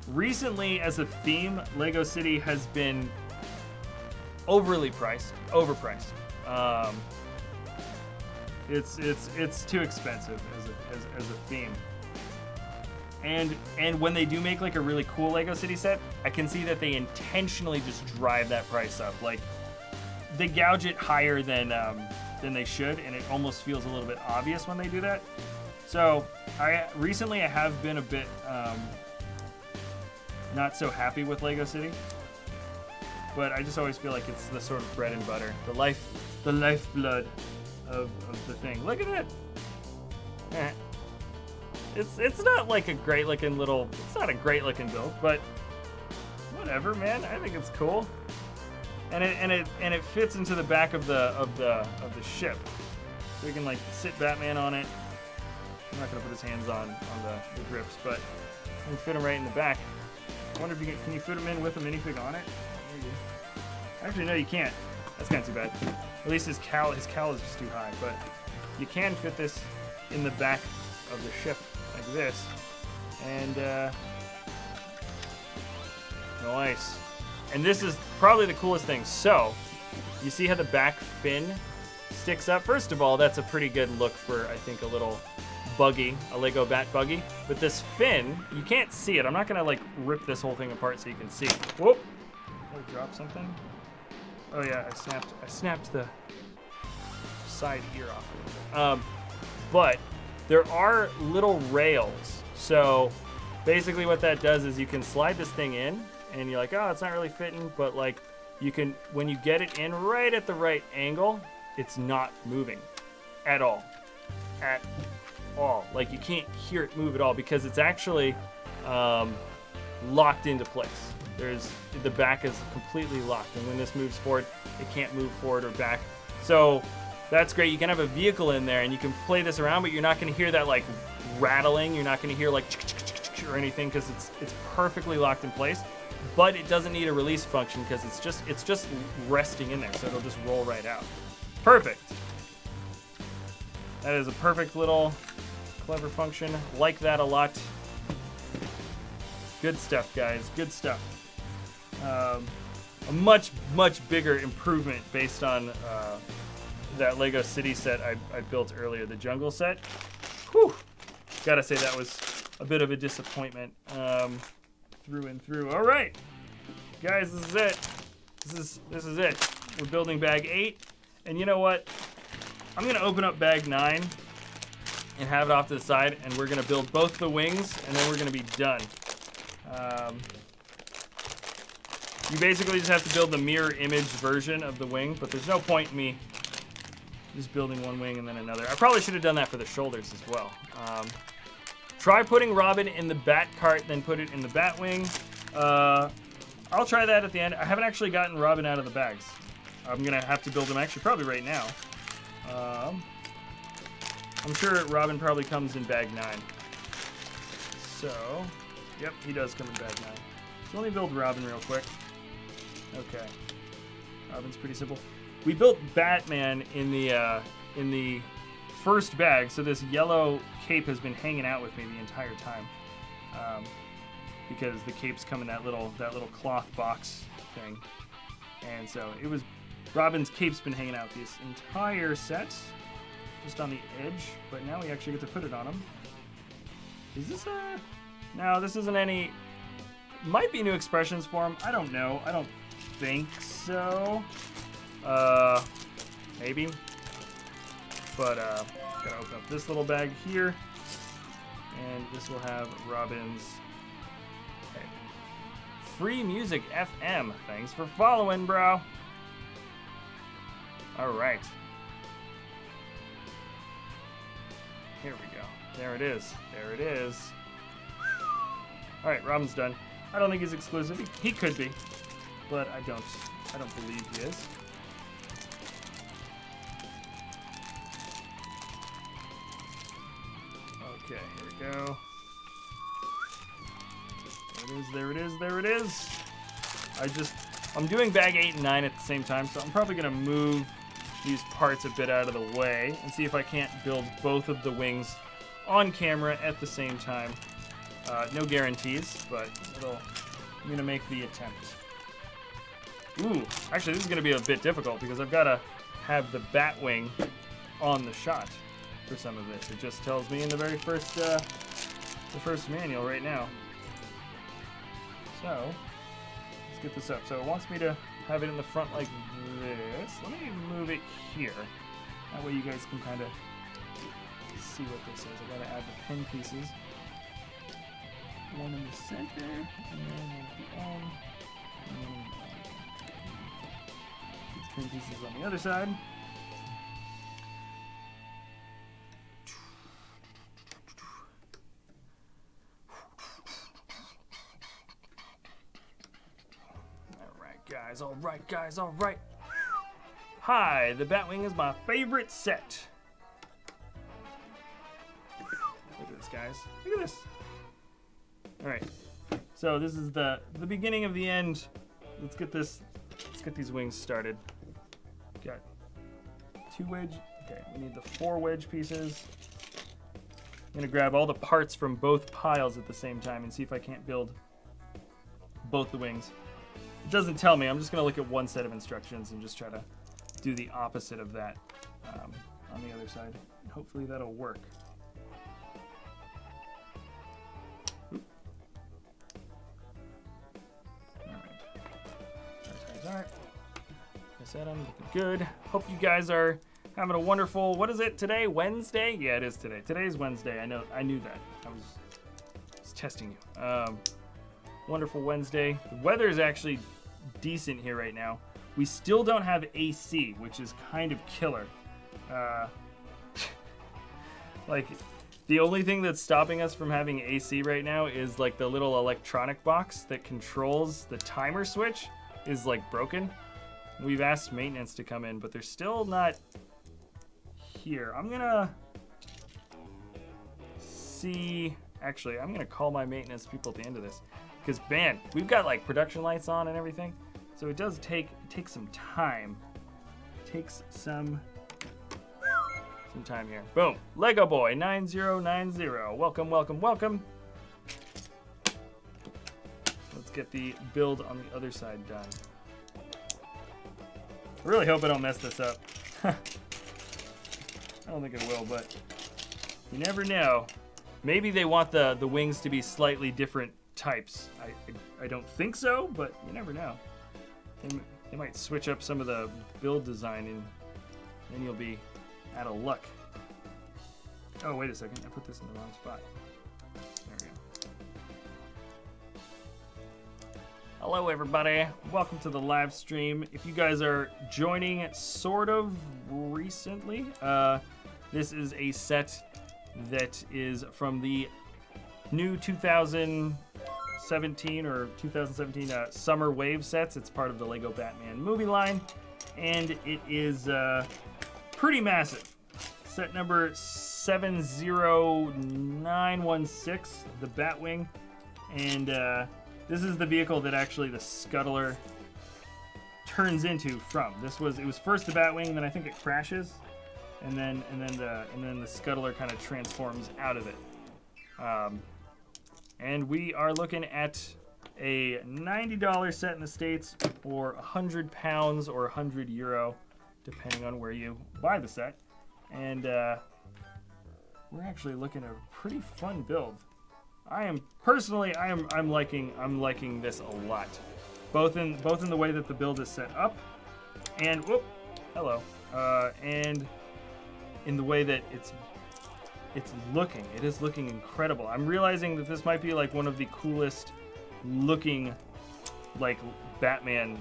recently, as a theme, Lego City has been overly priced, overpriced. It's too expensive as a theme. And when they do make like a really cool Lego City set, I can see that they intentionally just drive that price up. Like they gouge it higher than they should, and it almost feels a little bit obvious when they do that. So recently I have been a bit not so happy with Lego City, but I just always feel like it's the sort of bread and butter, the lifeblood of the thing. Look at it. It's not like a great looking little. It's not a great looking build, but whatever, man. I think it's cool, and it fits into the back of the ship, so you can like sit Batman on it. I'm not gonna put his hands on the grips, but you can fit him right in the back. I wonder if can you fit him in with a minifig on it? Actually, no, you can't. That's kind of too bad. At least his cowl is just too high, but you can fit this in the back of the ship like this, and nice. And this is probably the coolest thing. So you see how the back fin sticks up? First of all, that's a pretty good look for, I think, a little buggy, a Lego Bat buggy. But this fin, you can't see it. I'm not gonna like rip this whole thing apart so you can see. Whoop! Did I drop something? Oh yeah, I snapped the side ear off. But there are little rails. So basically what that does is you can slide this thing in and you're like, oh, it's not really fitting, but like you can, when you get it in right at the right angle, it's not moving at all. At all. Like you can't hear it move at all because it's actually locked into place. The back is completely locked, and when this moves forward, it can't move forward or back. So that's great. You can have a vehicle in there and you can play this around, but you're not going to hear that like rattling. You're not going to hear like or anything because it's perfectly locked in place. But it doesn't need a release function because it's just resting in there, so it'll just roll right out. Perfect. That is a perfect little clever function. Like that a lot. Good stuff, guys. Good stuff. A much bigger improvement based on that Lego City set I built earlier, the jungle set. Whew. Gotta say that was a bit of a disappointment through and through. All right, guys, this is it. This is it. We're building bag 8, and you know what? I'm gonna open up bag 9 and have it off to the side, and we're gonna build both the wings, and then we're gonna be done. You basically just have to build the mirror image version of the wing, but there's no point in me just building one wing and then another. I probably should have done that for the shoulders as well. Try putting Robin in the bat cart, then put it in the Batwing. I'll try that at the end. I haven't actually gotten Robin out of the bags. I'm gonna have to build them actually probably right now. I'm sure Robin probably comes in bag 9. So, yep, he does come in bag 9. So let me build Robin real quick. Okay, Robin's pretty simple. We built Batman in the first bag, so this yellow cape has been hanging out with me the entire time, because the capes come in that little cloth box thing, and so Robin's cape's been hanging out this entire set, just on the edge. But now we actually get to put it on him. Is this no? This isn't any. Might be new expressions for him. I don't know. I don't think so. Maybe. But gotta open up this little bag here, and this will have Robin's free music FM. Thanks for following, bro. All right. Here we go. There it is. There it is. All right, Robin's done. I don't think he's exclusive. He could be, but I don't believe he is. Okay, here we go. There it is, there it is. I'm doing bag 8 and 9 at the same time, so I'm probably gonna move these parts a bit out of the way and see if I can't build both of the wings on camera at the same time. No guarantees, but I'm going to make the attempt. Ooh, actually this is going to be a bit difficult because I've got to have the Batwing on the shot for some of it. It just tells me in the very first, the first manual right now. So, let's get this up. So it wants me to have it in the front like this. Let me move it here. That way you guys can kind of see what this is. I gotta add the pin pieces. One in the center, and then one at the end, and then pin pieces on the other side. Alright guys, alright. Hi, the Batwing is my favorite set. Look at this, guys. Look at this. Alright. So this is the beginning of the end. Let's get these wings started. Got 2 wedge. Okay, we need the 4 wedge pieces. I'm gonna grab all the parts from both piles at the same time and see if I can't build both the wings. It doesn't tell me. I'm just going to look at one set of instructions and just try to do the opposite of that on the other side. Hopefully that'll work. Oop. All right. Like I said, I'm looking good. Hope you guys are having a wonderful, what is it today? Wednesday? Yeah, it is today. Today's Wednesday. I knew that. I was testing you. Wonderful Wednesday. The weather is actually decent here right now. We still don't have AC, which is kind of killer. Like, the only thing that's stopping us from having AC right now is like the little electronic box that controls the timer switch is like broken. We've asked maintenance to come in, but they're still not here. I'm gonna see. Actually, I'm gonna call my maintenance people at the end of this. Because, man, we've got, like, production lights on and everything. So it does take some time. It takes some time here. Boom. Lego Boy 9090. Welcome, welcome, welcome. Let's get the build on the other side done. I really hope I don't mess this up. I don't think it will, but you never know. Maybe they want the wings to be slightly different types. I don't think so, but you never know. They might switch up some of the build design and then you'll be out of luck. Oh, wait a second. I put this in the wrong spot. There we go. Hello, everybody. Welcome to the live stream. If you guys are joining sort of recently, this is a set that is from the new 2017 or 2017 Summer Wave sets. It's part of the Lego Batman movie line, and it is pretty massive. Set number 70916, the Batwing, and this is the vehicle that actually the scuttler turns into from. It was first the Batwing, then I think it crashes, and then the scuttler kind of transforms out of it. And we are looking at a $90 set in the States, or £100 or €100, depending on where you buy the set. And we're actually looking at a pretty fun build. I'm liking this a lot, both in the way that the build is set up, and and in the way that it is looking incredible. I'm realizing that this might be like one of the coolest looking like Batman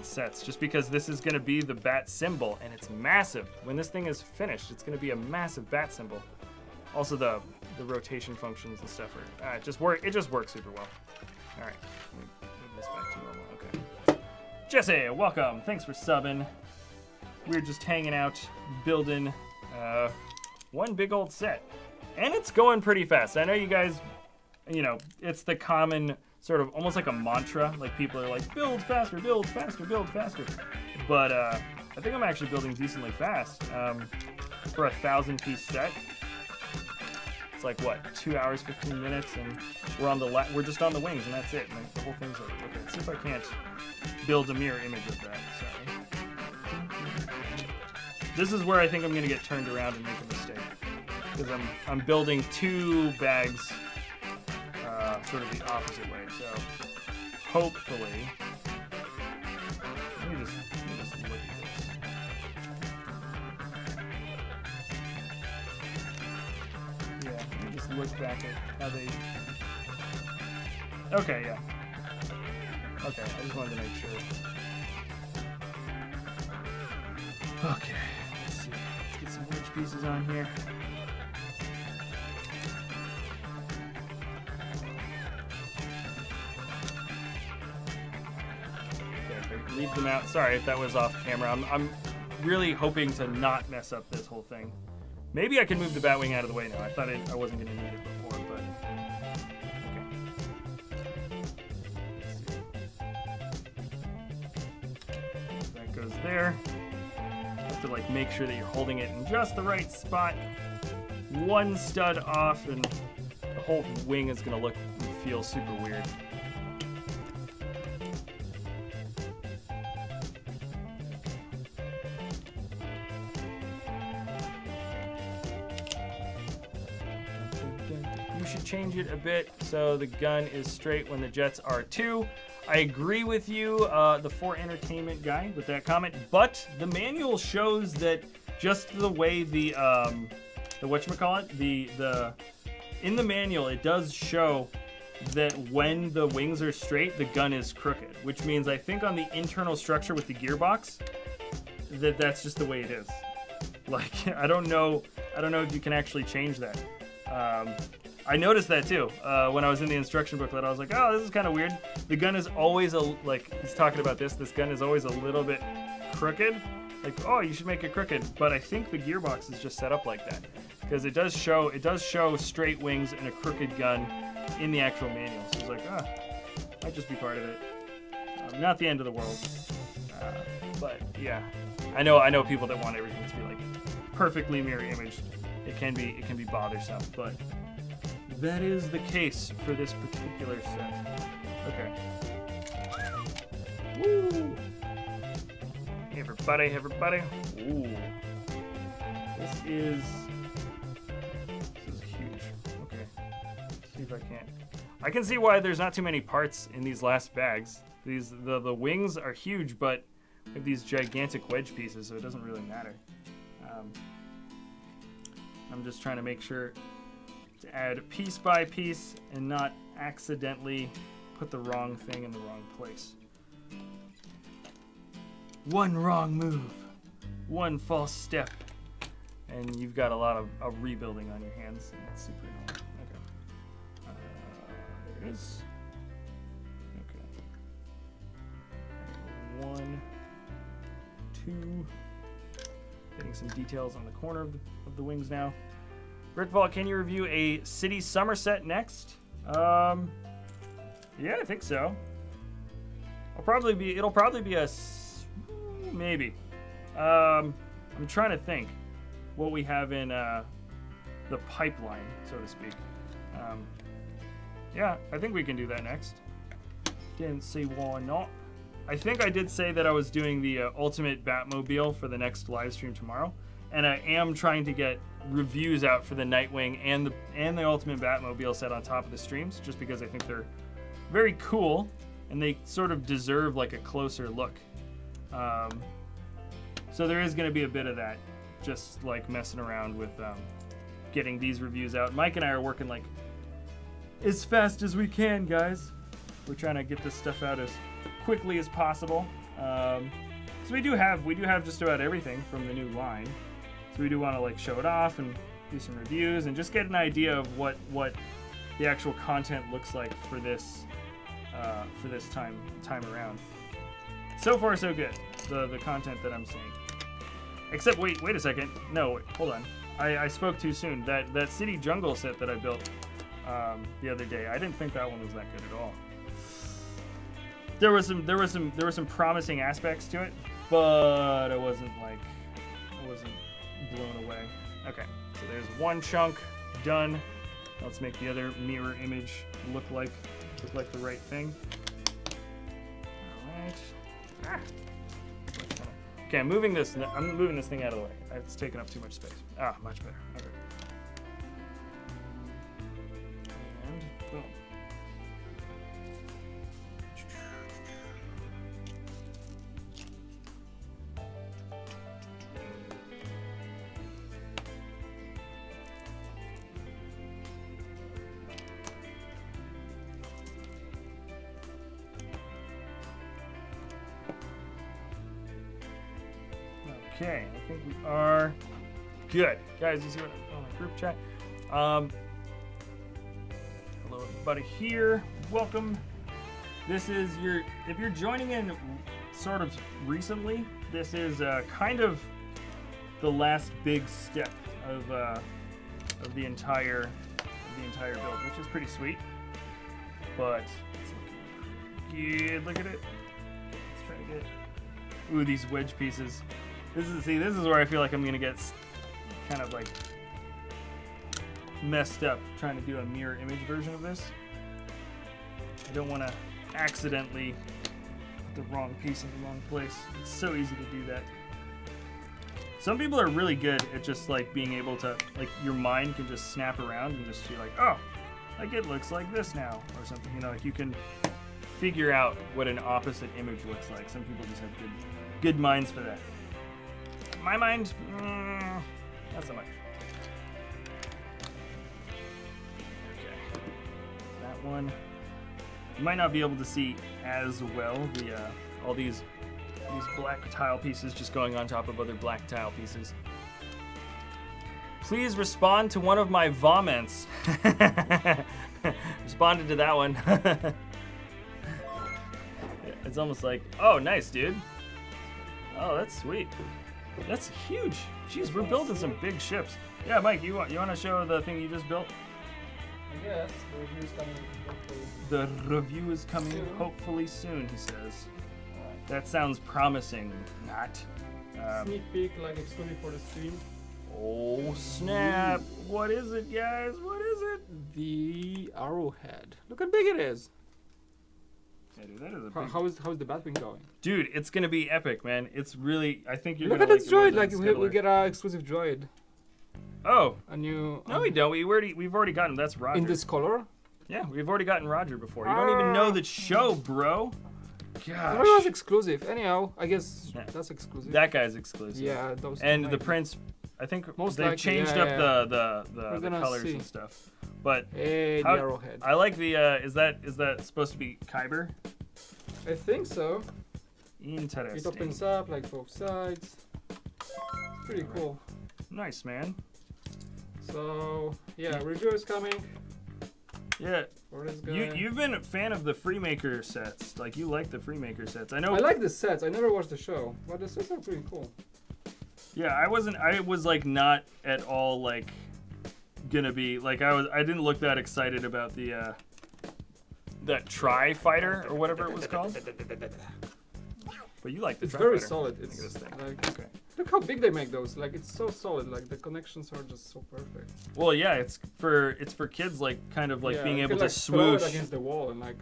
sets, just because this is going to be the bat symbol, and it's massive. When this thing is finished, it's going to be a massive bat symbol. Also, the rotation functions and stuff are it just works super well. All right, move this back to normal. Okay, Jesse, welcome. Thanks for subbing. We're just hanging out, building one big old set, and it's going pretty fast. I know you guys, it's the common sort of almost like a mantra, like people are like, build faster, build faster, build faster. But I think I'm actually building decently fast for a 1,000-piece set. It's like what, 2 hours, 15 minutes, and we're just on the wings, and that's it. And the whole thing's over. Okay, let's see if I can't build a mirror image of that. Sorry. This is where I think I'm gonna get turned around and make a mistake, because I'm building 2 bags, sort of the opposite way. So hopefully, let me just look at this. Yeah, let me just look back at how they. Okay, yeah. Okay, I just wanted to make sure. Okay, let's see. Let's get some wedge pieces on here. Okay, leave them out. Sorry if that was off camera. I'm really hoping to not mess up this whole thing. Maybe I can move the Batwing out of the way now. I thought I wasn't going to need it before, but okay. That goes there. Have to like make sure that you're holding it in just the right spot. One stud off, and the whole wing is going to look and feel super weird. Change it a bit so the gun is straight when the jets are too. I agree with you, the For Entertainment guy, with that comment, but the manual shows that just the way the whatchamacallit, in the manual it does show that when the wings are straight, the gun is crooked, which means I think on the internal structure with the gearbox, that's just the way it is. Like, I don't know if you can actually change that. I noticed that too when I was in the instruction booklet. I was like, oh, this is kind of weird. The gun is always he's talking about this gun is always a little bit crooked. Like, oh, you should make it crooked. But I think the gearbox is just set up like that, because it does show straight wings and a crooked gun in the actual manual. So it's like, might just be part of it. Not the end of the world. But yeah, I know people that want everything to be like perfectly mirror imaged. It can be bothersome, but that is the case for this particular set. Okay. Woo! Hey everybody. Ooh. This is huge. Okay. Let's see if I can see why there's not too many parts in these last bags. The wings are huge, but we have these gigantic wedge pieces, so it doesn't really matter. I'm just trying to make sure to add piece by piece and not accidentally put the wrong thing in the wrong place. One wrong move, one false step, and you've got a lot of rebuilding on your hands, and that's super annoying. Okay. There it is. Okay. 1, 2. Getting some details on the corner of the wings now. Brickvault, can you review a City Somerset next? Yeah, I think so. It'll probably be a maybe. I'm trying to think what we have in the pipeline, so to speak. Yeah, I think we can do that next. Didn't see why not. I think I did say that I was doing the Ultimate Batmobile for the next live stream tomorrow, and I am trying to get reviews out for the Nightwing and the Ultimate Batmobile set on top of the streams, just because I think they're very cool and they sort of deserve like a closer look. So there is going to be a bit of that, just like messing around with getting these reviews out. Mike and I are working like as fast as we can, guys. We're trying to get this stuff out as quickly as possible. So we do have just about everything from the new line. So we do want to like show it off and do some reviews and just get an idea of what the actual content looks like for this time around. So far so good. The content that I'm seeing. Except wait a second. No, wait, hold on. I spoke too soon. That City Jungle set that I built the other day, I didn't think that one was that good at all. There were some promising aspects to it, but I wasn't blown away. Okay, so there's one chunk done. Let's make the other mirror image look like the right thing. All right. Ah. Okay, I'm moving this thing out of the way. It's taking up too much space. Ah, much better. Okay. And boom. Okay, I think we are good. Guys, you see what I'm on my group chat? Hello everybody here. Welcome. This is if you're joining in sort of recently, this is kind of the last big step of the entire build, which is pretty sweet. But it's looking good. Look at it. Let's try to get ooh, these wedge pieces. This is where I feel like I'm gonna get kind of like messed up trying to do a mirror image version of this. I don't want to accidentally put the wrong piece in the wrong place. It's so easy to do that. Some people are really good at just like being able to, like, your mind can just snap around and just be like, oh, like it looks like this now or something. You know, like you can figure out what an opposite image looks like. Some people just have good minds for that. My mind, not so much. Okay, that one. You might not be able to see as well the all these black tile pieces just going on top of other black tile pieces. Please respond to one of my vomits. Responded to that one. It's almost like, oh, nice, dude. Oh, that's sweet. That's huge. Jeez, we're building some big ships. Yeah, Mike, you want to show the thing you just built? Yes, the review is coming. The review is coming soon. Hopefully soon, he says. That sounds promising. Not. Sneak peek, like exclusive for the stream. Oh snap! What is it, guys? What is it? The arrowhead. Look how big it is. Yeah, dude, that is a big... How's the Batwing going? Dude, it's gonna be epic, man. It's really. I think you're Look gonna at this droid. like we get our exclusive droid. Oh. A new. No, we don't. We've already gotten. That's Roger. In this color? Yeah, we've already gotten Roger before. You don't even know the show, bro. Gosh. That was exclusive. Anyhow, I guess that's exclusive. That guy's exclusive. Yeah, those. And the prince, I think most they've likely, changed up the colors see. and stuff. But hey, the arrowhead. I like the. Is that supposed to be Kyber? I think so. Interesting. It opens up like both sides. Pretty cool. Nice, man. So yeah, review is coming. Yeah. For this guy. You've been a fan of the Freemaker sets. Like, you like the Freemaker sets. I know. I like the sets. I never watched the show, but the sets are pretty cool. Yeah, I was like not at all like gonna be like I didn't look that excited about the that Tri-Fighter or whatever it was called. But you like the Tri-Fighter. It's very solid. It's like, okay. Look how big they make those. Like, it's so solid. Like, the connections are just so perfect. Well, yeah, it's for kids, like, kind of like being able to swoosh. Throw it against the wall and like.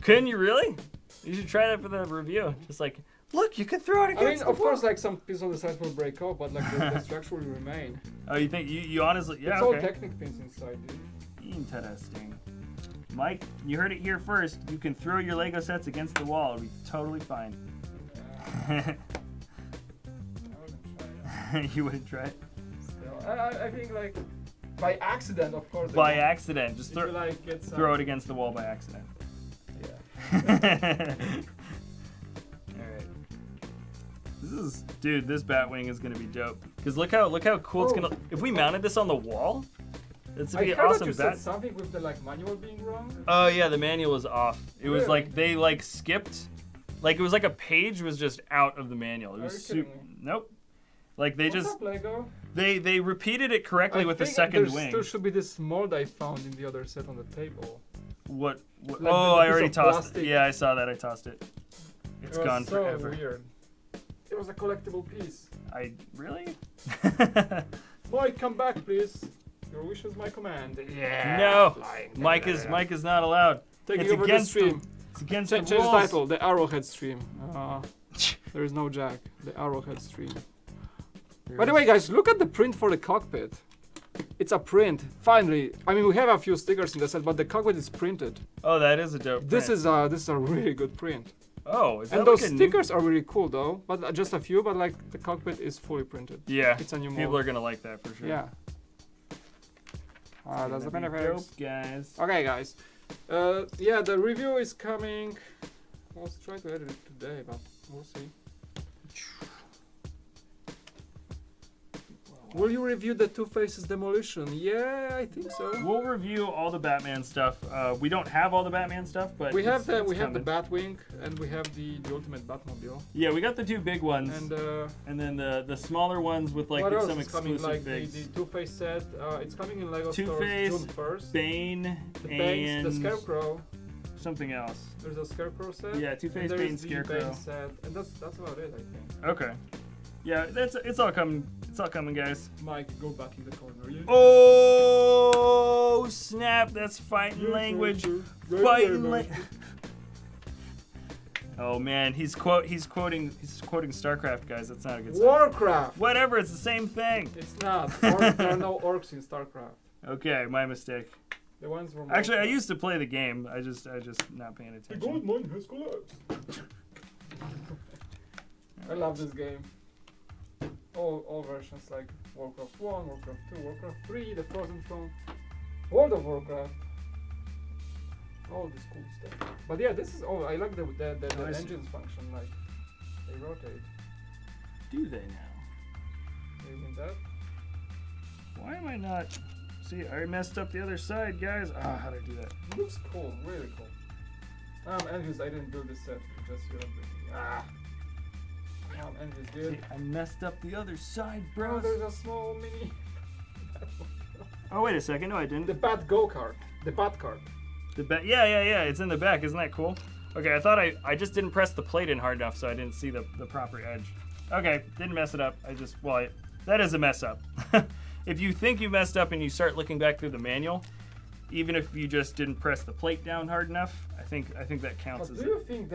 Couldn't you really? You should try that for the review. Just like, look, you can throw it against the wall. Of course, like some pieces of the sides will break off, but like the structure will remain. Oh, you think you honestly? Yeah, it's all Technic pins inside, dude. Interesting. Mike, you heard it here first. You can throw your Lego sets against the wall. It'll be totally fine. Yeah. You wouldn't try it? Still, I think like by accident, of course. By accident, just throw it against the wall by accident. Yeah. Alright. This Batwing is gonna be dope. Cause look how cool it's gonna. If we mounted this on the wall, it's gonna be an awesome bat. Said something with the like manual being wrong. Oh yeah, the manual was off. It was like they like skipped. Like it was like a page was just out of the manual. It was super. Nope. Like they What's up, Lego? They repeated it correctly with the second wing. There should be this mold I found in the other set on the table. What? Like oh, I already tossed plastic. it. Yeah, I saw that. I tossed it. It's gone so forever. Weird. It was a collectible piece. Really? Boy, come back, please. Your wish is my command. Yeah. No, Mike is not allowed. Taking It's over the against stream. It's against Change the the rules. title. The Arrowhead stream. There is no Jack. The Arrowhead stream. By the way, guys, look at the print for the cockpit. It's a print. Finally, I mean, we have a few stickers in the set, but the cockpit is printed. Oh, that is a dope. This print. is a really good print. Oh, is that And like those a stickers are really cool, though. But just a few. But like the cockpit is fully printed. Yeah, It's a new people mold. are gonna like that for sure. Yeah. That's the Gonna be benefits. dope, guys. Okay, guys. Yeah, the review is coming. I'll try to edit it today, but we'll see. Will you review the Two Faces Demolition? Yeah, I think so. We'll review all the Batman stuff. We don't have all the Batman stuff, but We have it's the coming. Batwing and we have the Ultimate Batmobile. Yeah, we got the two big ones, And then the smaller ones with like what else some is coming? exclusive Like figs. the Two Face set. It's coming in Lego Two-Face, stores June 1st. Bane, The and Banes, the Scarecrow. something else. There's a Scarecrow set. Yeah, Two-Face, and Bane, there's the Scarecrow. Bane set, and that's about it, I think. Okay. Yeah, it's all coming. It's all coming, guys. Mike, go back in the corner. Yeah. Oh snap! That's fighting language. Fighting language. Oh man, he's quoting StarCraft, guys. That's not a good sign. Warcraft. Whatever, it's the same thing. It's not. There are no orcs in StarCraft. Okay, my mistake. The ones from Actually, I Warcraft. used to play the game. I just not paying The attention. gold mine has collapsed. I love this game. All versions like Warcraft 1, Warcraft 2, Warcraft 3, the Frozen Throne, World of Warcraft. All this cool stuff. But yeah, this is all. I like the I see. engines function. Like they rotate. Do they now? Using that. Why am I not? See, I messed up the other side, guys. Ah, how'd I do that? It looks cool, really cool. Envious, I didn't build this set. Just you everything. Envious, See, dude. I messed up the other side, Bro, bro. there's a small mini. Oh, wait a second. No, I didn't. The Bat Go kart. The Bat kart. The back, yeah, it's in the back. Isn't that cool? Okay, I thought I just didn't press the plate in hard enough, so I didn't see the proper edge. Okay, didn't mess it up. That is a mess up. If you think you messed up and you start looking back through the manual, even if you just didn't press the plate down hard enough, I think that counts But as do it. you think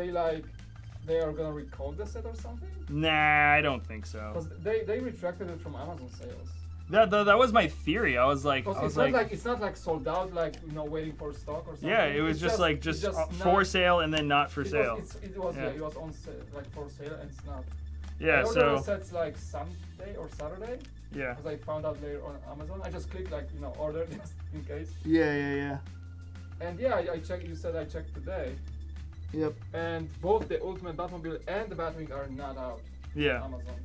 they are gonna recall the set or something? Nah, I don't think so. Because they retracted it from Amazon sales. That was my theory. I was like, It's not like sold out, like waiting for stock or something. yeah, it was It's just not- for sale and then not for it sale. Was Yeah. it was on sale, like for sale, and it's not. Yeah, I ordered so the sets like Sunday or Saturday, yeah. because I found out later on Amazon. I just clicked order just in case. Yeah. And yeah, I checked. You said I checked today, Yep. and both the Ultimate Batmobile and the Batwing are not out. Yeah. On Amazon.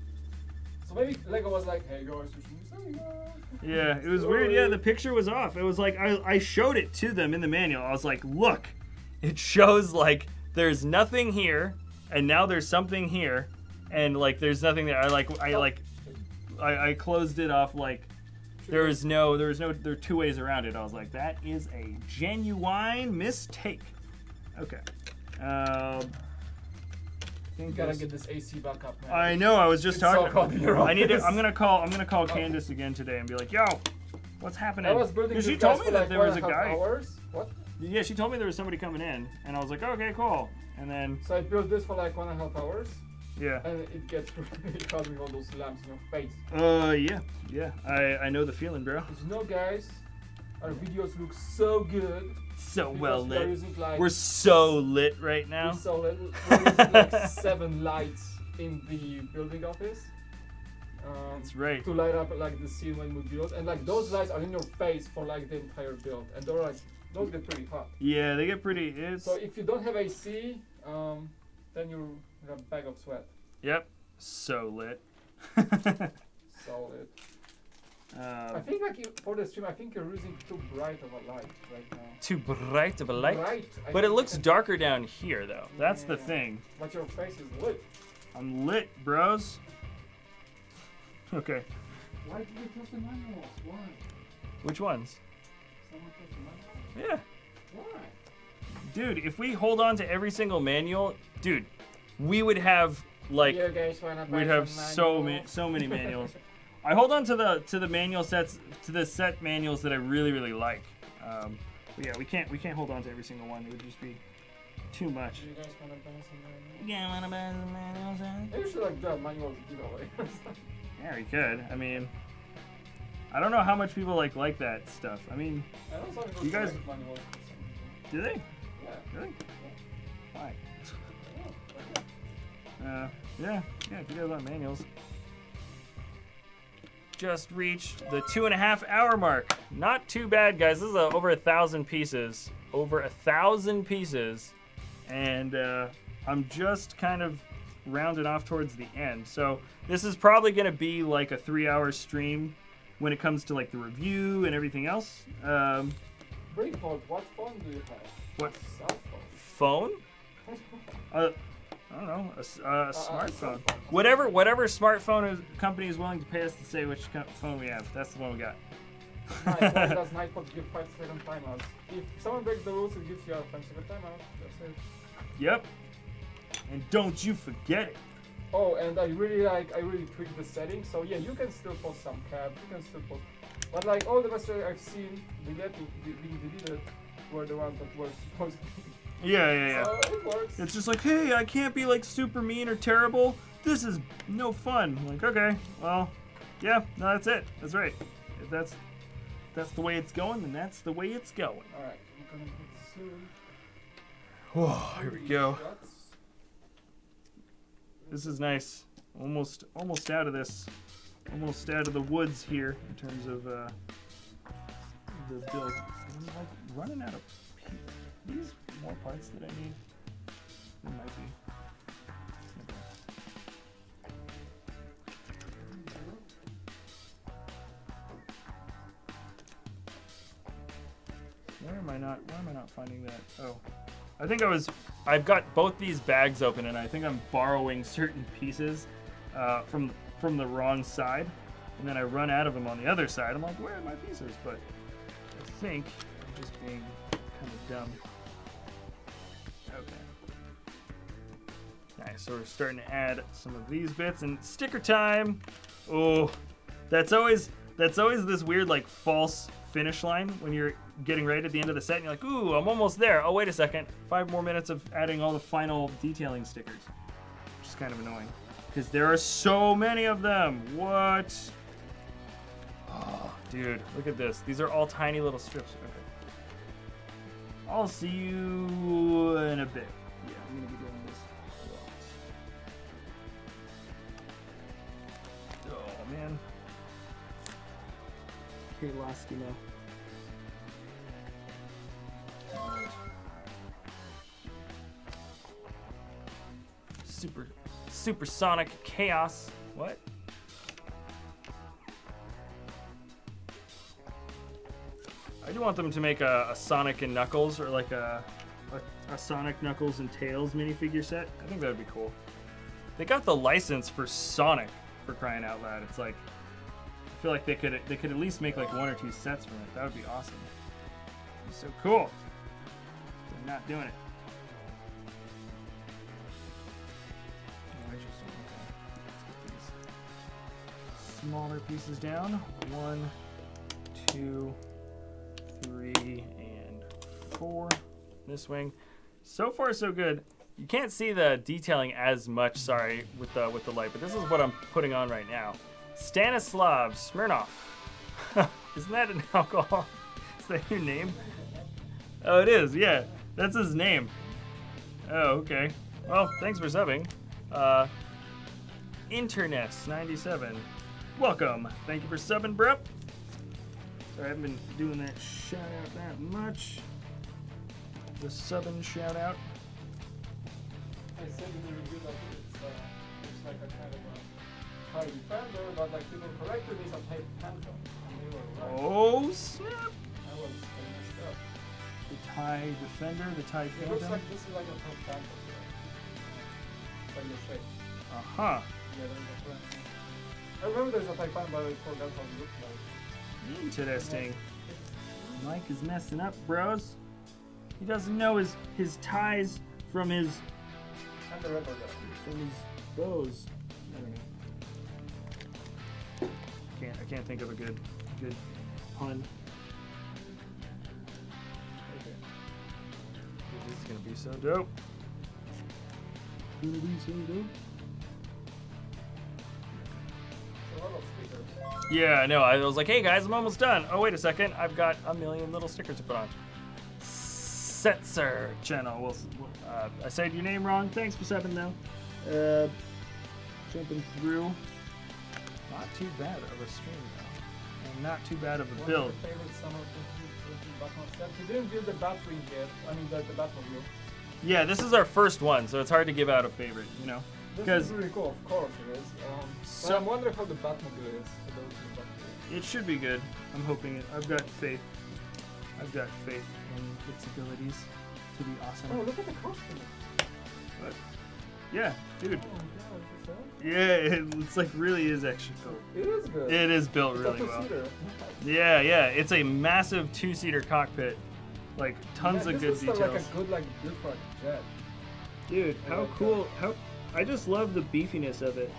So maybe Lego was like, hey guys, you should be selling that. Yeah, it was weird. Yeah, the picture was off. It was like I showed it to them in the manual. I was like, look, it shows like there's nothing here, and now there's something here, and like there's nothing there. I closed it off like there are two ways around it. I was like, that is a genuine mistake. Okay. You gotta get this AC back up, man. I know. I was just It's talking. so cold in your I need to. office. I'm gonna call Candace again today and be like, yo, what's happening? I was building Because this she told guys me for that like there was a 1.5 guy. hours. What? Yeah, she told me there was somebody coming in, and I was like, okay, cool. And then So I built this for like 1.5 hours, yeah. and it gets really hot with all those lamps in your face. Yeah. I know the feeling, bro. Because guys, our videos look so good. So because well we are lit. using, like, We're so lit right now. we're using like 7 lights in the building office. That's right. To light up like the scene when we build, and like those lights are in your face for like the entire build, and those get pretty hot. Yeah, they get pretty. It's So if you don't have AC, then you're in a bag of sweat. yep. So lit. Solid. I think for the stream, I think you're using too bright of a light right now. Too bright of a light. Bright. But it looks darker down here, though. That's the Yeah. thing. But your face is lit. I'm lit, bros. Okay. Why did you touch the manuals? Why? Which ones? Someone touched the manuals? Yeah. Why? Dude, if we hold on to every single manual, dude, we would have like You guys wanna buy we'd have some so manuals? many manuals. I hold on to the manual sets, to the set manuals that I really like. But yeah, we can't hold on to every single one. It would just be too much. Do you guys want to buy some manuals? Yeah, wanna buy some manuals? Maybe we should like do a manual giveaway. Yeah, we could. I mean, I don't know how much people like that stuff. I mean, I know some people you guys collect manuals. do they? Yeah. Really? Yeah. Why? Yeah. Yeah. If you guys want manuals. Just reached the 2.5 hour mark. Not too bad, guys. This is over 1,000 pieces. Over 1,000 pieces. And I'm just kind of rounded off towards the end. So this is probably going to be like a 3-hour stream when it comes to like the review and everything else. Brickvault, what phone do you have? What? Cell phone. Phone? I don't know, a smartphone. Whatever smartphone company is willing to pay us to say which phone we have, that's the one we got. Nice, why does Nightbot give 5-second timeouts? If someone breaks the rules, it gives you a 5-second timeout. That's it. Yep. And don't you forget it. Oh, and I really tweaked the settings. So yeah, you can still post some caps, you can still post. But like all the messages I've seen being deleted were the ones that were supposed to be. Yeah. So it works. It's just like, hey, I can't be like super mean or terrible. This is no fun. Like, okay, well, yeah, no, that's it. That's right. If that's the way it's going, then that's the way it's going. All right, I'm gonna put soon. Whoa, here we go. Shots. This is nice. Almost out of this. Almost out of the woods here in terms of the build. I'm like running out of these more parts that I need. There might be. Why am I not finding that? Oh. I think I've got both these bags open and I think I'm borrowing certain pieces from the wrong side. And then I run out of them on the other side. I'm like, where are my pieces? But I think I'm just being kind of dumb. Okay. Nice, so we're starting to add some of these bits and sticker time. Oh, that's always this weird like false finish line when you're getting right at the end of the set and you're like, ooh, I'm almost there. Oh, wait a second. 5 more minutes of adding all the final detailing stickers. Which is kind of annoying because there are so many of them. What? Oh, dude, look at this. These are all tiny little strips. Okay. I'll see you in a bit. Yeah, I'm gonna be doing this. Oh man. Okay, lost you now. Supersonic chaos. What? I do want them to make a Sonic and Knuckles or like a Sonic, Knuckles, and Tails minifigure set. I think that would be cool. They got the license for Sonic, for crying out loud. It's like, I feel like they could at least make like 1 or 2 sets from it. That would be awesome. It'd be so cool. They're not doing it. Oh, interesting. Okay. Let's get these smaller pieces down. 1, 2, 3, and 4. This wing. So far, so good. You can't see the detailing as much, sorry, with the light, but this is what I'm putting on right now. Stanislav Smirnov. Isn't that an alcohol? Is that your name? Oh, it is, yeah. That's his name. Oh, okay. Well, thanks for subbing. Interness97. Welcome. Thank you for subbing, bro. Sorry, I haven't been doing that shout out that much. The subbing shout out. I said in the review that it's like a kind of a TIE Defender, but like people corrected this as TIE Phantom. And they were right. Oh snap! I was messed up. The TIE Defender, the TIE It Phantom. looks like this is like a TIE Phantom. Like the shape. Uh-huh. Yeah, there's a brand. I remember there's a TIE Phantom, but I forgot how it looked like. Interesting. Mike is messing up, bros. He doesn't know his ties from his And the rubber guy. bows. I don't know. I can't think of a good pun. Okay. This is gonna be so dope. Gonna be so dope. Yeah, I know. I was like, hey guys, I'm almost done. Oh, wait a second. I've got a million little stickers to put on. Setzer channel. Well, I said your name wrong. Thanks for subbing though. Jumping through. Not too bad of a stream though. And not too bad of a build. What's your favorite summer Batman set? We didn't build the Batwing yet. I mean the Batmobile. Yeah, this is our first one, so it's hard to give out a favorite, you know? This is really cool, of course it is. So I'm wondering how the Batmobile is. For those who Batmobile. it should be good. I'm hoping it. I've got faith. I've got faith in its abilities to be awesome. Oh, look at the costume. But yeah, dude. Oh, God, is this it? Yeah, it's like really is actually built. It is good. It is built It's really a well. two-seater. Yeah, yeah. It's a massive 2-seater cockpit. Like tons of good This details. is like a good build for a jet. Dude, I how like cool! I just love the beefiness of it.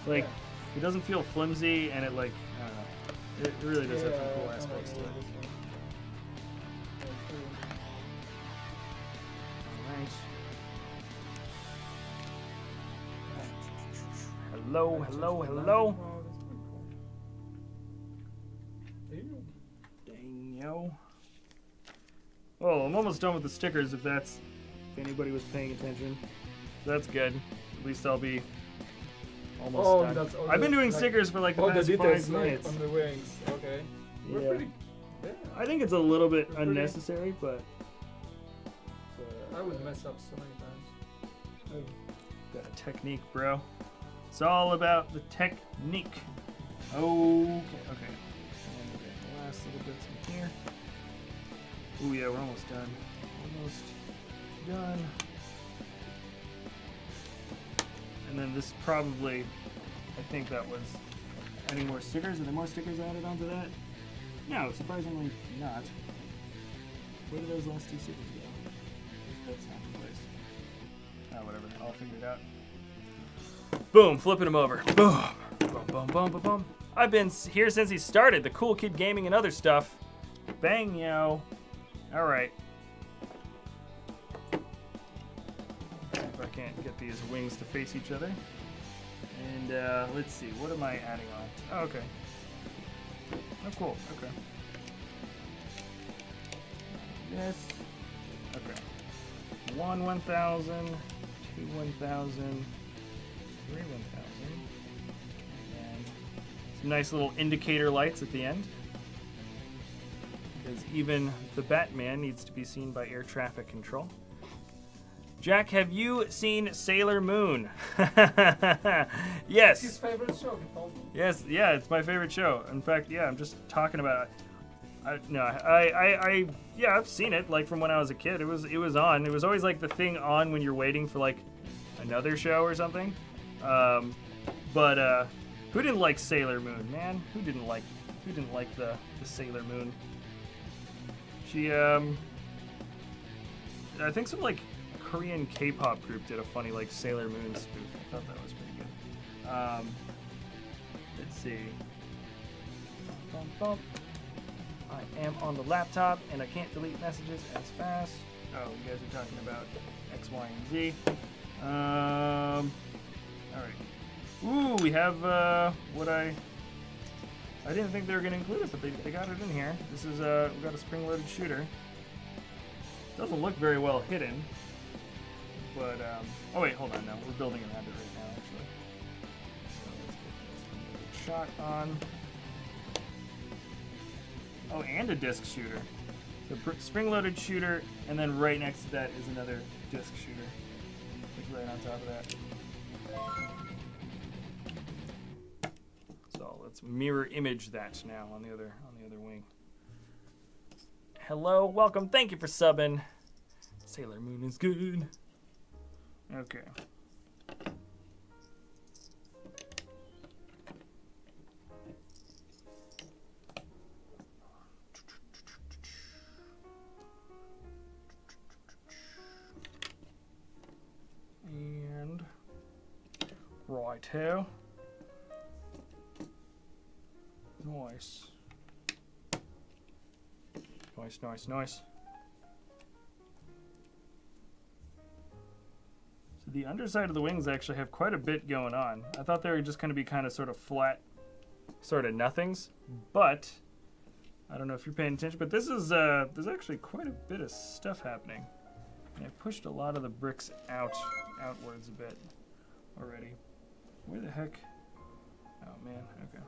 Like, Yeah. it doesn't feel flimsy, and it like, I don't know. It really does have some cool I aspects to like it. this one. Yeah, it's really- Alright. Hello, hello, hello. Oh, that's pretty cool. Ew. Dang yo. Oh, I'm almost done with the stickers. If anybody was paying attention, that's good. At least I'll be almost done. That's all I've been the- doing like, stickers for like the all the past details 5 like, minutes. on the wings. Okay. We're Yeah. pretty. Yeah. I think it's a little bit We're pretty- unnecessary, but I would mess up so many times. got a technique, bro. It's all about the technique. Okay. And we got the last little bits in here. Oh yeah, we're almost done. Almost done. And then this probably, I think that was, any more stickers? Are there more stickers added onto that? No, surprisingly not. Where did those last 2 stickers go? That's not the place. Oh, whatever. I'll figure it out. Boom, flipping him over. Boom. Boom, boom, boom, boom, boom. I've been here since he started. The Cool Kid Gaming and other stuff. Bang, yo. All right. See if I can't get these wings to face each other. And let's see. What am I adding on? Oh, okay. Oh, cool. Okay. This. Okay. 1 1,000, 2 1,000, 3 1,000, and some nice little indicator lights at the end. Because even the Batman needs to be seen by air traffic control. Jack, have you seen Sailor Moon? Yes. It's his favorite show, he told me. Yes, yeah, it's my favorite show. In fact, yeah, I'm just talking about it. Yeah, I've seen it like from when I was a kid. It was on. It was always like the thing on when you're waiting for like another show or something. But who didn't like Sailor Moon, man? Who didn't like the Sailor Moon? She I think some like Korean K-pop group did a funny like Sailor Moon spoof. I thought that was pretty good. Let's see. Bum, bum. I am on the laptop and I can't delete messages as fast. Oh, you guys are talking about X, Y, and Z. All right. Ooh, we have what I didn't think they were gonna include it, but they got it in here. This is we got a spring-loaded shooter. Doesn't look very well hidden, but oh wait, hold on. No, we're building around it right now, actually. So let's get this spring-loaded shot on. Oh, and a disc shooter. So spring-loaded shooter, and then right next to that is another disc shooter. Like right on top of that. So let's mirror image that now on the other wing. Hello, welcome, thank you for subbing. Sailor Moon is good. Okay. And righto. Nice. Nice, nice, nice. So the underside of the wings actually have quite a bit going on. I thought they were just going to be kind of sort of flat, sort of nothings, but I don't know if you're paying attention, but this is, there's actually quite a bit of stuff happening. And I pushed a lot of the bricks outwards a bit already. Where the heck? Oh man, okay.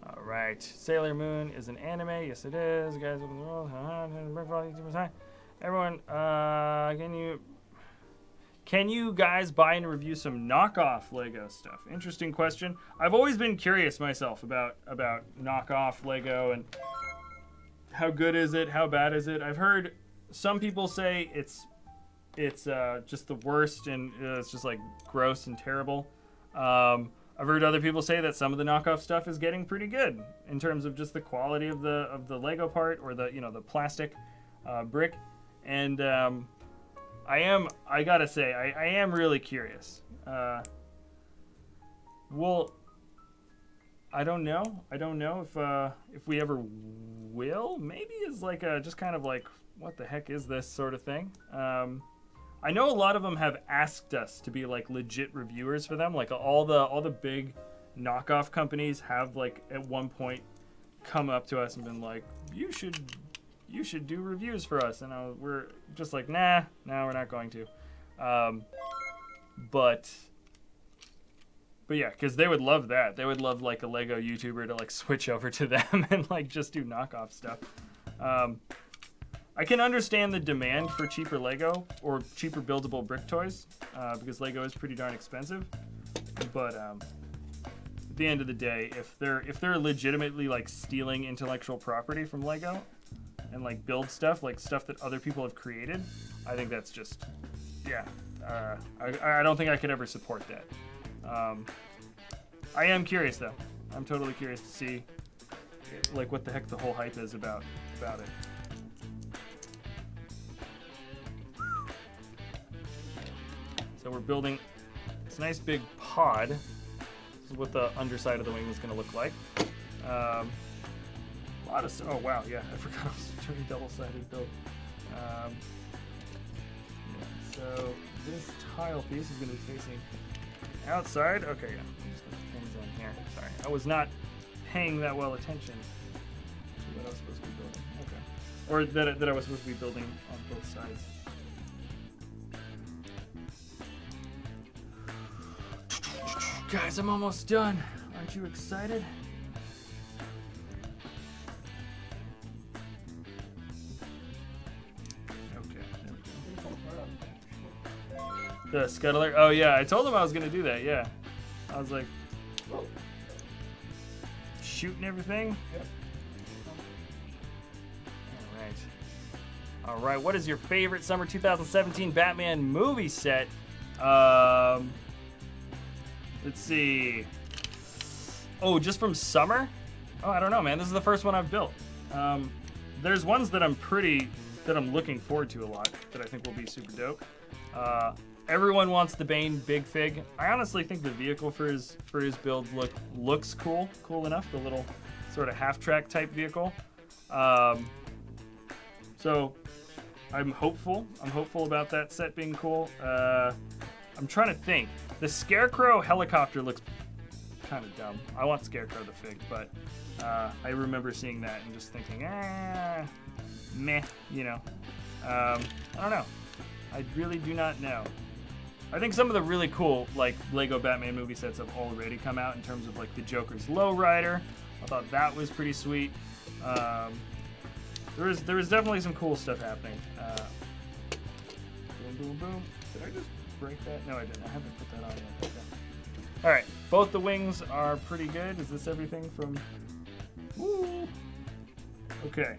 All right, Sailor Moon is an anime. Yes, it is. Guys, open the world. Everyone, can you guys buy and review some knockoff Lego stuff? Interesting question. I've always been curious myself about knockoff Lego and how good is it? How bad is it? I've heard some people say it's just the worst and it's just like gross and terrible. I've heard other people say that some of the knockoff stuff is getting pretty good in terms of just the quality of the Lego part or the the plastic brick. And I gotta say I am really curious. Well, I don't know if we ever will. Maybe is like a just kind of like what the heck is this sort of thing. I know a lot of them have asked us to be like legit reviewers for them. Like all the big knockoff companies have like at one point come up to us and been like, you should do reviews for us. And we're just like, nah, we're not going to. But yeah, because they would love that. They would love like a Lego YouTuber to like switch over to them and like just do knockoff stuff. I can understand the demand for cheaper Lego or cheaper buildable brick toys because Lego is pretty darn expensive. But at the end of the day, if they're legitimately like stealing intellectual property from Lego and like build stuff like stuff that other people have created, I think that's just I don't think I could ever support that. I am curious though. I'm totally curious to see like what the heck the whole hype is about it. So we're building this nice big pod. This is what the underside of the wing is going to look like. A lot of oh wow, yeah, I forgot I was doing double-sided build. So this tile piece is going to be facing outside. Okay, yeah, I'm just going to put things on here. Sorry, I was not paying that well attention to what I was supposed to be building. Okay, or that I was supposed to be building on both sides. Guys, I'm almost done. Aren't you excited? Okay, there we go. The scuttler? Oh yeah, I told him I was gonna do that, yeah. I was like, shooting everything? Yep. Alright, what is your favorite summer 2017 Batman movie set? Let's see. Oh, just from summer? Oh, I don't know, man. This is the first one I've built. There's ones that I'm looking forward to a lot that I think will be super dope. Everyone wants the Bane Big Fig. I honestly think the vehicle for his build looks cool enough. The little sort of half-track type vehicle. So I'm hopeful. I'm hopeful about that set being cool. I'm trying to think. The Scarecrow helicopter looks kind of dumb. I want Scarecrow the Fig, but I remember seeing that and just thinking, meh, I don't know. I really do not know. I think some of the really cool, like, Lego Batman movie sets have already come out in terms of, like, the Joker's Lowrider. I thought that was pretty sweet. There was definitely some cool stuff happening. Boom, boom, boom. Did I just break that? No, I didn't. I haven't put that on yet. Okay. All right, both the wings are pretty good. Is this everything from? Woo! Okay.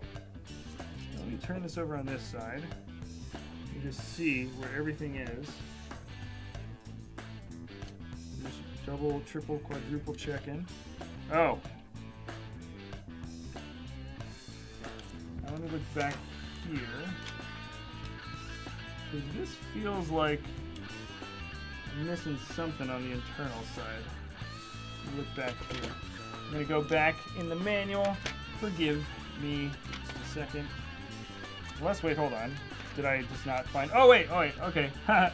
Let me turn this over on this side. You just see where everything is. Just double, triple, quadruple checking. Oh. Now let me look back here. Because this feels like I'm missing something on the internal side. look back here. I'm gonna go back in the manual. Forgive me just a second. Let's wait, hold on. Did I just not find? Oh wait, okay. I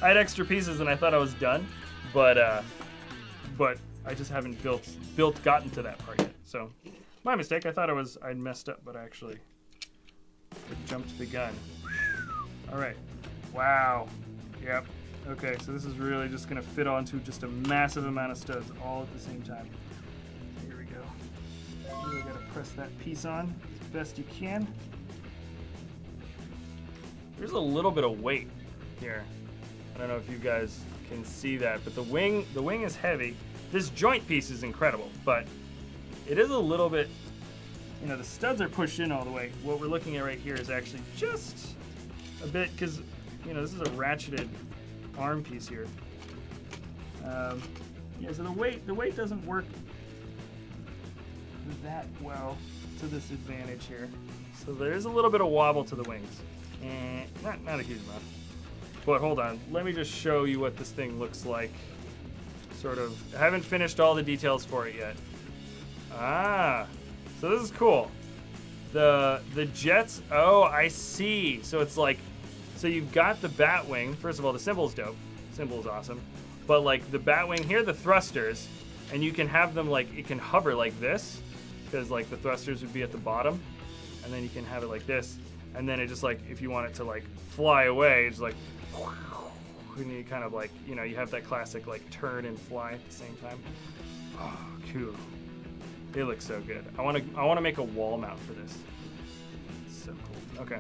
had extra pieces and I thought I was done, but I just haven't gotten to that part yet. So my mistake. I thought I'd messed up, but I actually jumped the gun. All right. Wow. Yep. Okay, so this is really just gonna fit onto just a massive amount of studs all at the same time. Here we go. Really gotta press that piece on as best you can. There's a little bit of weight here. I don't know if you guys can see that, but the wing is heavy. This joint piece is incredible, but it is a little bit, you know, the studs are pushed in all the way. What we're looking at right here is actually just a bit, because, you know, this is a ratcheted arm piece here. Yeah, so the weight doesn't work that well to this advantage here. So there's a little bit of wobble to the wings. Not a huge amount. But hold on, let me just show you what this thing looks like. Sort of, I haven't finished all the details for it yet. Ah, so this is cool. The jets, oh, I see. So it's like, so you've got the Batwing. First of all, the symbol's dope. Symbol is awesome. But like the Batwing, here are the thrusters, and you can have them like, it can hover like this, because like the thrusters would be at the bottom, and then you can have it like this, and then it just like, if you want it to like fly away, it's like, and you kind of like, you know, you have that classic like turn and fly at the same time. Oh, cool. They look so good. I want to make a wall mount for this. So cool. Okay.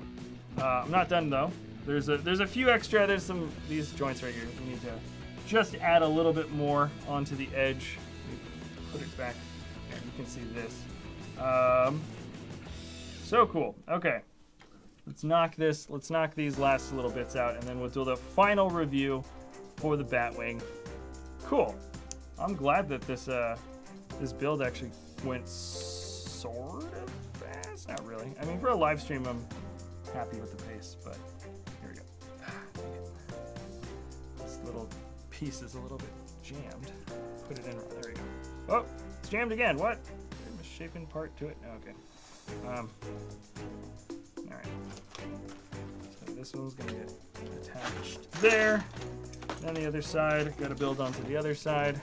I'm not done though. There's a few extra. There's these joints right here. We need to just add a little bit more onto the edge. Put it back. And you can see this. So cool. Okay. Let's knock these last little bits out, and then we'll do the final review for the Batwing. Cool. I'm glad that this build actually went sort of fast. Not really. I mean, for a live stream, I'm happy with the pace, but here we go. This little piece is a little bit jammed. Put it in. There we go. Oh, it's jammed again. What? There's a misshapen part to it. No, okay. All right. So this one's gonna get attached there. Then the other side, gotta build onto the other side.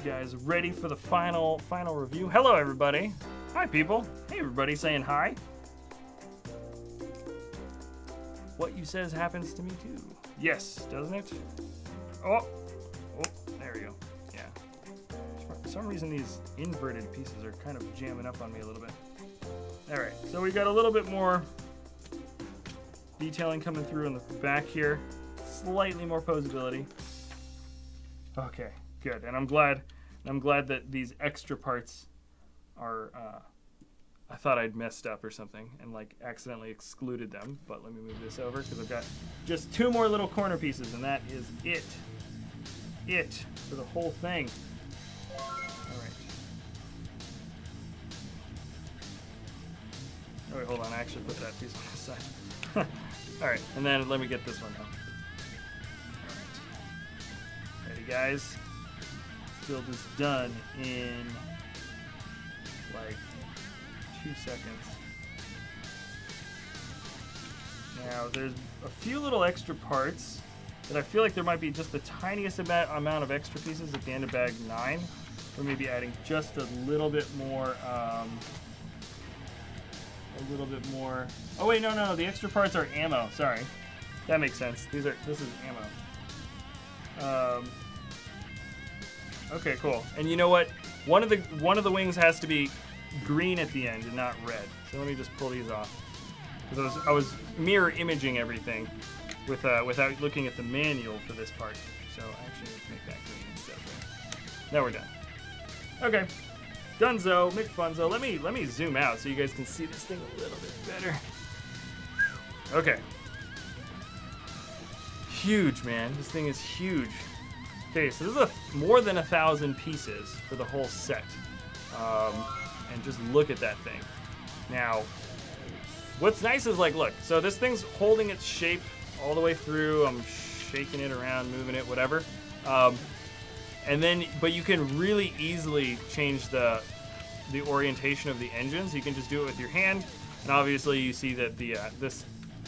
You guys ready for the final review? Hello, everybody. Hi, people. Hey, everybody saying hi. What you says happens to me too. Yes, doesn't it? Oh, there we go. Yeah. For some reason, these inverted pieces are kind of jamming up on me a little bit. All right, so we got a little bit more detailing coming through in the back here. Slightly more posability. Okay, good. And I'm glad that these extra parts are, I thought I'd messed up or something and like accidentally excluded them, but let me move this over because I've got just two more little corner pieces, and that is it for the whole thing. All right. Oh wait, hold on, I actually put that piece on the side. All right, and then let me get this one now. All right. Ready, guys? This build is done in like 2 seconds. Now, there's a few little extra parts that I feel like there might be just the tiniest amount of extra pieces at the end of bag 9. Or maybe adding just a little bit more, Oh wait, no, the extra parts are ammo. Sorry, that makes sense. This is ammo. Okay, cool. And you know what? One of the wings has to be green at the end and not red. So let me just pull these off because I was mirror imaging everything without looking at the manual for this part. So actually, let's make that green instead. Now we're done. Okay. Dunzo, McFunzo. Let me zoom out so you guys can see this thing a little bit better. Okay. Huge, man. This thing is huge. Okay, so this is more than 1,000 pieces for the whole set. And just look at that thing. Now, what's nice is like, look, so this thing's holding its shape all the way through. I'm shaking it around, moving it, whatever. And then, but you can really easily change the orientation of the engines. You can just do it with your hand, and obviously you see that the this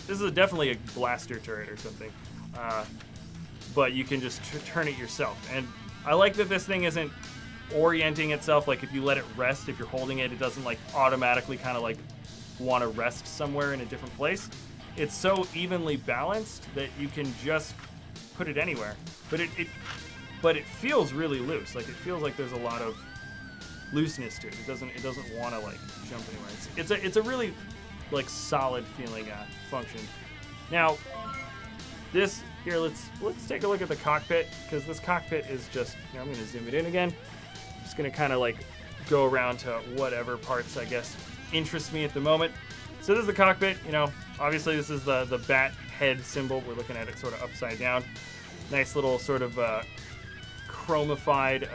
is definitely a blaster turret or something, but you can just turn it yourself. And I like that this thing isn't orienting itself. Like if you let it rest, if you're holding it, it doesn't like automatically kind of like want to rest somewhere in a different place. It's so evenly balanced that you can just put it anywhere. But it feels really loose. Like it feels like there's a lot of looseness to it. It doesn't want to like jump anywhere. It's a really like solid feeling function. Now this here, let's take a look at the cockpit, because this cockpit is just, I'm going to zoom it in again. Just going to kind of like go around to whatever parts I guess interest me at the moment. So this is the cockpit. Obviously this is the bat head symbol. We're looking at it sort of upside down. Nice little sort of chromified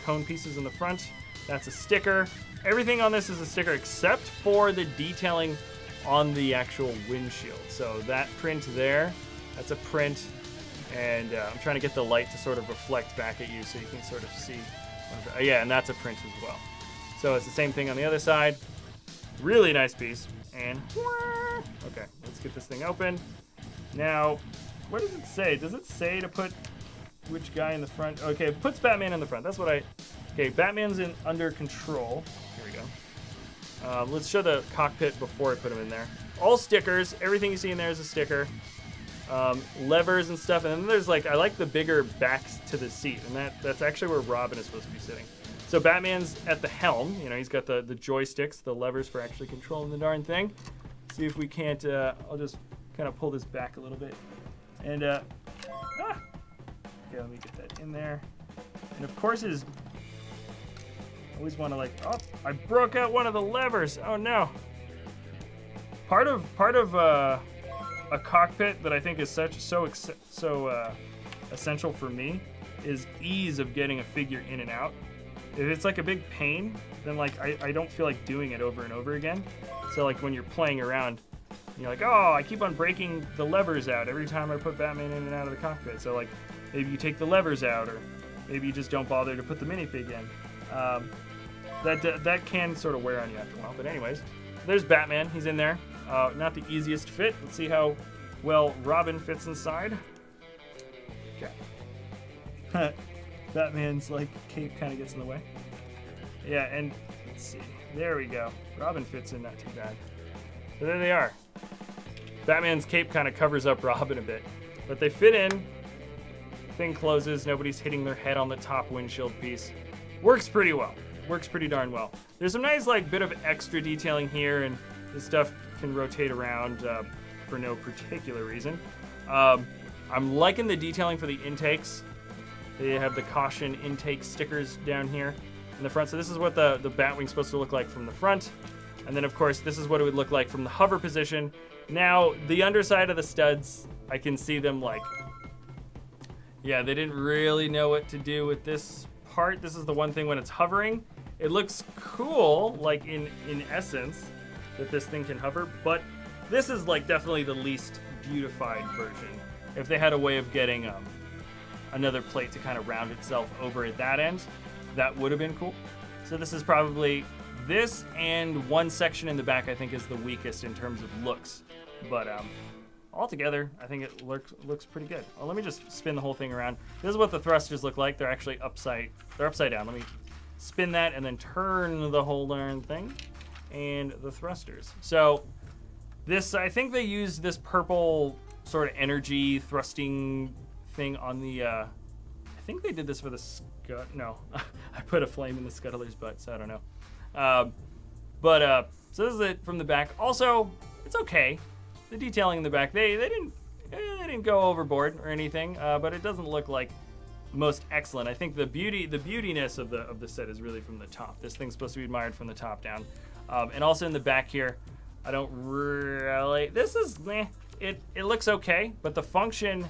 cone pieces in the front. That's a sticker. Everything on this is a sticker except for the detailing on the actual windshield. So that print there, that's a print, and I'm trying to get the light to sort of reflect back at you so you can sort of see. Yeah, and that's a print as well. So it's the same thing on the other side. Really nice piece. And okay, let's get this thing open. Now, what does it say? Does it say to put which guy in the front? Okay, it puts Batman in the front. That's what okay, Batman's under control. Here we go. Let's show the cockpit before I put him in there. All stickers. Everything you see in there is a sticker. Levers and stuff. And then there's like, I like the bigger backs to the seat. And that's actually where Robin is supposed to be sitting. So Batman's at the helm. He's got the joysticks, the levers for actually controlling the darn thing. See if we can't, I'll just kind of pull this back a little bit. And, okay, let me get that in there. And of course I always want to like, oh, I broke out one of the levers. Oh no. Part of a cockpit that I think is so essential for me is ease of getting a figure in and out. If it's like a big pain, then like I don't feel like doing it over and over again. So like when you're playing around, you're like, oh, I keep on breaking the levers out every time I put Batman in and out of the cockpit. So like maybe you take the levers out, or maybe you just don't bother to put the minifig in. That can sort of wear on you after a while. But anyways, there's Batman. He's in there. Not the easiest fit. Let's see how well Robin fits inside. Okay. Batman's like cape kind of gets in the way. Yeah, and let's see. There we go. Robin fits in not too bad. So there they are. Batman's cape kind of covers up Robin a bit, but they fit in. Thing closes. Nobody's hitting their head on the top windshield piece. Works pretty well. Works pretty darn well. There's some nice like bit of extra detailing here, and this stuff can rotate around for no particular reason. I'm liking the detailing for the intakes. They have the caution intake stickers down here in the front. So this is what the Batwing's supposed to look like from the front. And then, of course, this is what it would look like from the hover position. Now, the underside of the studs, I can see them like, yeah, they didn't really know what to do with this part. This is the one thing when it's hovering. It looks cool, like in essence, that this thing can hover. But this is like definitely the least beautified version. If they had a way of getting another plate to kind of round itself over at that end, that would have been cool. So this is probably, this and one section in the back I think is the weakest in terms of looks. But altogether, I think it looks pretty good. Oh, let me just spin the whole thing around. This is what the thrusters look like. They're actually upside down. Let me spin that and then turn the whole darn thing. And the thrusters. So this, I think they used this purple sort of energy thrusting thing on the, I think they did this for the no, I put a flame in the scuttler's butt, so I don't know. So this is it from the back. Also, it's okay. The detailing in the back, they didn't go overboard or anything, but it doesn't look like most excellent. I think the beautiness of the set is really from the top. This thing's supposed to be admired from the top down. And also in the back here, I don't really, this is, it looks okay, but the function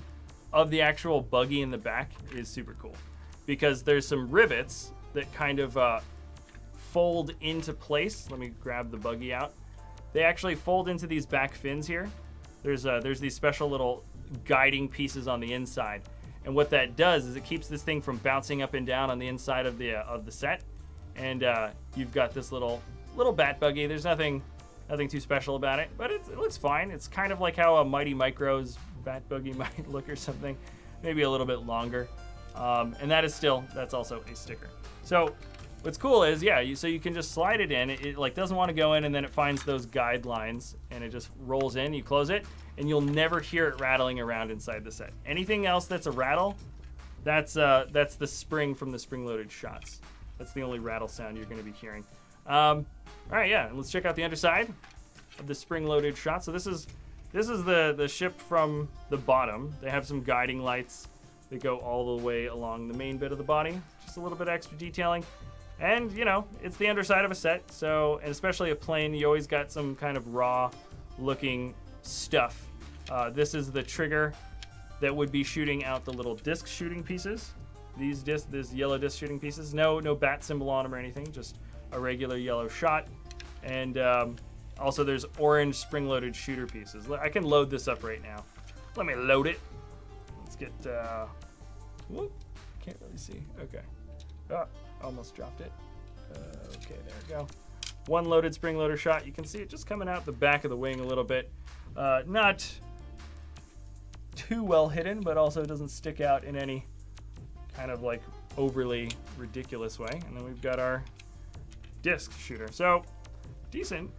of the actual buggy in the back is super cool, because there's some rivets that kind of fold into place. Let me grab the buggy out. They actually fold into these back fins here. There's these special little guiding pieces on the inside. And what that does is it keeps this thing from bouncing up and down on the inside of the set. And you've got this little bat buggy. There's nothing too special about it, but it looks fine. It's kind of like how a Mighty Micro's bat buggy might look or something, maybe a little bit longer. And that's also a sticker. So what's cool is, so you can just slide it in. It like doesn't want to go in, and then it finds those guidelines, and it just rolls in. You close it, and you'll never hear it rattling around inside the set. Anything else that's a rattle, that's the spring from the spring-loaded shots. That's the only rattle sound you're going to be hearing. All right, and let's check out the underside of the spring-loaded shot. So this is the ship from the bottom. They have some guiding lights that go all the way along the main bit of the body. Just a little bit of extra detailing. And, it's the underside of a set, and especially a plane, you always got some kind of raw-looking stuff. This is the trigger that would be shooting out the little disc shooting pieces. This yellow disc shooting pieces. No bat symbol on them or anything, just a regular yellow shot. And also there's orange spring-loaded shooter pieces. I can load this up right now. Let me load it. Let's get, whoop, can't really see, okay. Oh, almost dropped it. Okay, there we go. One loaded spring loader shot. You can see it just coming out the back of the wing a little bit. Not too well hidden, but also doesn't stick out in any kind of like overly ridiculous way. And then we've got our disc shooter. So decent,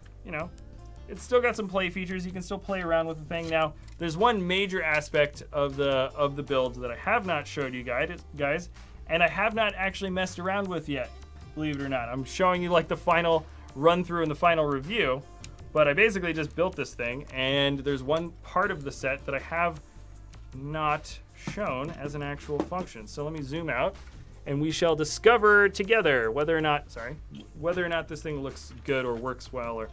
it's still got some play features. You can still play around with the thing. Now, there's one major aspect of the build that I have not showed you guys, and I have not actually messed around with yet, believe it or not. I'm showing you like the final run through and the final review, but I basically just built this thing, and there's one part of the set that I have not shown as an actual function. So let me zoom out, and we shall discover together whether or not this thing looks good or works well.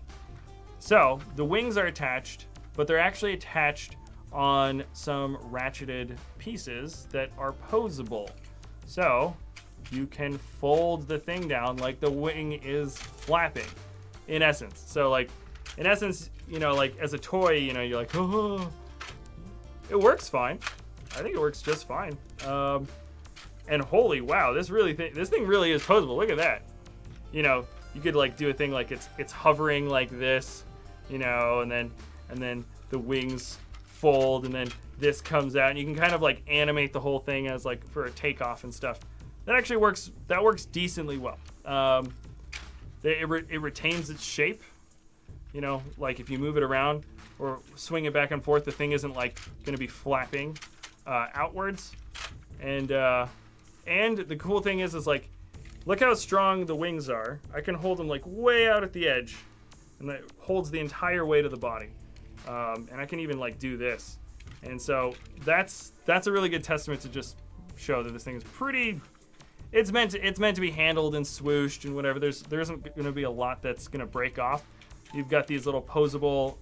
So the wings are attached, but they're actually attached on some ratcheted pieces that are posable. So you can fold the thing down like the wing is flapping, in essence. So like, in essence, like as a toy, you're like, oh, it works fine. I think it works just fine. And holy wow, this thing really is posable. Look at that. You could like do a thing like it's hovering like this, and then the wings fold, and then this comes out, and you can kind of like animate the whole thing as like for a takeoff and stuff. That actually works. That works decently well. It retains its shape. Like if you move it around or swing it back and forth, the thing isn't like going to be flapping outwards. And the cool thing is like, look how strong the wings are. I can hold them like way out at the edge, and that holds the entire weight of the body. And I can even like do this. And so that's a really good testament to just show that this thing is pretty. It's meant to be handled and swooshed and whatever. There isn't going to be a lot that's going to break off. You've got these little posable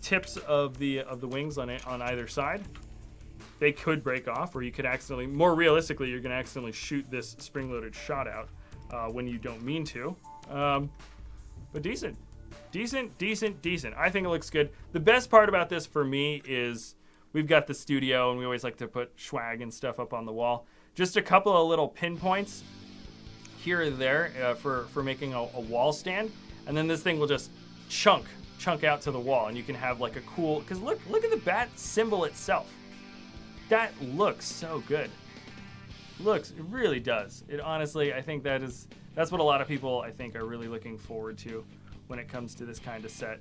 tips of the wings on either side. They could break off, or you could accidentally. More realistically, you're going to accidentally shoot this spring-loaded shot out when you don't mean to. But decent. I think it looks good. The best part about this for me is we've got the studio, and we always like to put swag and stuff up on the wall. Just a couple of little pinpoints here or there for making a wall stand, and then this thing will just chunk out to the wall, and you can have like a cool. Because look at the bat symbol itself. That looks so good. It really does. It honestly, I think that's what a lot of people I think are really looking forward to when it comes to this kind of set,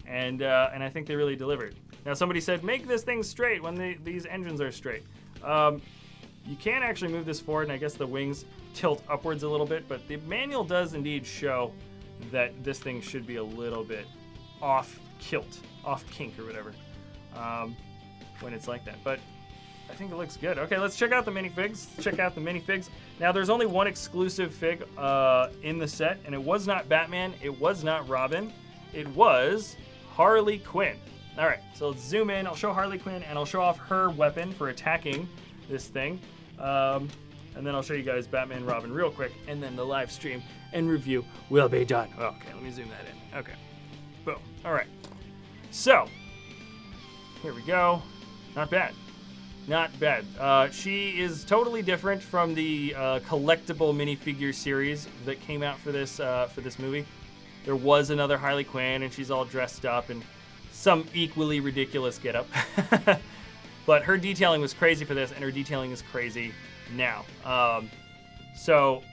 and I think they really delivered. Now somebody said make this thing straight when these engines are straight. You can actually move this forward, and I guess the wings tilt upwards a little bit, but the manual does indeed show that this thing should be a little bit off kink or whatever, when it's like that. But I think it looks good. Okay, let's check out the minifigs. Now, there's only one exclusive fig in the set, and it was not Batman, it was not Robin, it was Harley Quinn. All right, so let's zoom in. I'll show Harley Quinn, and I'll show off her weapon for attacking this thing. And then I'll show you guys Batman and Robin real quick, and then the live stream and review will be done. Okay, let me zoom that in. Okay, boom. All right, so here we go. Not bad. Not bad. She is totally different from the collectible minifigure series that came out for this movie. There was another Harley Quinn, and she's all dressed up in some equally ridiculous getup. But her detailing was crazy for this, and her detailing is crazy now. So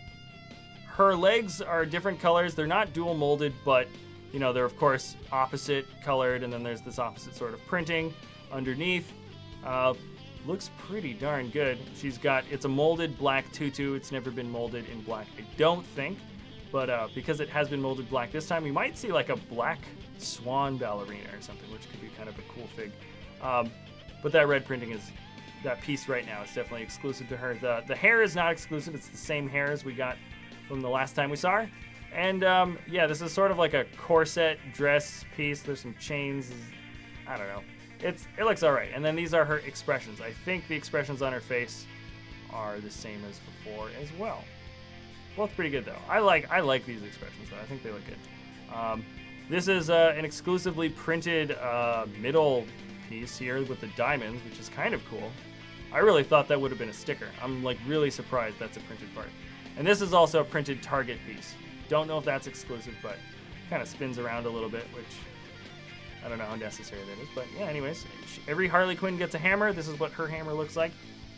her legs are different colors. They're not dual molded, but you know, they're of course opposite colored, and then there's this opposite sort of printing underneath. Looks pretty darn good. It's a molded black tutu. It's never been molded in black, I don't think. But because it has been molded black this time, you might see like a black swan ballerina or something, which could be kind of a cool fig. But that red printing that piece right now is definitely exclusive to her. The hair is not exclusive. It's the same hair as we got from the last time we saw her. And yeah, this is sort of like a corset dress piece. There's some chains. I don't know. It looks all right. And then these are her expressions. I think the expressions on her face are the same as before as well. Both pretty good though. I like these expressions though. I think they look good. This is an exclusively printed middle piece here with the diamonds, which is kind of cool. I really thought that would have been a sticker. I'm like really surprised that's a printed part. And this is also a printed Target piece. Don't know if that's exclusive, but kind of spins around a little bit, which I don't know how necessary that is. But yeah, anyways, every Harley Quinn gets a hammer. This is what her hammer looks like.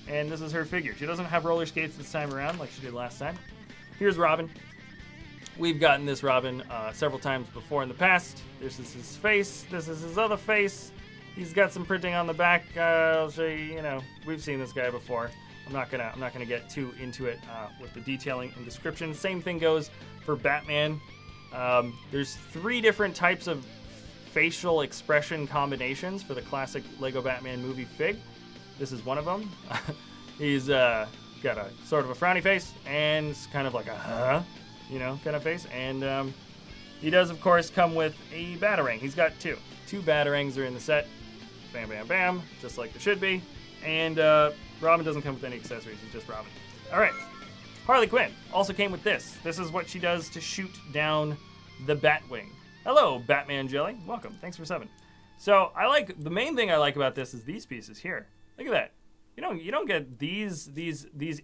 And this is her figure. She doesn't have roller skates this time around like she did last time. Here's Robin. We've gotten this Robin several times before in the past. This is his face. This is his other face. He's got some printing on the back. I'll show you. You know, we've seen this guy before. I'm not gonna get too into it with the detailing and description. Same thing goes for Batman. There's 3 different types of facial expression combinations for the classic Lego Batman movie fig. This is one of them. He's got a sort of a frowny face and kind of like a kind of face. And he does, of course, come with a Batarang. He's got 2. 2 Batarangs are in the set. Bam, bam, bam, just like they should be. And Robin doesn't come with any accessories. He's just Robin. All right. Harley Quinn also came with this. This is what she does to shoot down the Batwing. Hello, Batman Jelly. Welcome. Thanks for subbing. So the main thing I like about this is these pieces here. Look at that. You don't get these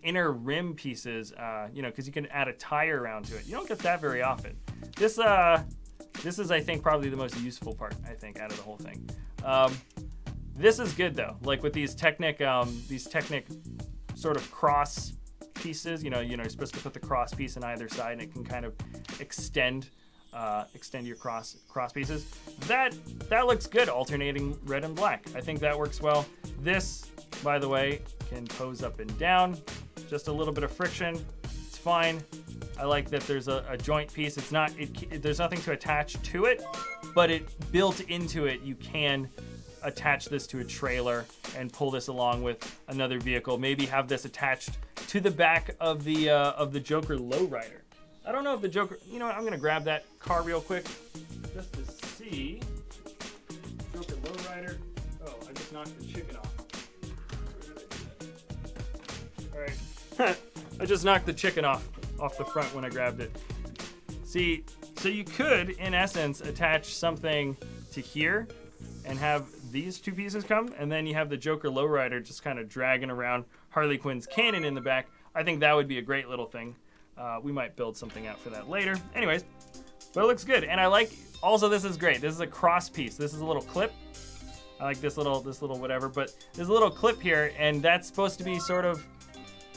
inner rim pieces, because you can add a tire around to it. You don't get that very often. This is, I think, probably the most useful part, I think, out of the whole thing. This is good though. Like with these Technic sort of cross pieces. You're supposed to put the cross piece on either side, and it can kind of extend your cross pieces. That looks good, alternating red and black. I think that works well. This, by the way, can pose up and down. Just a little bit of friction. It's fine. I like that there's a joint piece. There's nothing to attach to it, but built into it, you can attach this to a trailer and pull this along with another vehicle. Maybe have this attached to the back of the Joker lowrider. I don't know if the Joker. You know what? I'm gonna grab that car real quick just to see. Joker lowrider. Oh, I just knocked the chicken off. All right. I just knocked the chicken off the front when I grabbed it. See, so you could, in essence, attach something to here and have these 2 pieces come, and then you have the Joker lowrider just kind of dragging around Harley Quinn's cannon in the back. I think that would be a great little thing. We might build something out for that later. Anyways, but it looks good, and I like. Also, this is great. This is a cross piece. This is a little clip. I like this little whatever, but there's a little clip here, and that's supposed to be sort of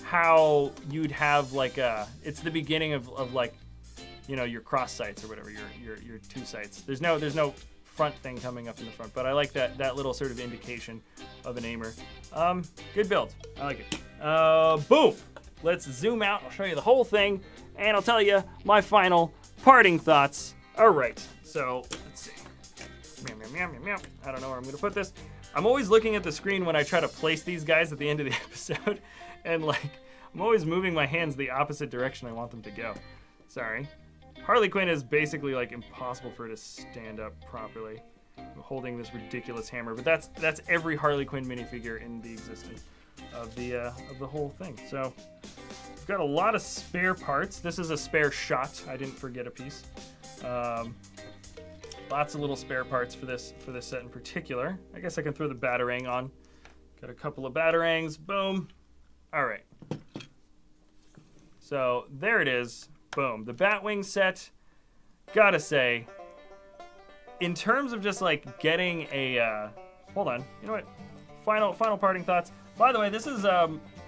how you'd have like it's the beginning of like, your cross sights or whatever, your 2 sights. There's no front thing coming up in the front, but I like that little sort of indication of an aimer. Good build. I like it. Boom. Let's zoom out. I'll show you the whole thing, and I'll tell you my final parting thoughts. All right. So let's see. Meow, meow, meow, meow, meow. I don't know where I'm gonna put this. I'm always looking at the screen when I try to place these guys at the end of the episode, and I'm always moving my hands the opposite direction I want them to go. Sorry. Harley Quinn is basically impossible for her to stand up properly, holding this ridiculous hammer. But that's every Harley Quinn minifigure in the existence of the whole thing. So we've got a lot of spare parts. This is a spare shot. I didn't forget a piece. Lots of little spare parts for this set in particular. I guess I can throw the Batarang on Got a couple of batarangs. Boom. All right. So there it is. Boom. The Batwing set. Gotta say, in terms of just like getting a, hold on. You know what? Final parting thoughts. By the way, this is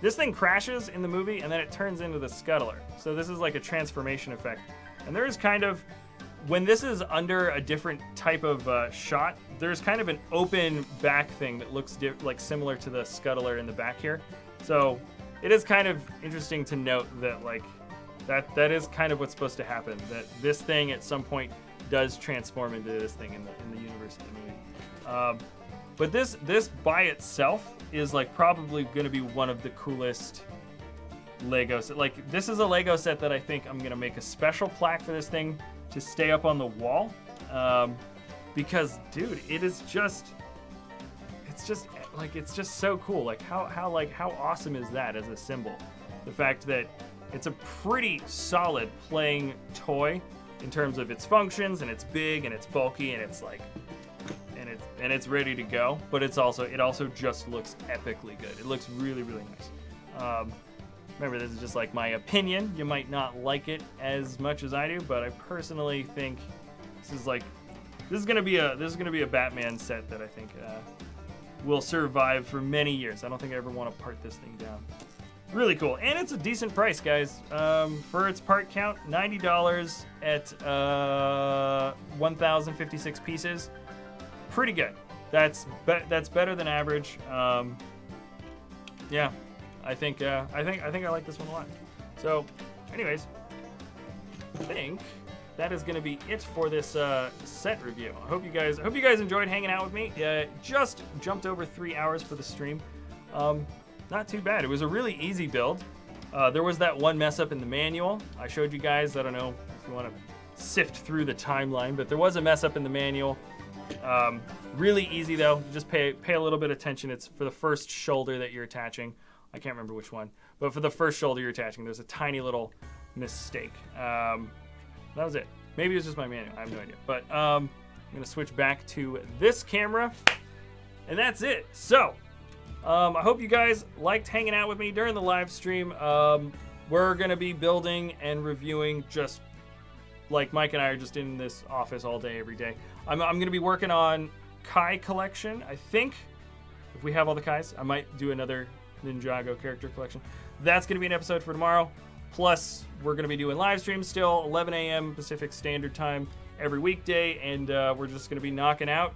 this thing crashes in the movie and then it turns into the scuttler. So this is like a transformation effect. And there is kind of, when this is under a different type of shot, there's kind of an open back thing that looks like similar to the scuttler in the back here. So it is kind of interesting to note that like that is kind of what's supposed to happen. That this thing at some point does transform into this thing in the universe of the movie. But this by itself is like probably going to be one of the coolest Lego set. Like this is a Lego set that I think I'm going to make a special plaque for this thing to stay up on the wall, because dude, it's just so cool. Like how awesome is that as a symbol? The fact that it's a pretty solid playing toy in terms of its functions, and it's big and it's bulky and it's like and it's ready to go, but it also just looks epically good. It looks really, really nice. Remember, this is just like my opinion. You might not like it as much as I do, but I personally think this is gonna be a Batman set that I think will survive for many years. I don't think I ever want to part this thing down. Really cool, and it's a decent price, guys. For its part count, $90 at 1,056 pieces. Pretty good. That's better than average. Yeah, I think I like this one a lot. So, anyways, I think that is going to be it for this set review. I hope you guys enjoyed hanging out with me. Just jumped over 3 hours for the stream. Not too bad. It was a really easy build. There was that one mess up in the manual. I showed you guys. I don't know if you want to sift through the timeline, but there was a mess up in the manual. Really easy though. Just pay a little bit of attention. It's for the first shoulder that you're attaching. I can't remember which one, but for the first shoulder you're attaching, there's a tiny little mistake. That was it. Maybe it was just my manual. I have no idea. But I'm gonna switch back to this camera, and that's it. So. I hope you guys liked hanging out with me during the live stream. We're going to be building and reviewing, just like Mike and I are just in this office all day, every day. I'm going to be working on Kai collection. I think if we have all the Kais, I might do another Ninjago character collection. That's going to be an episode for tomorrow. Plus, we're going to be doing live streams still, 11 a.m. Pacific Standard Time every weekday, and we're just going to be knocking out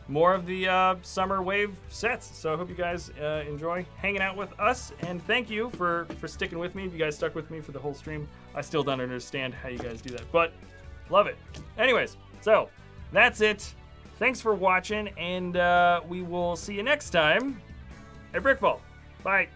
more of the summer wave sets. So I hope you guys enjoy hanging out with us, and thank you for sticking with me. If you guys stuck with me for the whole stream, I still don't understand how you guys do that, but love it. Anyways, so that's it. Thanks for watching, and we will see you next time at Brickvault. Bye.